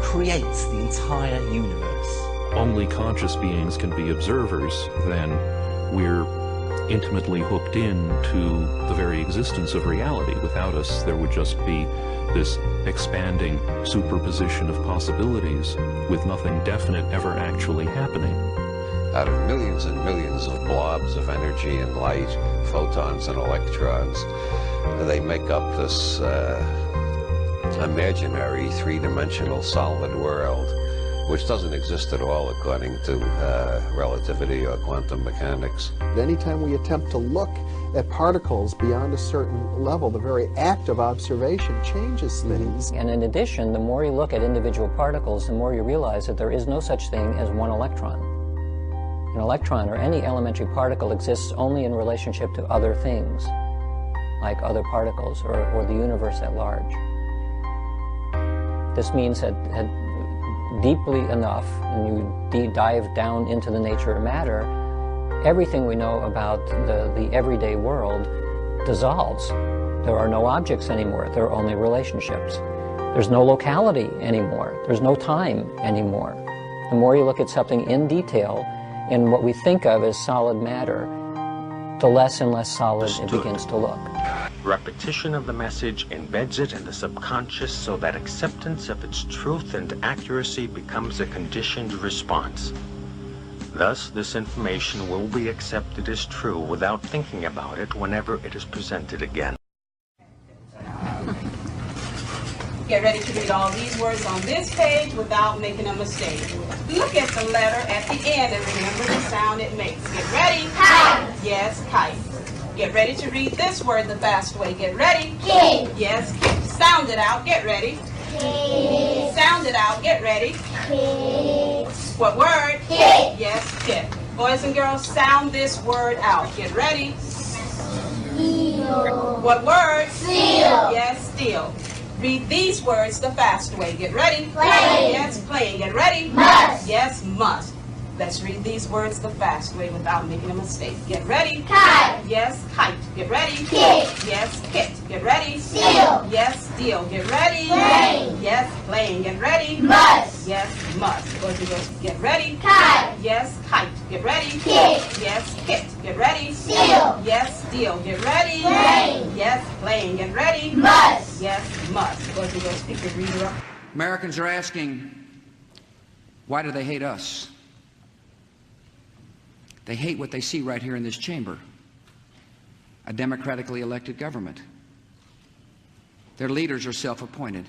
creates the entire universe. Only conscious beings can be observers, then we're intimately hooked into the very existence of reality. Without us, there would just be this expanding superposition of possibilities with nothing definite ever actually happening. Out of millions and millions of blobs of energy and light, photons and electrons, they make up this imaginary three-dimensional solid world. which doesn't exist at all according to relativity or quantum mechanics. Anytime we attempt to look at particles beyond a certain level, the very act of observation changes things. And in addition, the more you look at individual particles, the more you realize that there is no such thing as one electron. An electron, or any elementary particle, exists only in relationship to other things, like other particles or the universe at large. This means that deeply enough, and you dive down into the nature of matter, everything we know about the everyday world dissolves. There are no objects anymore. There are only relationships. There's no locality anymore. There's no time anymore. The more you look at something in detail, in what we think of as solid matter, the less and less solid it begins to look. Repetition of the message embeds it in the subconscious so that acceptance of its truth and accuracy becomes a conditioned response. Thus, this information will be accepted as true without thinking about it whenever it is presented again. Get ready to read all these words on this page without making a mistake. Look at the letter at the end and remember the sound it makes. Get ready. Kite. Yes, kite. Get ready to read this word the fast way. Get ready. Kid. Yes, kid. Sound it out. Get ready. Kid. Sound it out. Get ready. Kid. What word? Kid. Yes, kid. Boys and girls, sound this word out. Get ready. Steel. What word? Steel. Yes, steel. Read these words the fast way. Get ready. Playing. Yes, playing. Get ready. Must. Yes, must. Let's read these words the fast way without making a mistake. Get ready. Kite. Yes, kite. Get ready. Kit. Yes, kit. Get ready. Steel. Yes, steel. Get ready. Playing. Yes, playing. Get ready. Must. Yes, must. Boys and girls, get ready. Kite. Yes, kite. Get ready. Kit. Yes, kit. Get ready. Steel. Yes, steel. Get ready. Playing. Yes, playing. Get ready. Must. Yes, must. Boys and girls, pick your reader up. Americans are asking, why do they hate us? They hate what they see right here in this chamber, a democratically elected government. Their leaders are self-appointed.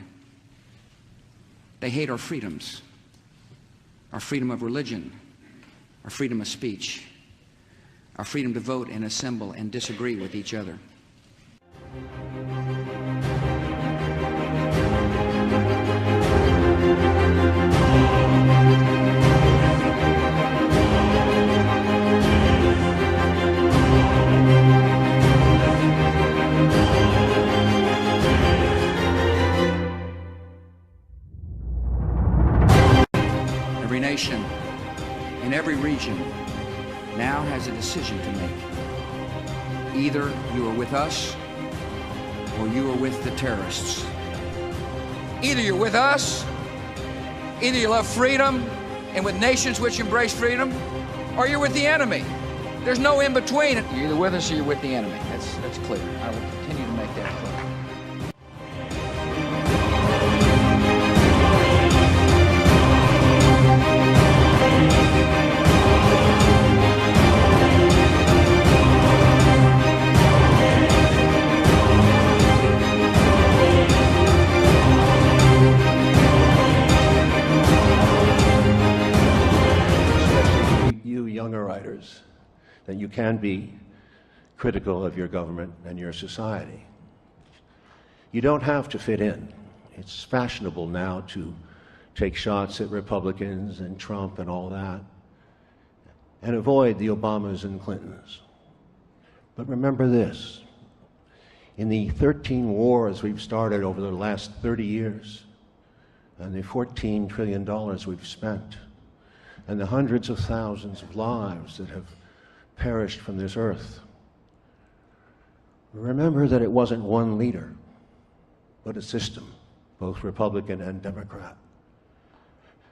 They hate our freedoms, our freedom of religion, our freedom of speech, our freedom to vote and assemble and disagree with each other. Every nation in every region now has a decision to make. Either you are with us or you are with the terrorists. Either you're with us, either you love freedom and with nations which embrace freedom, or you're with the enemy. There's no in between. You're either with us or you're with the enemy. That's clear. I will continue to make that clear. You younger writers, that you can be critical of your government and your society. You don't have to fit in. It's fashionable now to take shots at Republicans and Trump and all that, and avoid the Obamas and Clintons. But remember this, in the 13 wars we've started over the last 30 years, and the $14 trillion we've spent, and the hundreds of thousands of lives that have perished from this earth, remember that it wasn't one leader, but a system, both Republican and Democrat.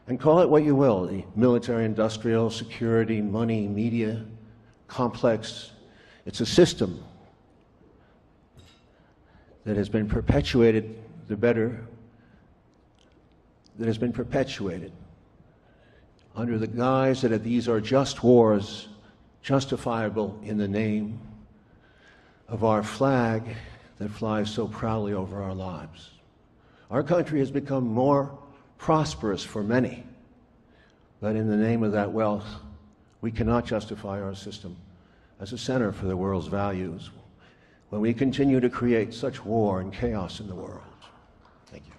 And call it what you will, the military-industrial, security, money, media, complex. It's a system that has been perpetuated, that has been perpetuated under the guise that these are just wars, justifiable in the name of our flag that flies so proudly over our lives. Our country has become more prosperous for many, But in the name of that wealth, we cannot justify our system as a center for the world's values when we continue to create such war and chaos in the world. Thank you.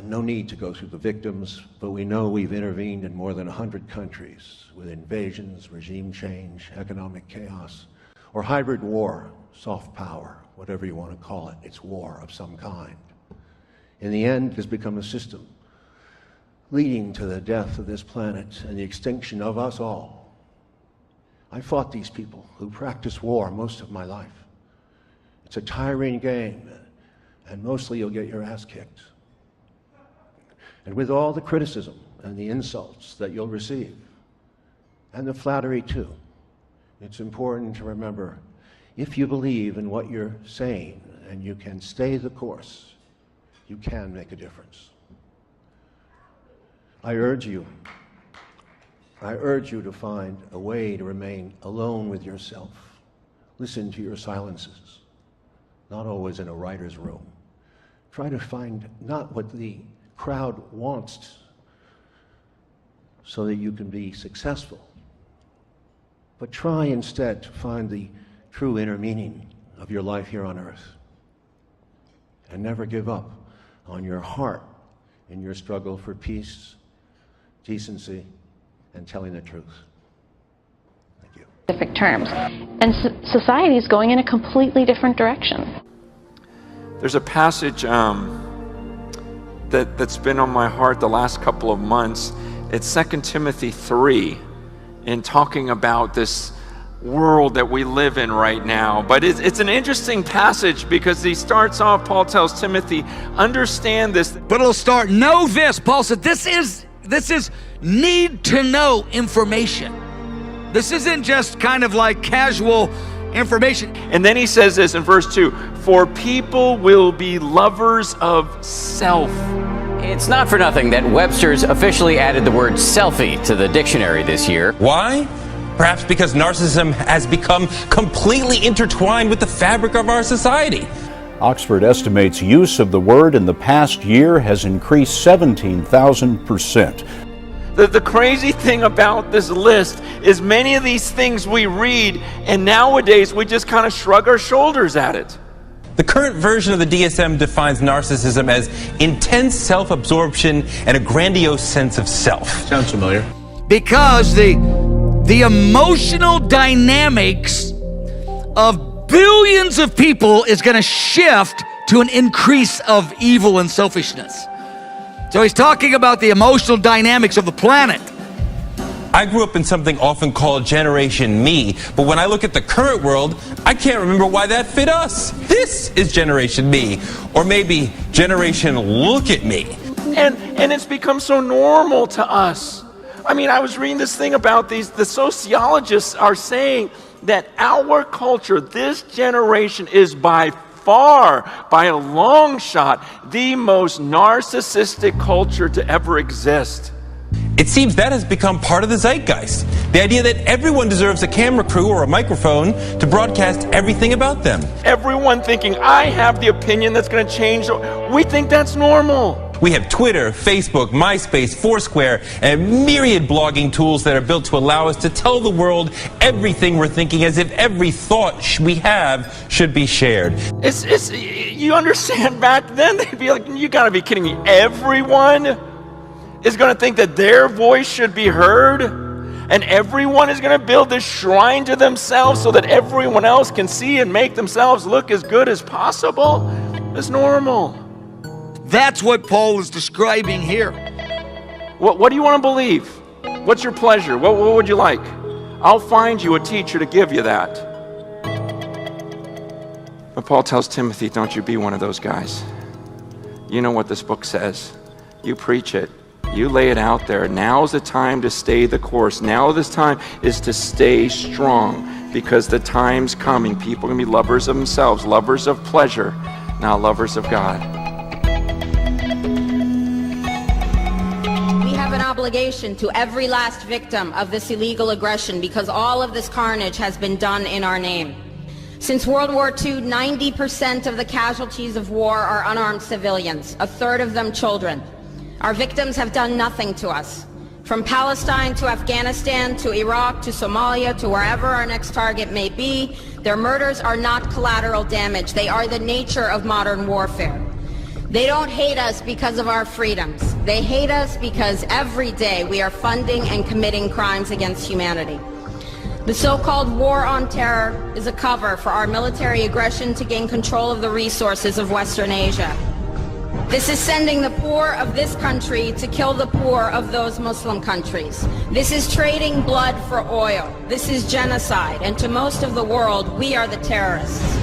No need to go through the victims, but we know we've intervened in more than 100 countries with invasions, regime change, economic chaos, or hybrid war, soft power, whatever you want to call it. It's war of some kind. In the end, it has become a system leading to the death of this planet and the extinction of us all. I fought these people who practice war most of my life. It's a tiring game, and mostly you'll get your ass kicked. And with all the criticism and the insults that you'll receive, and the flattery too, it's important to remember, if you believe in what you're saying and you can stay the course, you can make a difference. I urge you to find a way to remain alone with yourself. Listen to your silences, not always in a writer's room. Try to find not what the crowd wants so that you can be successful, but try instead to find the true inner meaning of your life here on earth. And never give up on your heart in your struggle for peace, decency, and telling the truth. Thank you. Specific terms. And society is going in a completely different direction. There's a passage that's been on my heart the last couple of months. It's 2 Timothy 3, in talking about this world that we live in right now. But it's an interesting passage because he starts off, Paul tells Timothy, understand this. But it'll start, know this. Paul said, this is need to know information. This isn't just kind of like casual information. And then he says this in verse 2, for people will be lovers of self. It's not for nothing that Webster's officially added the word selfie to the dictionary this year. Why? Perhaps because narcissism has become completely intertwined with the fabric of our society. Oxford estimates use of the word in the past year has increased 17,000%. The crazy thing about this list is many of these things we read, and nowadays we just kind of shrug our shoulders at it. The current version of the DSM defines narcissism as intense self-absorption and a grandiose sense of self. Sounds familiar. Because the emotional dynamics of billions of people is going to shift to an increase of evil and selfishness. So he's talking about the emotional dynamics of the planet. I grew up in something often called Generation Me, but when I look at the current world, I can't remember why that fit us. This is Generation Me, or maybe Generation Look at Me. And it's become so normal to us. I mean, I was reading this thing about the sociologists are saying that our culture, this generation, is by far, by a long shot, the most narcissistic culture to ever exist. It seems that has become part of the zeitgeist. The idea that everyone deserves a camera crew or a microphone to broadcast everything about them. Everyone thinking, I have the opinion that's going to change. We think that's normal. We have Twitter, Facebook, MySpace, Foursquare, and myriad blogging tools that are built to allow us to tell the world everything we're thinking, as if every thought we have should be shared. You understand, back then they'd be like, you gotta be kidding me. Everyone is gonna think that their voice should be heard, and everyone is gonna build this shrine to themselves so that everyone else can see and make themselves look as good as possible. It's normal. That's what Paul is describing here. What do you want to believe? What's your pleasure? What would you like? I'll find you a teacher to give you that. But Paul tells Timothy, don't you be one of those guys. You know what this book says. You preach it. You lay it out there. Now's the time to stay the course. Now this time is to stay strong, because the time's coming. People are going to be lovers of themselves, lovers of pleasure, not lovers of God. obligation to every last victim of this illegal aggression because all of this carnage has been done in our name. Since World War II, 90% of the casualties of war are unarmed civilians, a third of them children. Our victims have done nothing to us. From Palestine to Afghanistan to Iraq to Somalia to wherever our next target may be, their murders are not collateral damage. They are the nature of modern warfare. They don't hate us because of our freedoms. They hate us because every day we are funding and committing crimes against humanity. The so-called war on terror is a cover for our military aggression to gain control of the resources of Western Asia. This is sending the poor of this country to kill the poor of those Muslim countries. This is trading blood for oil. This is genocide, and to most of the world, we are the terrorists.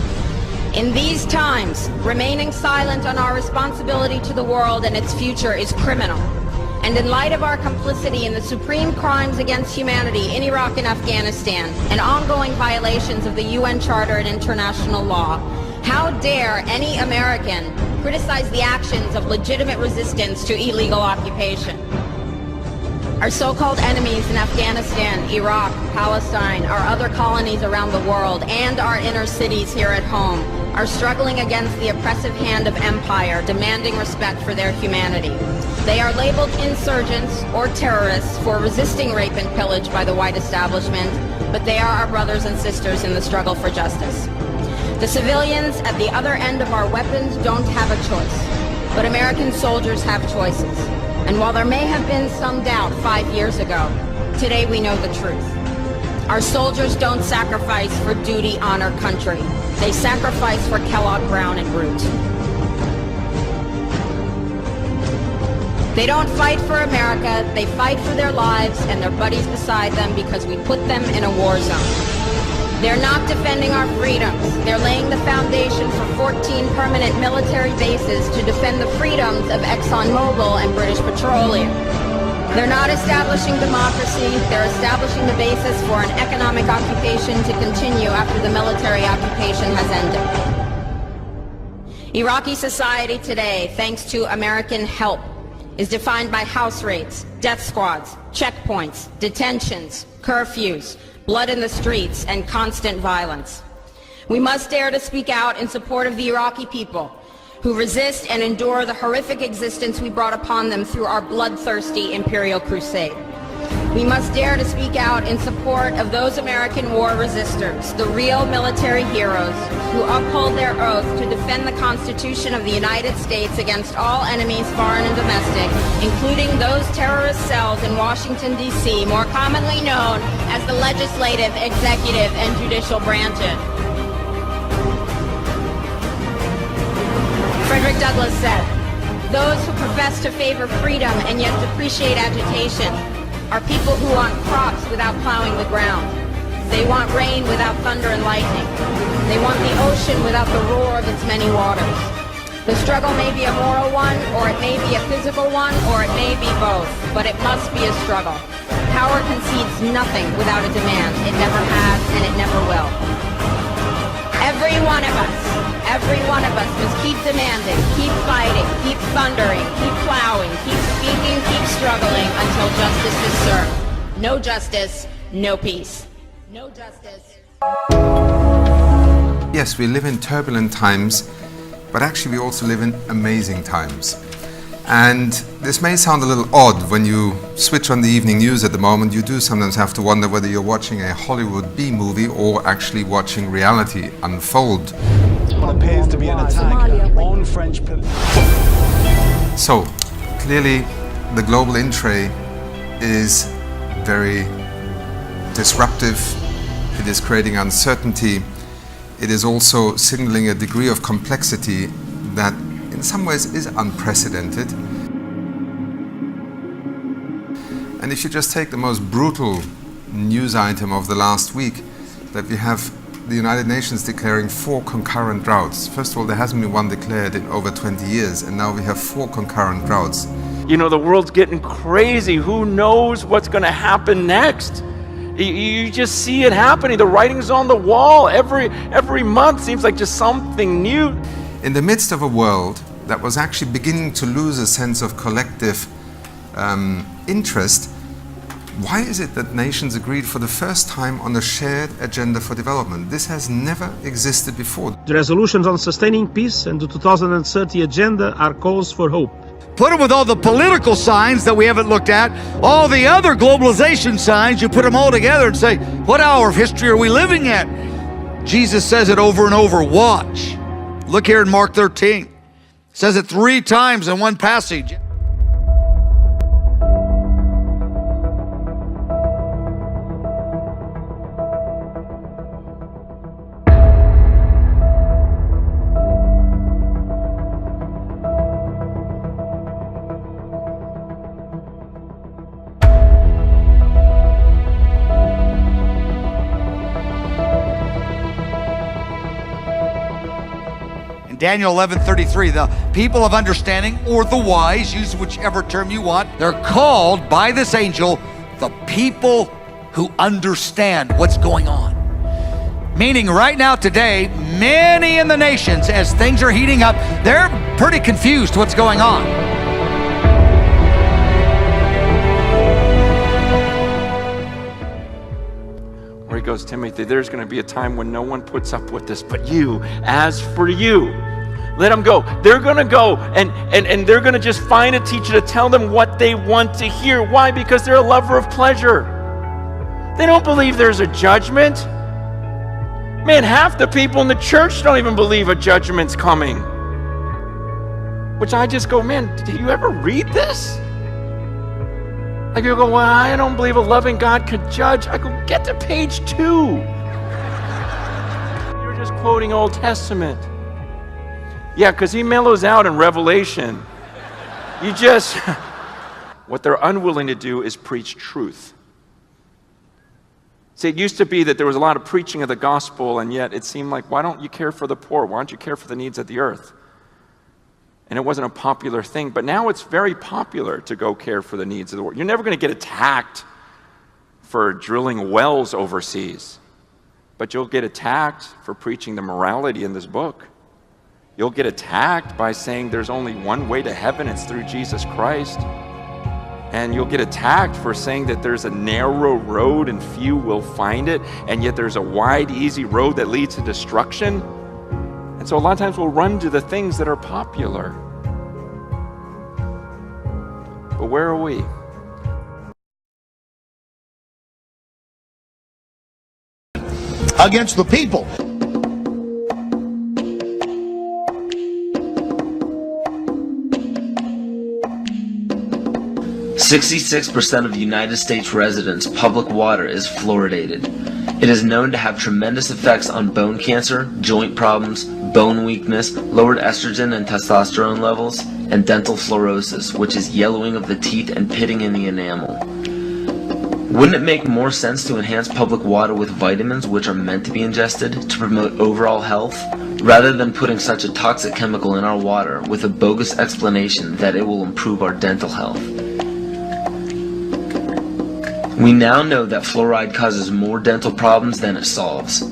In these times, remaining silent on our responsibility to the world and its future is criminal. And in light of our complicity in the supreme crimes against humanity in Iraq and Afghanistan and ongoing violations of the UN Charter and international law, how dare any American criticize the actions of legitimate resistance to illegal occupation? Our so-called enemies in Afghanistan, Iraq, Palestine, our other colonies around the world, and our inner cities here at home are struggling against the oppressive hand of empire, demanding respect for their humanity. They are labeled insurgents or terrorists for resisting rape and pillage by the white establishment, but they are our brothers and sisters in the struggle for justice. The civilians at the other end of our weapons don't have a choice, but American soldiers have choices. And while there may have been some doubt 5 years ago, today we know the truth. Our soldiers don't sacrifice for duty, honor, country. They sacrifice for Kellogg, Brown, and Root. They don't fight for America, they fight for their lives and their buddies beside them because we put them in a war zone. They're not defending our freedoms. They're laying the foundation for 14 permanent military bases to defend the freedoms of ExxonMobil and British Petroleum. They're not establishing democracy. They're establishing the basis for an economic occupation to continue after the military occupation has ended. Iraqi society today, thanks to American help, is defined by house raids, death squads, checkpoints, detentions, curfews, blood in the streets, and constant violence. We must dare to speak out in support of the Iraqi people who resist and endure the horrific existence we brought upon them through our bloodthirsty imperial crusade. We must dare to speak out in support of those American war resistors, the real military heroes who uphold their oath to defend the Constitution of the United States against all enemies, foreign and domestic, including those terrorist cells in Washington, D.C., more commonly known as the legislative, executive, and judicial branches. Frederick Douglass said, "Those who profess to favor freedom and yet depreciate agitation are people who want crops without plowing the ground. They want rain without thunder and lightning. They want the ocean without the roar of its many waters." The struggle may be a moral one, or it may be a physical one, or it may be both, but it must be a struggle. Power concedes nothing without a demand. It never has, and it never will. Every one of us must keep demanding, keep fighting, keep thundering, keep plowing, keep speaking, keep struggling until justice is served. No justice, no peace. No justice. Yes, we live in turbulent times, but actually we also live in amazing times. And this may sound a little odd when you switch on the evening news at the moment. You do sometimes have to wonder whether you're watching a Hollywood B-movie or actually watching reality unfold. What appears to be an attack on French police. So, clearly the global in-tray is very disruptive. It is creating uncertainty. It is also signaling a degree of complexity that in some ways is unprecedented. And if you just take the most brutal news item of the last week, that we have the United Nations declaring 4 concurrent droughts. First of all, there hasn't been one declared in over 20 years, and now we have 4 concurrent droughts. You know, the world's getting crazy. Who knows what's going to happen next? You just see it happening. The writing's on the wall. Every month seems like just something new. In the midst of a world that was actually beginning to lose a sense of collective interest, why is it that nations agreed for the first time on a shared agenda for development? This has never existed before. The resolutions on sustaining peace and the 2030 agenda are calls for hope. Put them with all the political signs that we haven't looked at, all the other globalization signs, you put them all together and say, what hour of history are we living in? Jesus says it over and over, watch. Look here in Mark 13. It says it 3 times in one passage. Daniel 11:33, the people of understanding, or the wise, use whichever term you want, they're called by this angel the people who understand what's going on. Meaning right now today, many in the nations, as things are heating up, they're pretty confused what's going on. Where he goes, Timothy, there's going to be a time when no one puts up with this but you. As for you, let them go. They're going to go and they're going to just find a teacher to tell them what they want to hear. Why? Because they're a lover of pleasure. They don't believe there's a judgment. Man, half the people in the church don't even believe a judgment's coming. Which I just go, man, did you ever read this? Like you go, well, I don't believe a loving God could judge. I go, get to page 2. You're just quoting Old Testament. Yeah, because he mellows out in Revelation. You just, what they're unwilling to do is preach truth. See, it used to be that there was a lot of preaching of the gospel, and yet it seemed like, why don't you care for the poor? Why don't you care for the needs of the earth? And it wasn't a popular thing, but now it's very popular to go care for the needs of the world. You're never going to get attacked for drilling wells overseas, but you'll get attacked for preaching the morality in this book. You'll get attacked by saying there's only one way to heaven, it's through Jesus Christ. And you'll get attacked for saying that there's a narrow road and few will find it, and yet there's a wide, easy road that leads to destruction. And so a lot of times we'll run to the things that are popular. But where are we? Against the people. 66% of United States residents' public water is fluoridated. It is known to have tremendous effects on bone cancer, joint problems, bone weakness, lowered estrogen and testosterone levels, and dental fluorosis, which is yellowing of the teeth and pitting in the enamel. Wouldn't it make more sense to enhance public water with vitamins which are meant to be ingested to promote overall health, rather than putting such a toxic chemical in our water with a bogus explanation that it will improve our dental health? We now know that fluoride causes more dental problems than it solves.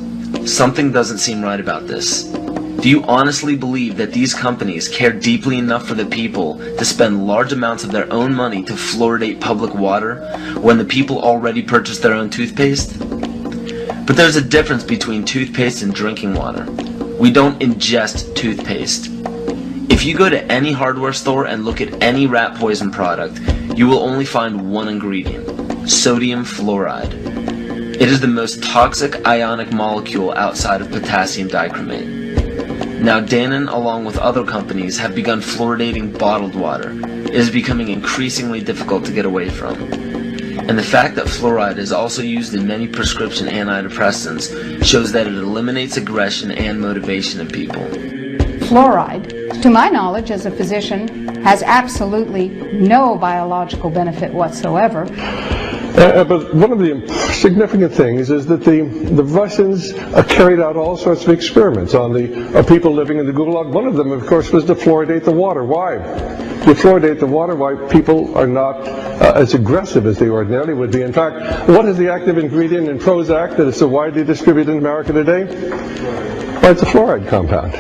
Something doesn't seem right about this. Do you honestly believe that these companies care deeply enough for the people to spend large amounts of their own money to fluoridate public water when the people already purchase their own toothpaste? But there's a difference between toothpaste and drinking water. We don't ingest toothpaste. If you go to any hardware store and look at any rat poison product, you will only find one ingredient: sodium fluoride. It is the most toxic ionic molecule outside of potassium dichromate. Now Dannon, along with other companies, have begun fluoridating bottled water. It is becoming increasingly difficult to get away from. And the fact that fluoride is also used in many prescription antidepressants shows that it eliminates aggression and motivation in people. Fluoride, to my knowledge as a physician, has absolutely no biological benefit whatsoever. But one of the significant things is that the Russians carried out all sorts of experiments on the people living in the Gulag. One of them, of course, was to fluoridate the water. Why? You fluoridate the water, why people are not as aggressive as they ordinarily would be. In fact, what is the active ingredient in Prozac that is so widely distributed in America today? Well, it's a fluoride compound.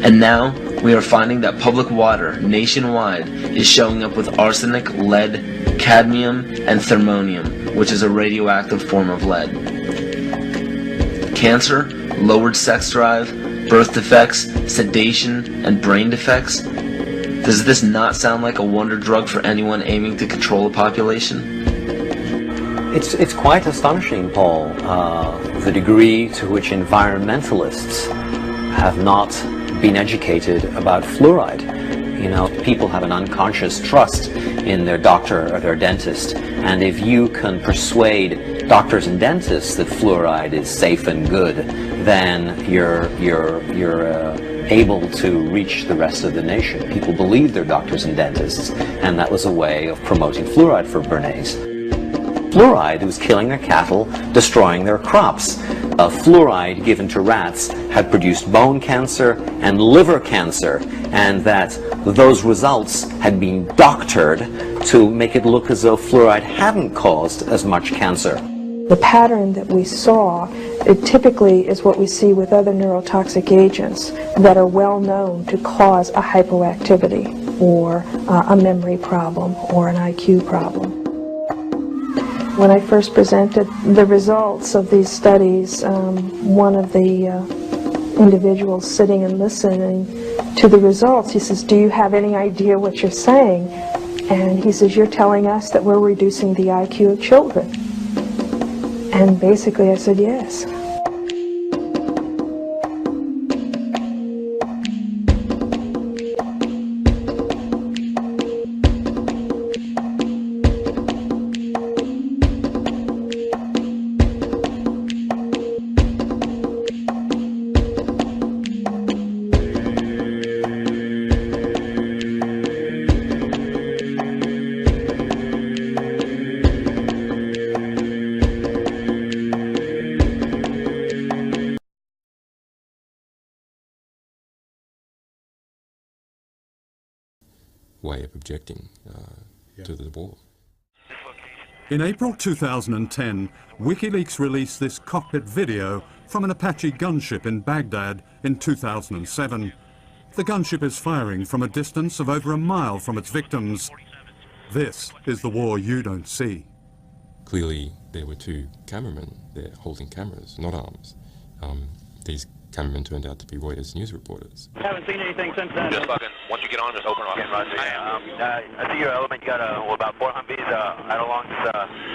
And now, we are finding that public water nationwide is showing up with arsenic, lead, cadmium, and thermonium, which is a radioactive form of lead. Cancer, lowered sex drive, birth defects, sedation, and brain defects. Does this not sound like a wonder drug for anyone aiming to control a population? It's quite astonishing, Paul, the degree to which environmentalists have not been educated about fluoride. You know, people have an unconscious trust in their doctor or their dentist, and if you can persuade doctors and dentists that fluoride is safe and good, then you're able to reach the rest of the nation. People believe their doctors and dentists, and that was a way of promoting fluoride for Bernays. Fluoride was killing their cattle, destroying their crops. Fluoride given to rats had produced bone cancer and liver cancer, and that those results had been doctored to make it look as though fluoride hadn't caused as much cancer. The pattern that we saw, it typically is what we see with other neurotoxic agents that are well known to cause a hypoactivity or a memory problem or an IQ problem. When I first presented the results of these studies, one of the individuals sitting and listening to the results, he says, "Do you have any idea what you're saying?" And he says, "You're telling us that we're reducing the IQ of children." And basically I said, yes. way of objecting to the war. In April 2010, WikiLeaks released this cockpit video from an Apache gunship in Baghdad in 2007. The gunship is firing from a distance of over a mile from its victims. This is the war you don't see. Clearly, there were two cameramen there holding cameras, not arms. These cameramen turned out to be Reuters news reporters. Haven't seen anything since then. Just fucking, once you get on, just open off. I see your element. You got about 4 Humvees out along this.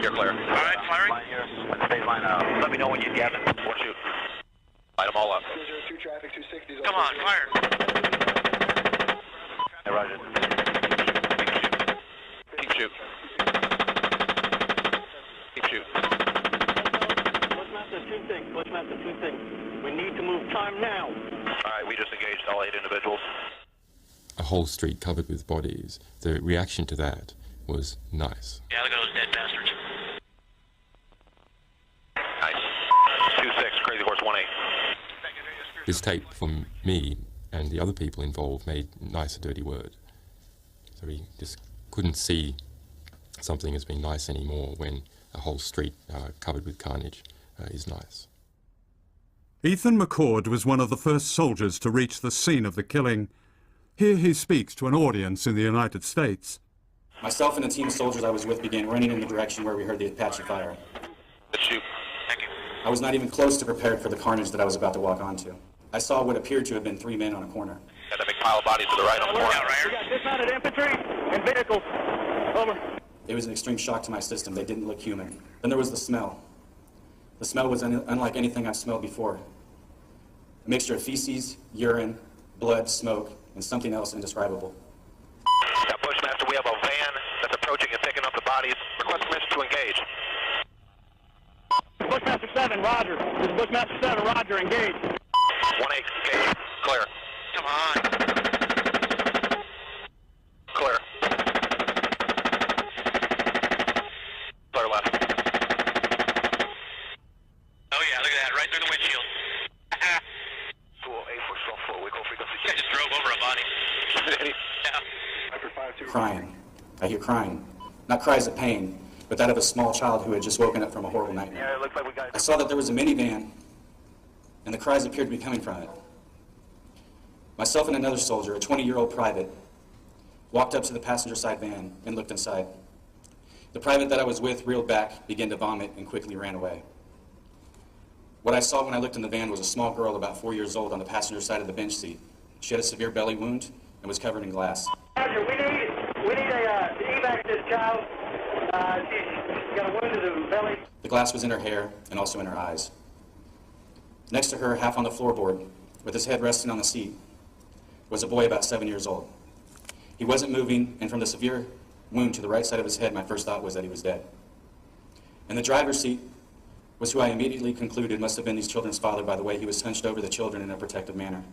You're clear. All right, firing. Line here, with the space line. Let me know when you get it. One shoot. Light them all up. 202 traffic, 260. Come on, fire. Hey, Roger. Keep shoot. Keep shoot. Bushmaster 2-6. Bushmaster 2-6. We need to move time now. All right, we just engaged all 8 individuals. A whole street covered with bodies. The reaction to that was nice. Yeah, look at those dead bastards. Nice. 2-6, Crazy Horse 1-8. This tape from me and the other people involved made nice a dirty word. So we just couldn't see something as being nice anymore when a whole street covered with carnage is nice. Ethan McCord was one of the first soldiers to reach the scene of the killing. Here he speaks to an audience in the United States. Myself and the team of soldiers I was with began running in the direction where we heard the Apache fire. Let's shoot. Thank you. I was not even close to prepared for the carnage that I was about to walk onto. I saw what appeared to have been 3 men on a corner. Got that big pile of bodies to the right on the corner. We got dismounted infantry and vehicles. Over. It was an extreme shock to my system. They didn't look human. Then there was the smell. The smell was unlike anything I've smelled before. A mixture of feces, urine, blood, smoke, and something else indescribable. Now, Bushmaster, we have a van that's approaching and picking up the bodies. Request permission to engage. Bushmaster 7, Roger. This is Bushmaster 7, Roger, engage. 1-8, engage. Clear. Come on. Clear. Clear left. Oh yeah, look at that, right through the windshield. I just drove over a body. Crying. I hear crying. Not cries of pain, but that of a small child who had just woken up from a horrible nightmare. Yeah, it looks like we got... I saw that there was a minivan, and the cries appeared to be coming from it. Myself and another soldier, a 20-year-old private, walked up to the passenger side van and looked inside. The private that I was with reeled back, began to vomit, and quickly ran away. What I saw when I looked in the van was a small girl about 4 years old on the passenger side of the bench seat. She had a severe belly wound and was covered in glass. Roger, we need a evac this child. She's got a wound to the belly. The glass was in her hair and also in her eyes. Next to her, half on the floorboard, with his head resting on the seat, was a boy about 7 years old. He wasn't moving, and from the severe wound to the right side of his head, my first thought was that he was dead. In the driver's seat was who I immediately concluded must have been these children's father by the way he was hunched over the children in a protective manner.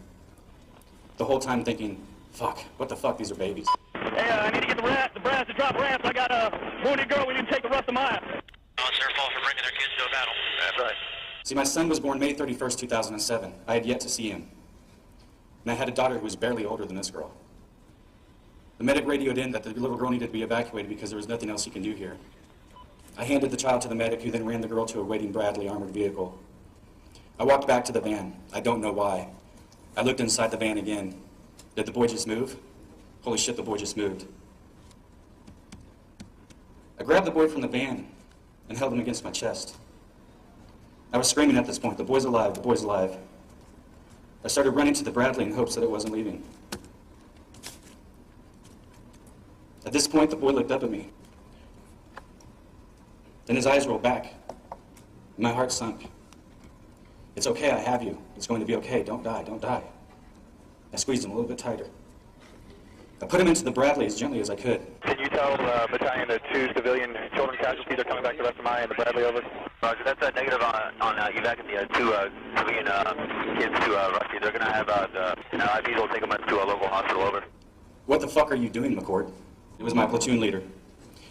The whole time thinking, fuck, what the fuck, these are babies. Hey, I need to get the brass to drop ramps. I got a wounded girl. We need to take the rest of mine. Oh, it's their fault for bringing their kids to a battle. That's right. See, my son was born May 31st, 2007. I had yet to see him. And I had a daughter who was barely older than this girl. The medic radioed in that the little girl needed to be evacuated because there was nothing else he can do here. I handed the child to the medic, who then ran the girl to a waiting Bradley armored vehicle. I walked back to the van. I don't know why. I looked inside the van again. Did the boy just move? Holy shit, the boy just moved. I grabbed the boy from the van and held him against my chest. I was screaming at this point, the boy's alive, the boy's alive. I started running to the Bradley in hopes that it wasn't leaving. At this point, the boy looked up at me. Then his eyes rolled back. And my heart sunk. It's okay, I have you. It's going to be okay. Don't die, don't die. I squeezed him a little bit tighter. I put him into the Bradley as gently as I could. Can you tell battalion the 2 civilian children casualties are coming back to West Maya and the Bradley over? Roger, that's a negative on evacuating the 2 civilian kids to Rusty. They're going to have IVs will take them to a local hospital, over. What the fuck are you doing, McCord? It was my platoon leader.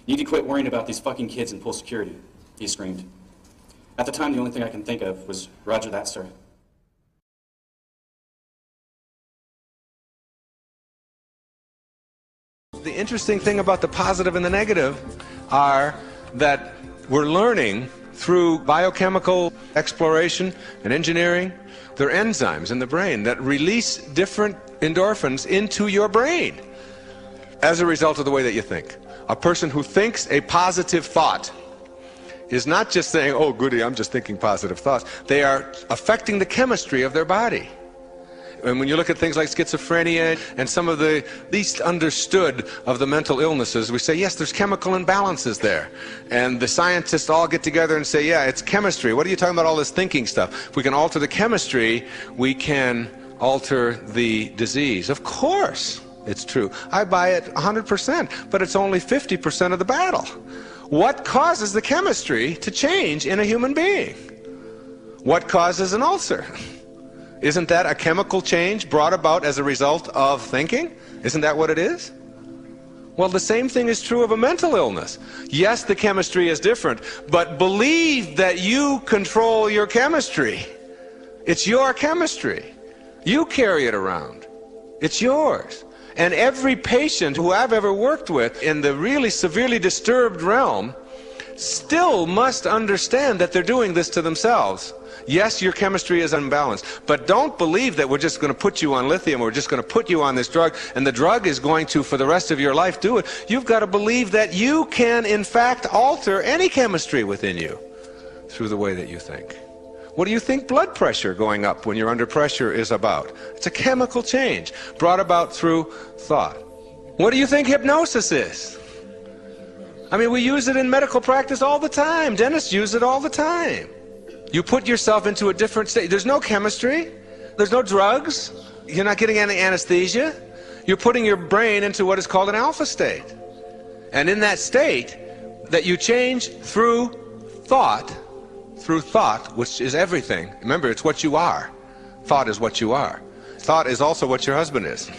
You need to quit worrying about these fucking kids and pull security, he screamed. At the time, the only thing I can think of was, Roger that, sir. The interesting thing about the positive and the negative are that we're learning through biochemical exploration and engineering. There are enzymes in the brain that release different endorphins into your brain as a result of the way that you think. A person who thinks a positive thought is not just saying, oh goody, I'm just thinking positive thoughts. They are affecting the chemistry of their body. And when you look at things like schizophrenia and some of the least understood of the mental illnesses, we say, yes, there's chemical imbalances there. And the scientists all get together and say, yeah, it's chemistry. What are you talking about all this thinking stuff? If we can alter the chemistry, we can alter the disease. Of course, it's true. I buy it 100%, but it's only 50% of the battle. What causes the chemistry to change in a human being? What causes an ulcer? Isn't that a chemical change brought about as a result of thinking? Isn't that what it is? Well, the same thing is true of a mental illness. Yes, the chemistry is different, but believe that you control your chemistry. It's your chemistry. You carry it around. It's yours. And every patient who I've ever worked with in the really severely disturbed realm still must understand that they're doing this to themselves. Yes, your chemistry is unbalanced, but don't believe that we're just going to put you on lithium, or we're just going to put you on this drug, and the drug is going to, for the rest of your life, do it. You've got to believe that you can, in fact, alter any chemistry within you through the way that you think. What do you think blood pressure going up when you're under pressure is about? It's a chemical change brought about through thought. What do you think hypnosis is? I mean, we use it in medical practice all the time. Dentists use it all the time. You put yourself into a different state. There's no chemistry. There's no drugs. You're not getting any anesthesia. You're putting your brain into what is called an alpha state. And in that state that you change through thought, which is everything. Remember, it's what you are. Thought is what you are. Thought is also what your husband is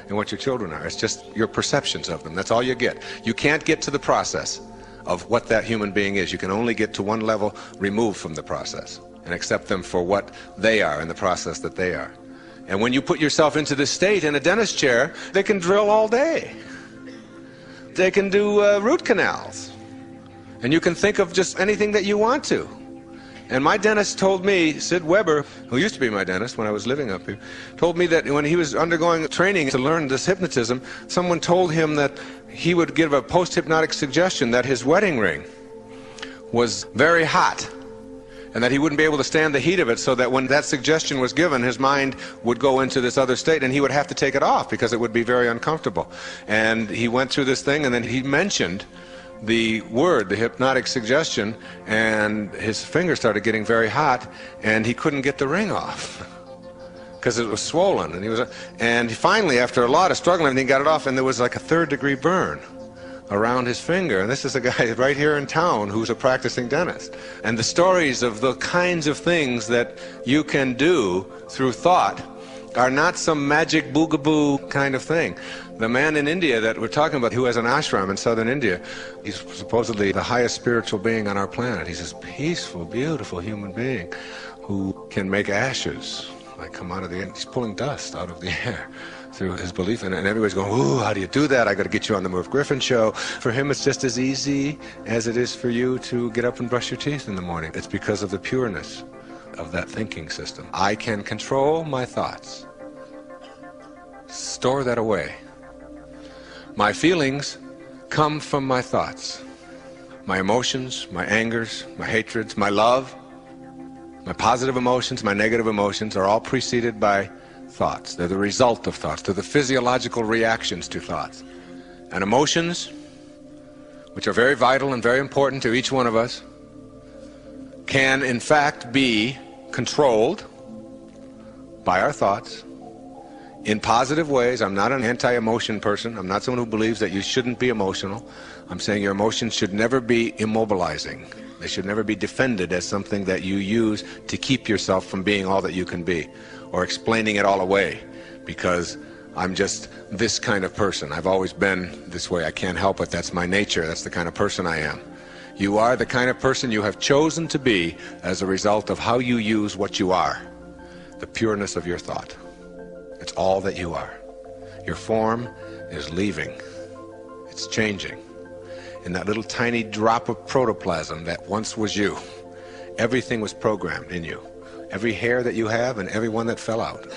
and what your children are. It's just your perceptions of them. That's all you get. You can't get to the process of what that human being is. You can only get to one level removed from the process and accept them for what they are in the process that they are. And when you put yourself into this state in a dentist chair, they can drill all day. They can do root canals. And you can think of just anything that you want to. And my dentist told me, Sid Weber, who used to be my dentist when I was living up here, told me that when he was undergoing training to learn this hypnotism, someone told him that he would give a post-hypnotic suggestion that his wedding ring was very hot and that he wouldn't be able to stand the heat of it, so that when that suggestion was given, his mind would go into this other state and he would have to take it off because it would be very uncomfortable. And he went through this thing, and then he mentioned the word, the hypnotic suggestion, and his fingers started getting very hot, and he couldn't get the ring off because it was swollen. And he finally, after a lot of struggling, he got it off, and there was like a 3rd-degree burn around his finger. And this is a guy right here in town who's a practicing dentist. And the stories of the kinds of things that you can do through thought are not some magic boogaboo kind of thing. The man in India that we're talking about, who has an ashram in southern India, he's supposedly the highest spiritual being on our planet. He's this peaceful, beautiful human being who can make ashes like come out of the air. He's pulling dust out of the air through his belief in it, and everybody's going, ooh, how do you do that? I got to get you on the Merv Griffin show. For him, it's just as easy as it is for you to get up and brush your teeth in the morning. It's because of the pureness of that thinking system. I can control my thoughts. Store that away. My feelings come from my thoughts. My emotions, my angers, my hatreds, my love, my positive emotions, my negative emotions are all preceded by thoughts. They're the result of thoughts. They're the physiological reactions to thoughts. And emotions, which are very vital and very important to each one of us, can in fact be controlled by our thoughts in positive ways. I'm not an anti-emotion person. I'm not someone who believes that you shouldn't be emotional. I'm saying your emotions should never be immobilizing. They should never be defended as something that you use to keep yourself from being all that you can be, or explaining it all away because I'm just this kind of person. I've always been this way. I can't help it. That's my nature. That's the kind of person I am. You are the kind of person you have chosen to be as a result of how you use what you are, the pureness of your thought. It's all that you are. Your form is leaving. It's changing. In that little tiny drop of protoplasm that once was you, everything was programmed in you. Every hair that you have and every one that fell out.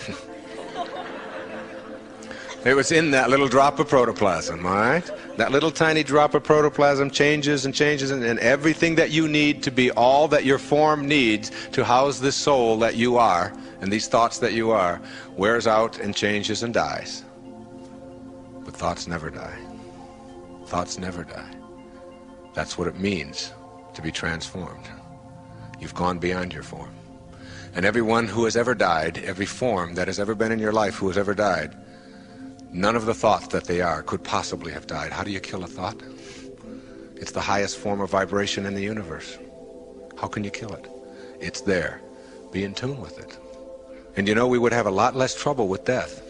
It was in that little drop of protoplasm, all right? That little tiny drop of protoplasm changes and changes, and everything that you need to be all that your form needs to house this soul that you are, and these thoughts that you are, wears out and changes and dies. But thoughts never die. Thoughts never die. That's what it means to be transformed. You've gone beyond your form. And everyone who has ever died, every form that has ever been in your life who has ever died, none of the thoughts that they are could possibly have died. How do you kill a thought? It's the highest form of vibration in the universe. How can you kill it? It's there. Be in tune with it. And you know, we would have a lot less trouble with death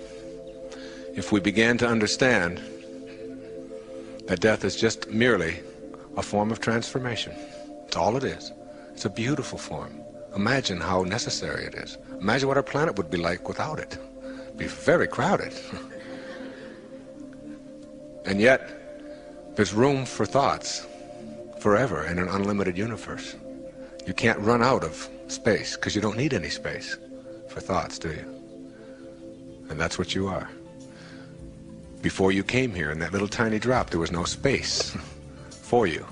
if we began to understand that death is just merely a form of transformation. It's all it is. It's a beautiful form. Imagine how necessary it is. Imagine what our planet would be like without it. It'd be very crowded. And yet, there's room for thoughts forever in an unlimited universe. You can't run out of space because you don't need any space for thoughts, do you? And that's what you are. Before you came here in that little tiny drop, there was no space for you.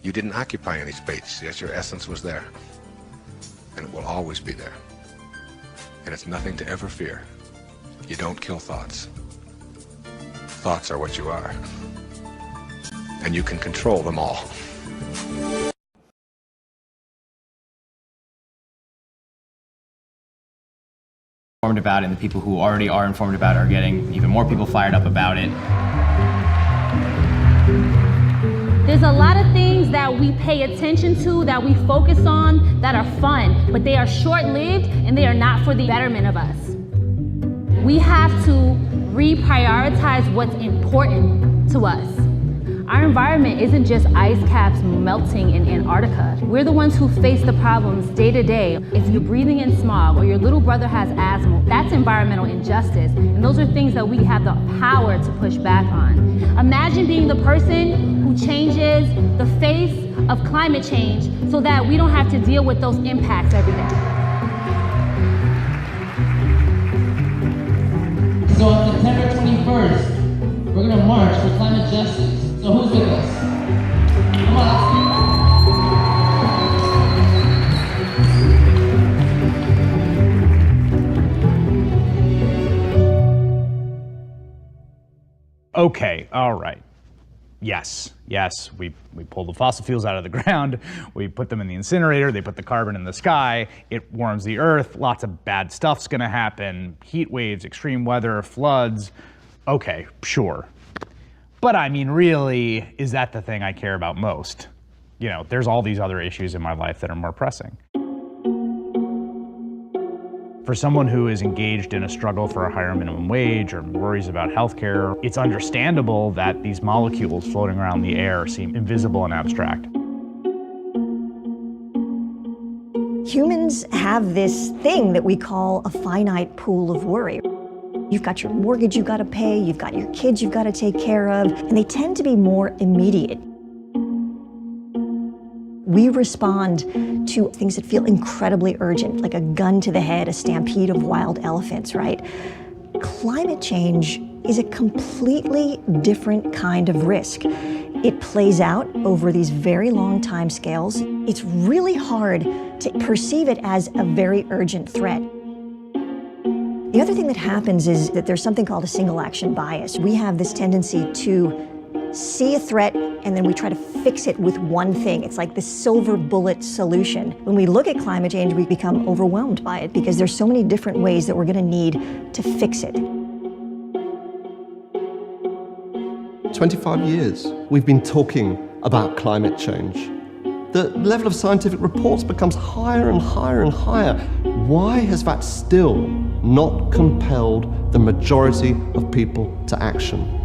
You didn't occupy any space, yet your essence was there. And it will always be there. And it's nothing to ever fear. You don't kill thoughts. Thoughts are what you are. And you can control them all. Informed about it, and the people who already are informed about it are getting even more people fired up about it. There's a lot of things that we pay attention to, that we focus on, that are fun, but they are short-lived and they are not for the betterment of us. We have to reprioritize what's important to us. Our environment isn't just ice caps melting in Antarctica. We're the ones who face the problems day to day. If you're breathing in smog or your little brother has asthma, that's environmental injustice. And those are things that we have the power to push back on. Imagine being the person who changes the face of climate change so that we don't have to deal with those impacts every day. So on September 21st, we're gonna march for climate justice. So who's with us? Come on. Okay, all right. Yes, we pull the fossil fuels out of the ground, we put them in the incinerator, they put the carbon in the sky, it warms the earth, lots of bad stuff's gonna happen, heat waves, extreme weather, floods. Okay, sure. But I mean, really, is that the thing I care about most? You know, there's all these other issues in my life that are more pressing. For someone who is engaged in a struggle for a higher minimum wage or worries about healthcare, it's understandable that these molecules floating around the air seem invisible and abstract. Humans have this thing that we call a finite pool of worry. You've got your mortgage you've got to pay, you've got your kids you've got to take care of, and they tend to be more immediate. We respond to things that feel incredibly urgent, like a gun to the head, a stampede of wild elephants, right? Climate change is a completely different kind of risk. It plays out over these very long time scales. It's really hard to perceive it as a very urgent threat. The other thing that happens is that there's something called a single action bias. We have this tendency to see a threat and then we try to fix it with one thing. It's like the silver bullet solution. When we look at climate change, we become overwhelmed by it because there's so many different ways that we're going to need to fix it. 25 years we've been talking about climate change. The level of scientific reports becomes higher and higher and higher. Why has that still not compelled the majority of people to action?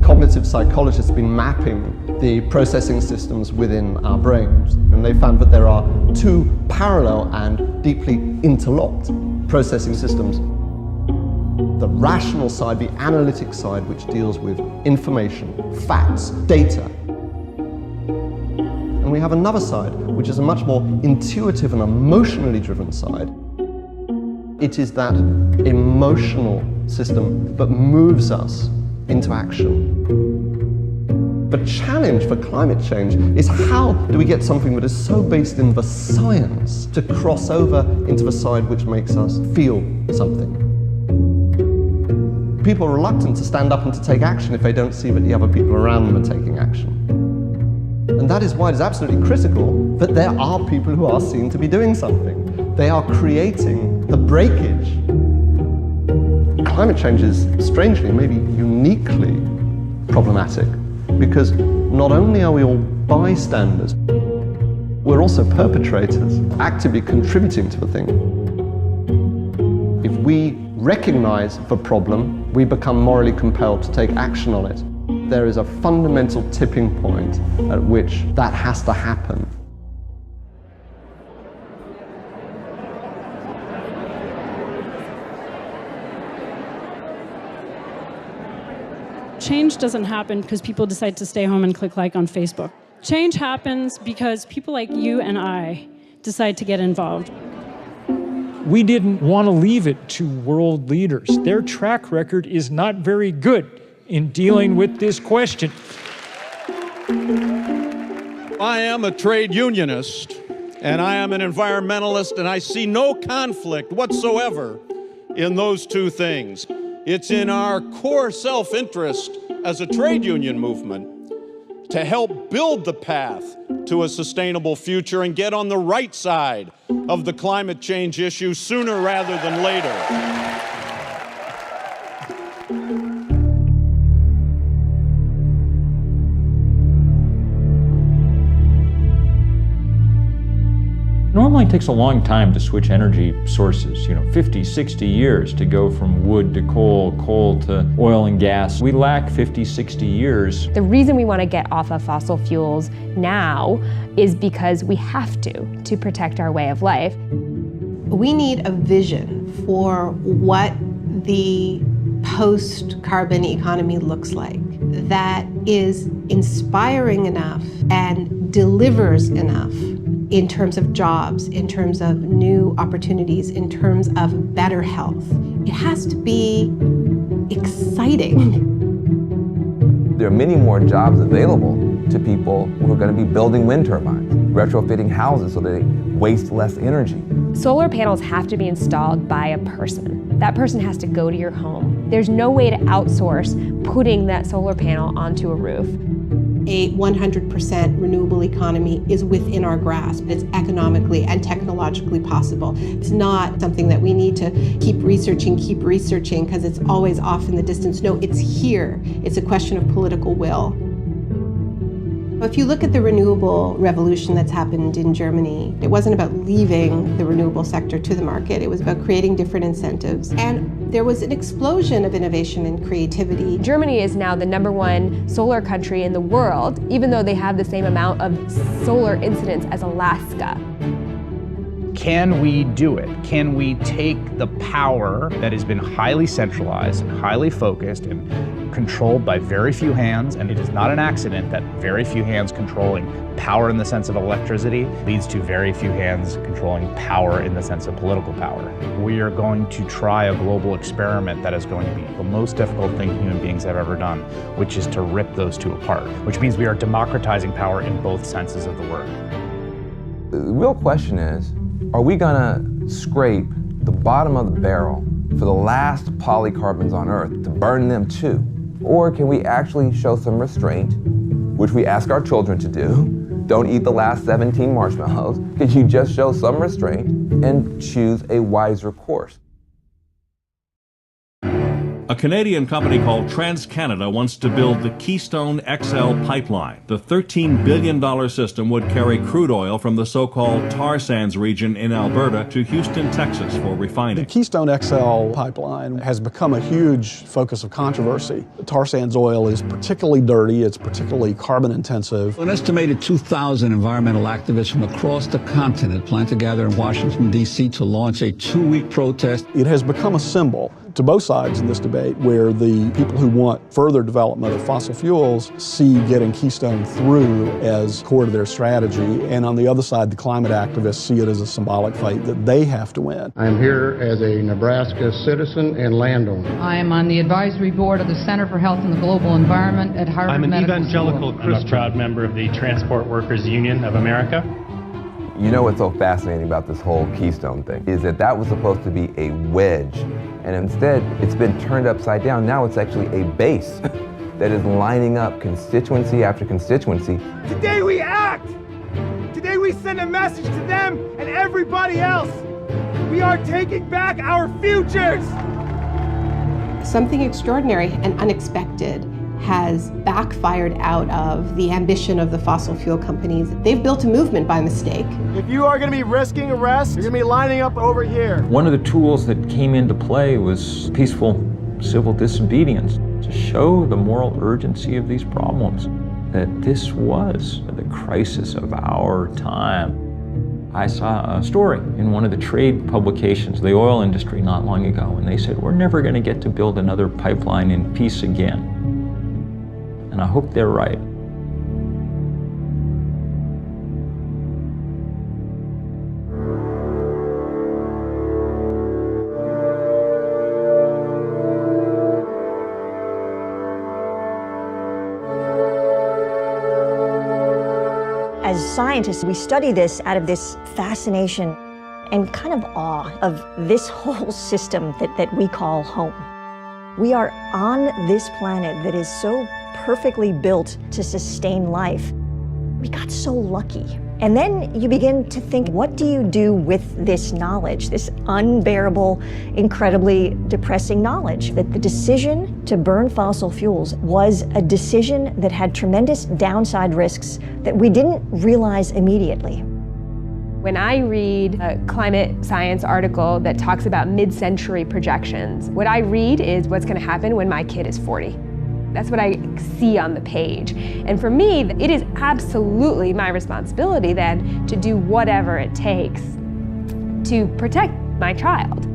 Cognitive psychologists have been mapping the processing systems within our brains, and they found that there are two parallel and deeply interlocked processing systems. The rational side, the analytic side, which deals with information, facts, data. And we have another side, which is a much more intuitive and emotionally driven side. It is that emotional system that moves us into action. The challenge for climate change is how do we get something that is so based in the science to cross over into the side which makes us feel something. People are reluctant to stand up and to take action if they don't see that the other people around them are taking action. And that is why it is absolutely critical that there are people who are seen to be doing something. They are creating the breakage. Climate change is strangely, maybe uniquely problematic because not only are we all bystanders, we're also perpetrators, actively contributing to the thing. If we recognize the problem, we become morally compelled to take action on it. There is a fundamental tipping point at which that has to happen. Change doesn't happen because people decide to stay home and click like on Facebook. Change happens because people like you and I decide to get involved. We didn't want to leave it to world leaders. Their track record is not very good in dealing with this question. I am a trade unionist, and I am an environmentalist, and I see no conflict whatsoever in those two things. It's in our core self-interest as a trade union movement to help build the path to a sustainable future and get on the right side of the climate change issue sooner rather than later. Normally it takes a long time to switch energy sources, 50, 60 years to go from wood to coal, coal to oil and gas. We lack 50, 60 years. The reason we want to get off of fossil fuels now is because we have to protect our way of life. We need a vision for what the post-carbon economy looks like. that is inspiring enough and delivers enough in terms of jobs, in terms of new opportunities, in terms of better health. It has to be exciting. There are many more jobs available to people who are going to be building wind turbines, retrofitting houses so they waste less energy. Solar panels have to be installed by a person. That person has to go to your home. There's no way to outsource putting that solar panel onto a roof. A 100% renewable economy is within our grasp. It's economically and technologically possible. It's not something that we need to keep researching, because it's always off in the distance. No, it's here. It's a question of political will. If you look at the renewable revolution that's happened in Germany, it wasn't about leaving the renewable sector to the market. It was about creating different incentives. And there was an explosion of innovation and creativity. Germany is now the #1 solar country in the world, even though they have the same amount of solar incidents as Alaska. Can we do it? Can we take the power that has been highly centralized and highly focused and controlled by very few hands, and it is not an accident that very few hands controlling power in the sense of electricity leads to very few hands controlling power in the sense of political power. We are going to try a global experiment that is going to be the most difficult thing human beings have ever done, which is to rip those two apart, which means we are democratizing power in both senses of the word. The real question is, are we gonna scrape the bottom of the barrel for the last polycarbons on Earth to burn them too? Or can we actually show some restraint, which we ask our children to do? Don't eat the last 17 marshmallows. Could you just show some restraint and choose a wiser course? A Canadian company called TransCanada wants to build the Keystone XL pipeline. The $13 billion system would carry crude oil from the so-called tar sands region in Alberta to Houston, Texas for refining. The Keystone XL pipeline has become a huge focus of controversy. Tar sands oil is particularly dirty, it's particularly carbon intensive. An estimated 2,000 environmental activists from across the continent plan to gather in Washington, D.C. to launch a 2-week protest. It has become a symbol to both sides in this debate, where the people who want further development of fossil fuels see getting Keystone through as core to their strategy, and on the other side, the climate activists see it as a symbolic fight that they have to win. I am here as a Nebraska citizen and landowner. I am on the advisory board of the Center for Health and the Global Environment at Harvard I'm an Medical evangelical School. Christian. I'm a proud member of the Transport Workers Union of America. You know what's so fascinating about this whole Keystone thing is that was supposed to be a wedge, and instead it's been turned upside down. Now it's actually a base that is lining up constituency after constituency. Today we act! Today we send a message to them and everybody else. We are taking back our futures! Something extraordinary and unexpected has backfired out of the ambition of the fossil fuel companies. They've built a movement by mistake. If you are going to be risking arrest, you're going to be lining up over here. One of the tools that came into play was peaceful civil disobedience to show the moral urgency of these problems, that this was the crisis of our time. I saw a story in one of the trade publications, the oil industry, not long ago, and they said, we're never going to get to build another pipeline in peace again. And I hope they're right. As scientists, we study this out of this fascination and kind of awe of this whole system that we call home. We are on this planet that is so perfectly built to sustain life. We got so lucky. And then you begin to think, what do you do with this knowledge, this unbearable, incredibly depressing knowledge? That the decision to burn fossil fuels was a decision that had tremendous downside risks that we didn't realize immediately. When I read a climate science article that talks about mid-century projections, what I read is what's going to happen when my kid is 40. That's what I see on the page. And for me, it is absolutely my responsibility then to do whatever it takes to protect my child.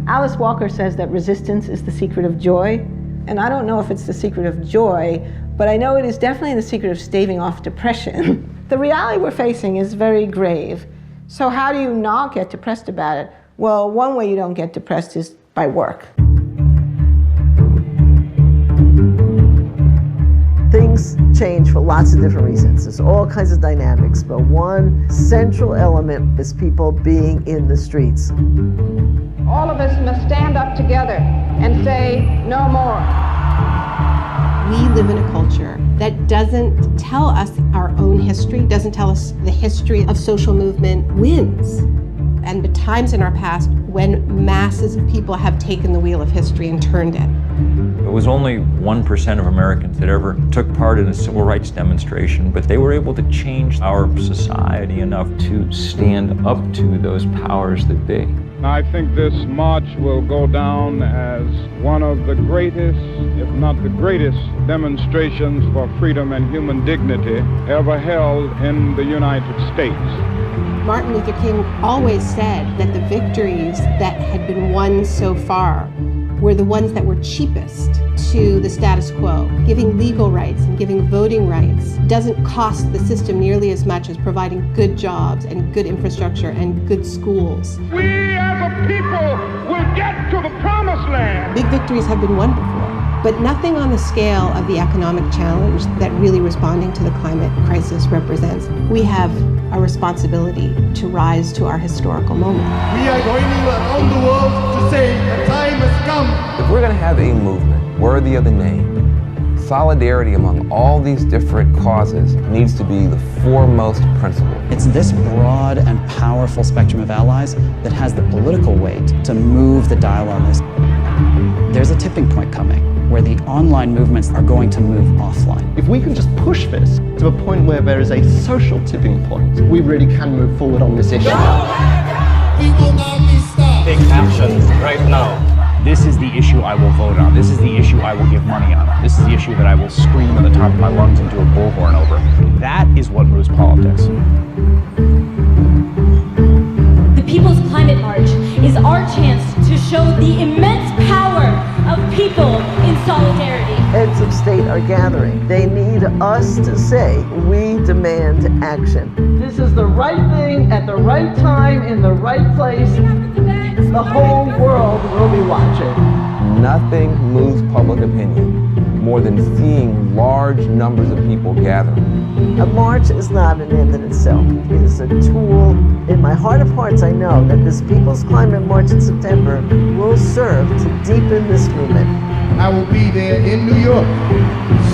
Alice Walker says that resistance is the secret of joy, And I don't know if it's the secret of joy, but I know it is definitely the secret of staving off depression. The reality we're facing is very grave. So how do you not get depressed about it? Well, one way you don't get depressed is by work. Things change for lots of different reasons. There's all kinds of dynamics, but one central element is people being in the streets. All of us must stand up together and say, no more. We live in a culture that doesn't tell us our own history, doesn't tell us the history of social movement wins. And the times in our past when masses of people have taken the wheel of history and turned it. It was only 1% of Americans that ever took part in a civil rights demonstration, but they were able to change our society enough to stand up to those powers that be. I think this march will go down as one of the greatest, if not the greatest, demonstrations for freedom and human dignity ever held in the United States. Martin Luther King always said that the victories that had been won so far were the ones that were cheapest to the status quo. Giving legal rights and giving voting rights doesn't cost the system nearly as much as providing good jobs and good infrastructure and good schools. We as a people will get to the promised land. Big victories have been won before, but nothing on the scale of the economic challenge that really responding to the climate crisis represents. We have a responsibility to rise to our historical moment. We are going around the world to say the time has come. If we're going to have a movement worthy of the name, solidarity among all these different causes needs to be the foremost principle. It's this broad and powerful spectrum of allies that has the political weight to move the dial on this. There's a tipping point coming where the online movements are going to move offline. If we can just push this to a point where there is a social tipping point, we really can move forward on this issue. We will not be stopped. Take action right now. This is the issue I will vote on. This is the issue I will give money on. This is the issue that I will scream at the top of my lungs into a bullhorn over. That is what moves politics. The People's Climate March is our chance to show the immense power of people in solidarity. Heads of state are gathering. They need us to say, we demand action. This is the right thing at the right time in the right place. The whole world will be watching. Nothing moves public opinion more than seeing large numbers of people gathering. A march is not an end in itself. It is a tool. In my heart of hearts, I know that this People's Climate March in September will serve to deepen this movement. I will be there in New York,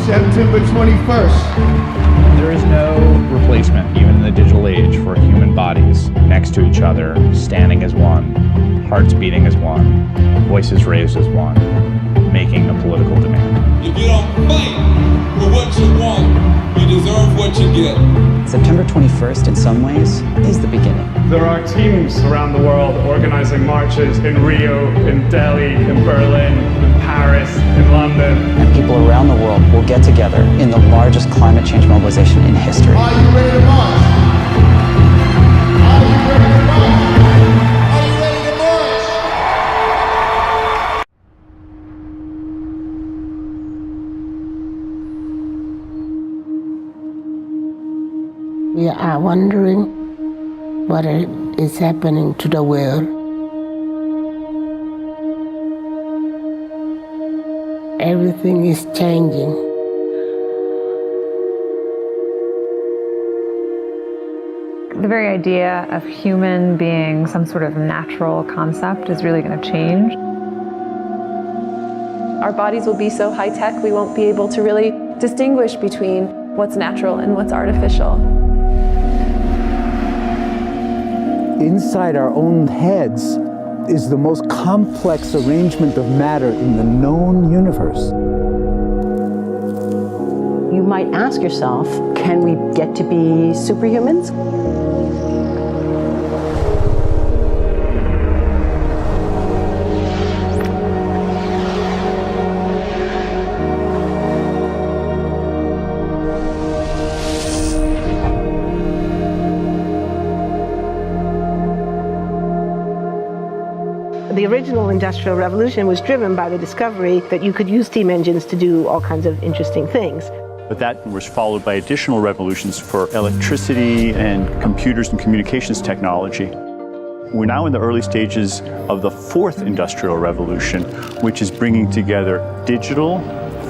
September 21st. There is no replacement, even in the digital age, for human bodies next to each other, standing as one, hearts beating as one, voices raised as one, making a political demand. If you don't fight for what you want, you deserve what you get. September 21st, in some ways, is the beginning. There are teams around the world organizing marches in Rio, in Delhi, in Berlin, in Paris, in London. And people around the world will get together in the largest climate change mobilization in history. Are you ready to march? Are you ready to march? Are you ready to march? We are wondering what is happening to the world. Everything is changing. The very idea of human being some sort of natural concept is really going to change. Our bodies will be so high-tech we won't be able to really distinguish between what's natural and what's artificial. Inside our own heads is the most complex arrangement of matter in the known universe. You might ask yourself, can we get to be superhumans? The the original Industrial Revolution was driven by the discovery that you could use steam engines to do all kinds of interesting things. But that was followed by additional revolutions for electricity and computers and communications technology. We're now in the early stages of the fourth industrial revolution, which is bringing together digital,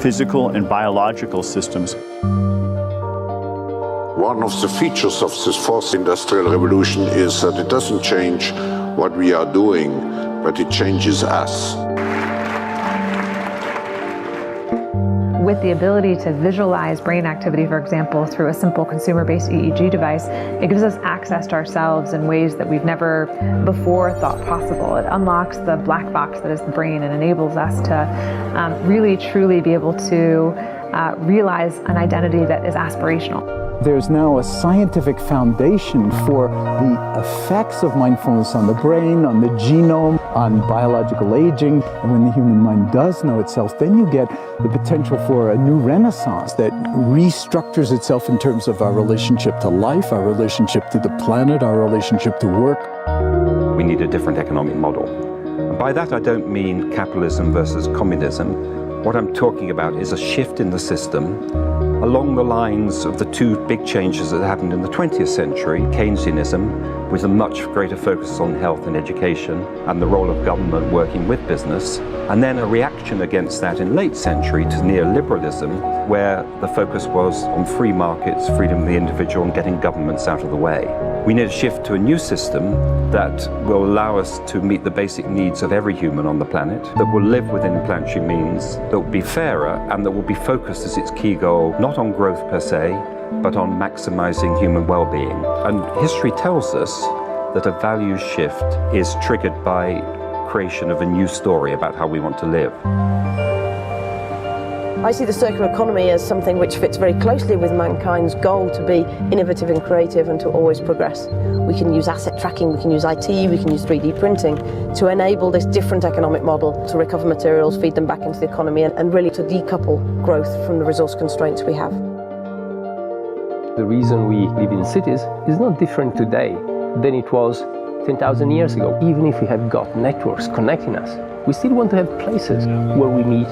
physical, and biological systems. One of the features of this fourth industrial revolution is that it doesn't change what we are doing, but it changes us. With the ability to visualize brain activity, for example, through a simple consumer-based EEG device, it gives us access to ourselves in ways that we've never before thought possible. It unlocks the black box that is the brain and enables us to really, truly be able to realize an identity that is aspirational. There's now a scientific foundation for the effects of mindfulness on the brain, on the genome, on biological aging. And when the human mind does know itself, then you get the potential for a new renaissance that restructures itself in terms of our relationship to life, our relationship to the planet, our relationship to work. We need a different economic model. And by that I don't mean capitalism versus communism. What I'm talking about is a shift in the system along the lines of the two big changes that happened in the 20th century, Keynesianism, with a much greater focus on health and education and the role of government working with business, and then a reaction against that in late century to neoliberalism, where the focus was on free markets, freedom of the individual, and getting governments out of the way. We need a shift to a new system that will allow us to meet the basic needs of every human on the planet, that will live within planetary means, that will be fairer, and that will be focused as its key goal, not on growth per se, but on maximizing human well-being. And history tells us that a values shift is triggered by creation of a new story about how we want to live. I see the circular economy as something which fits very closely with mankind's goal to be innovative and creative and to always progress. We can use asset tracking, we can use IT, we can use 3D printing to enable this different economic model to recover materials, feed them back into the economy, and really to decouple growth from the resource constraints we have. The reason we live in cities is not different today than it was 10,000 years ago. Even if we have got networks connecting us, we still want to have places where we meet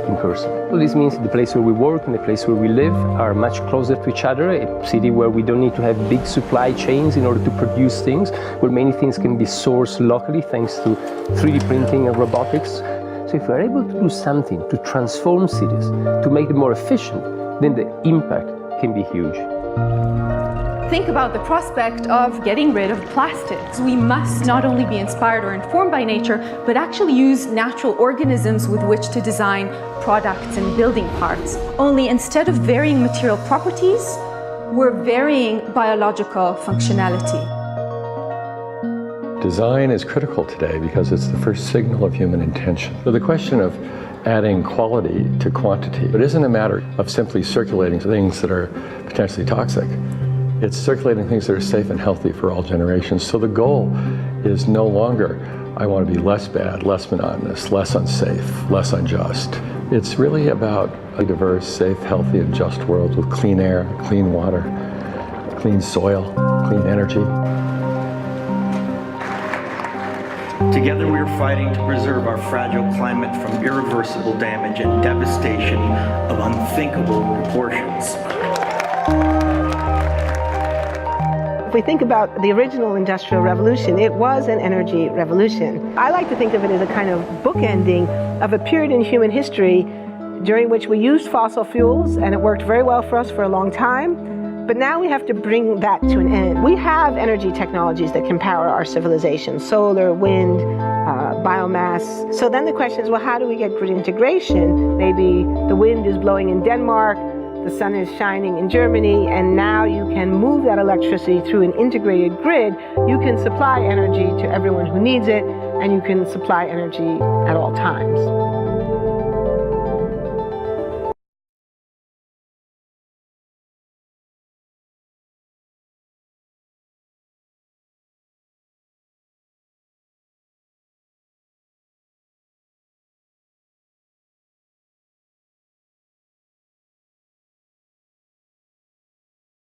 in person. So this means the place where we work and the place where we live are much closer to each other, a city where we don't need to have big supply chains in order to produce things, where many things can be sourced locally thanks to 3D printing and robotics. So if we're able to do something to transform cities, to make them more efficient, then the impact can be huge. Think about the prospect of getting rid of plastics. We must not only be inspired or informed by nature, but actually use natural organisms with which to design products and building parts. Only instead of varying material properties, we're varying biological functionality. Design is critical today because it's the first signal of human intention. So the question of adding quality to quantity, it isn't a matter of simply circulating things that are potentially toxic. It's circulating things that are safe and healthy for all generations. So the goal is no longer, I want to be less bad, less monotonous, less unsafe, less unjust. It's really about a diverse, safe, healthy, and just world with clean air, clean water, clean soil, clean energy. Together we are fighting to preserve our fragile climate from irreversible damage and devastation of unthinkable proportions. If we think about the original Industrial Revolution, it was an energy revolution. I like to think of it as a kind of bookending of a period in human history during which we used fossil fuels, and it worked very well for us for a long time. But now we have to bring that to an end. We have energy technologies that can power our civilization: solar, wind, biomass. So then the question is, well, how do we get grid integration? Maybe the wind is blowing in Denmark, the sun is shining in Germany, and now you can move that electricity through an integrated grid. You can supply energy to everyone who needs it, and you can supply energy at all times.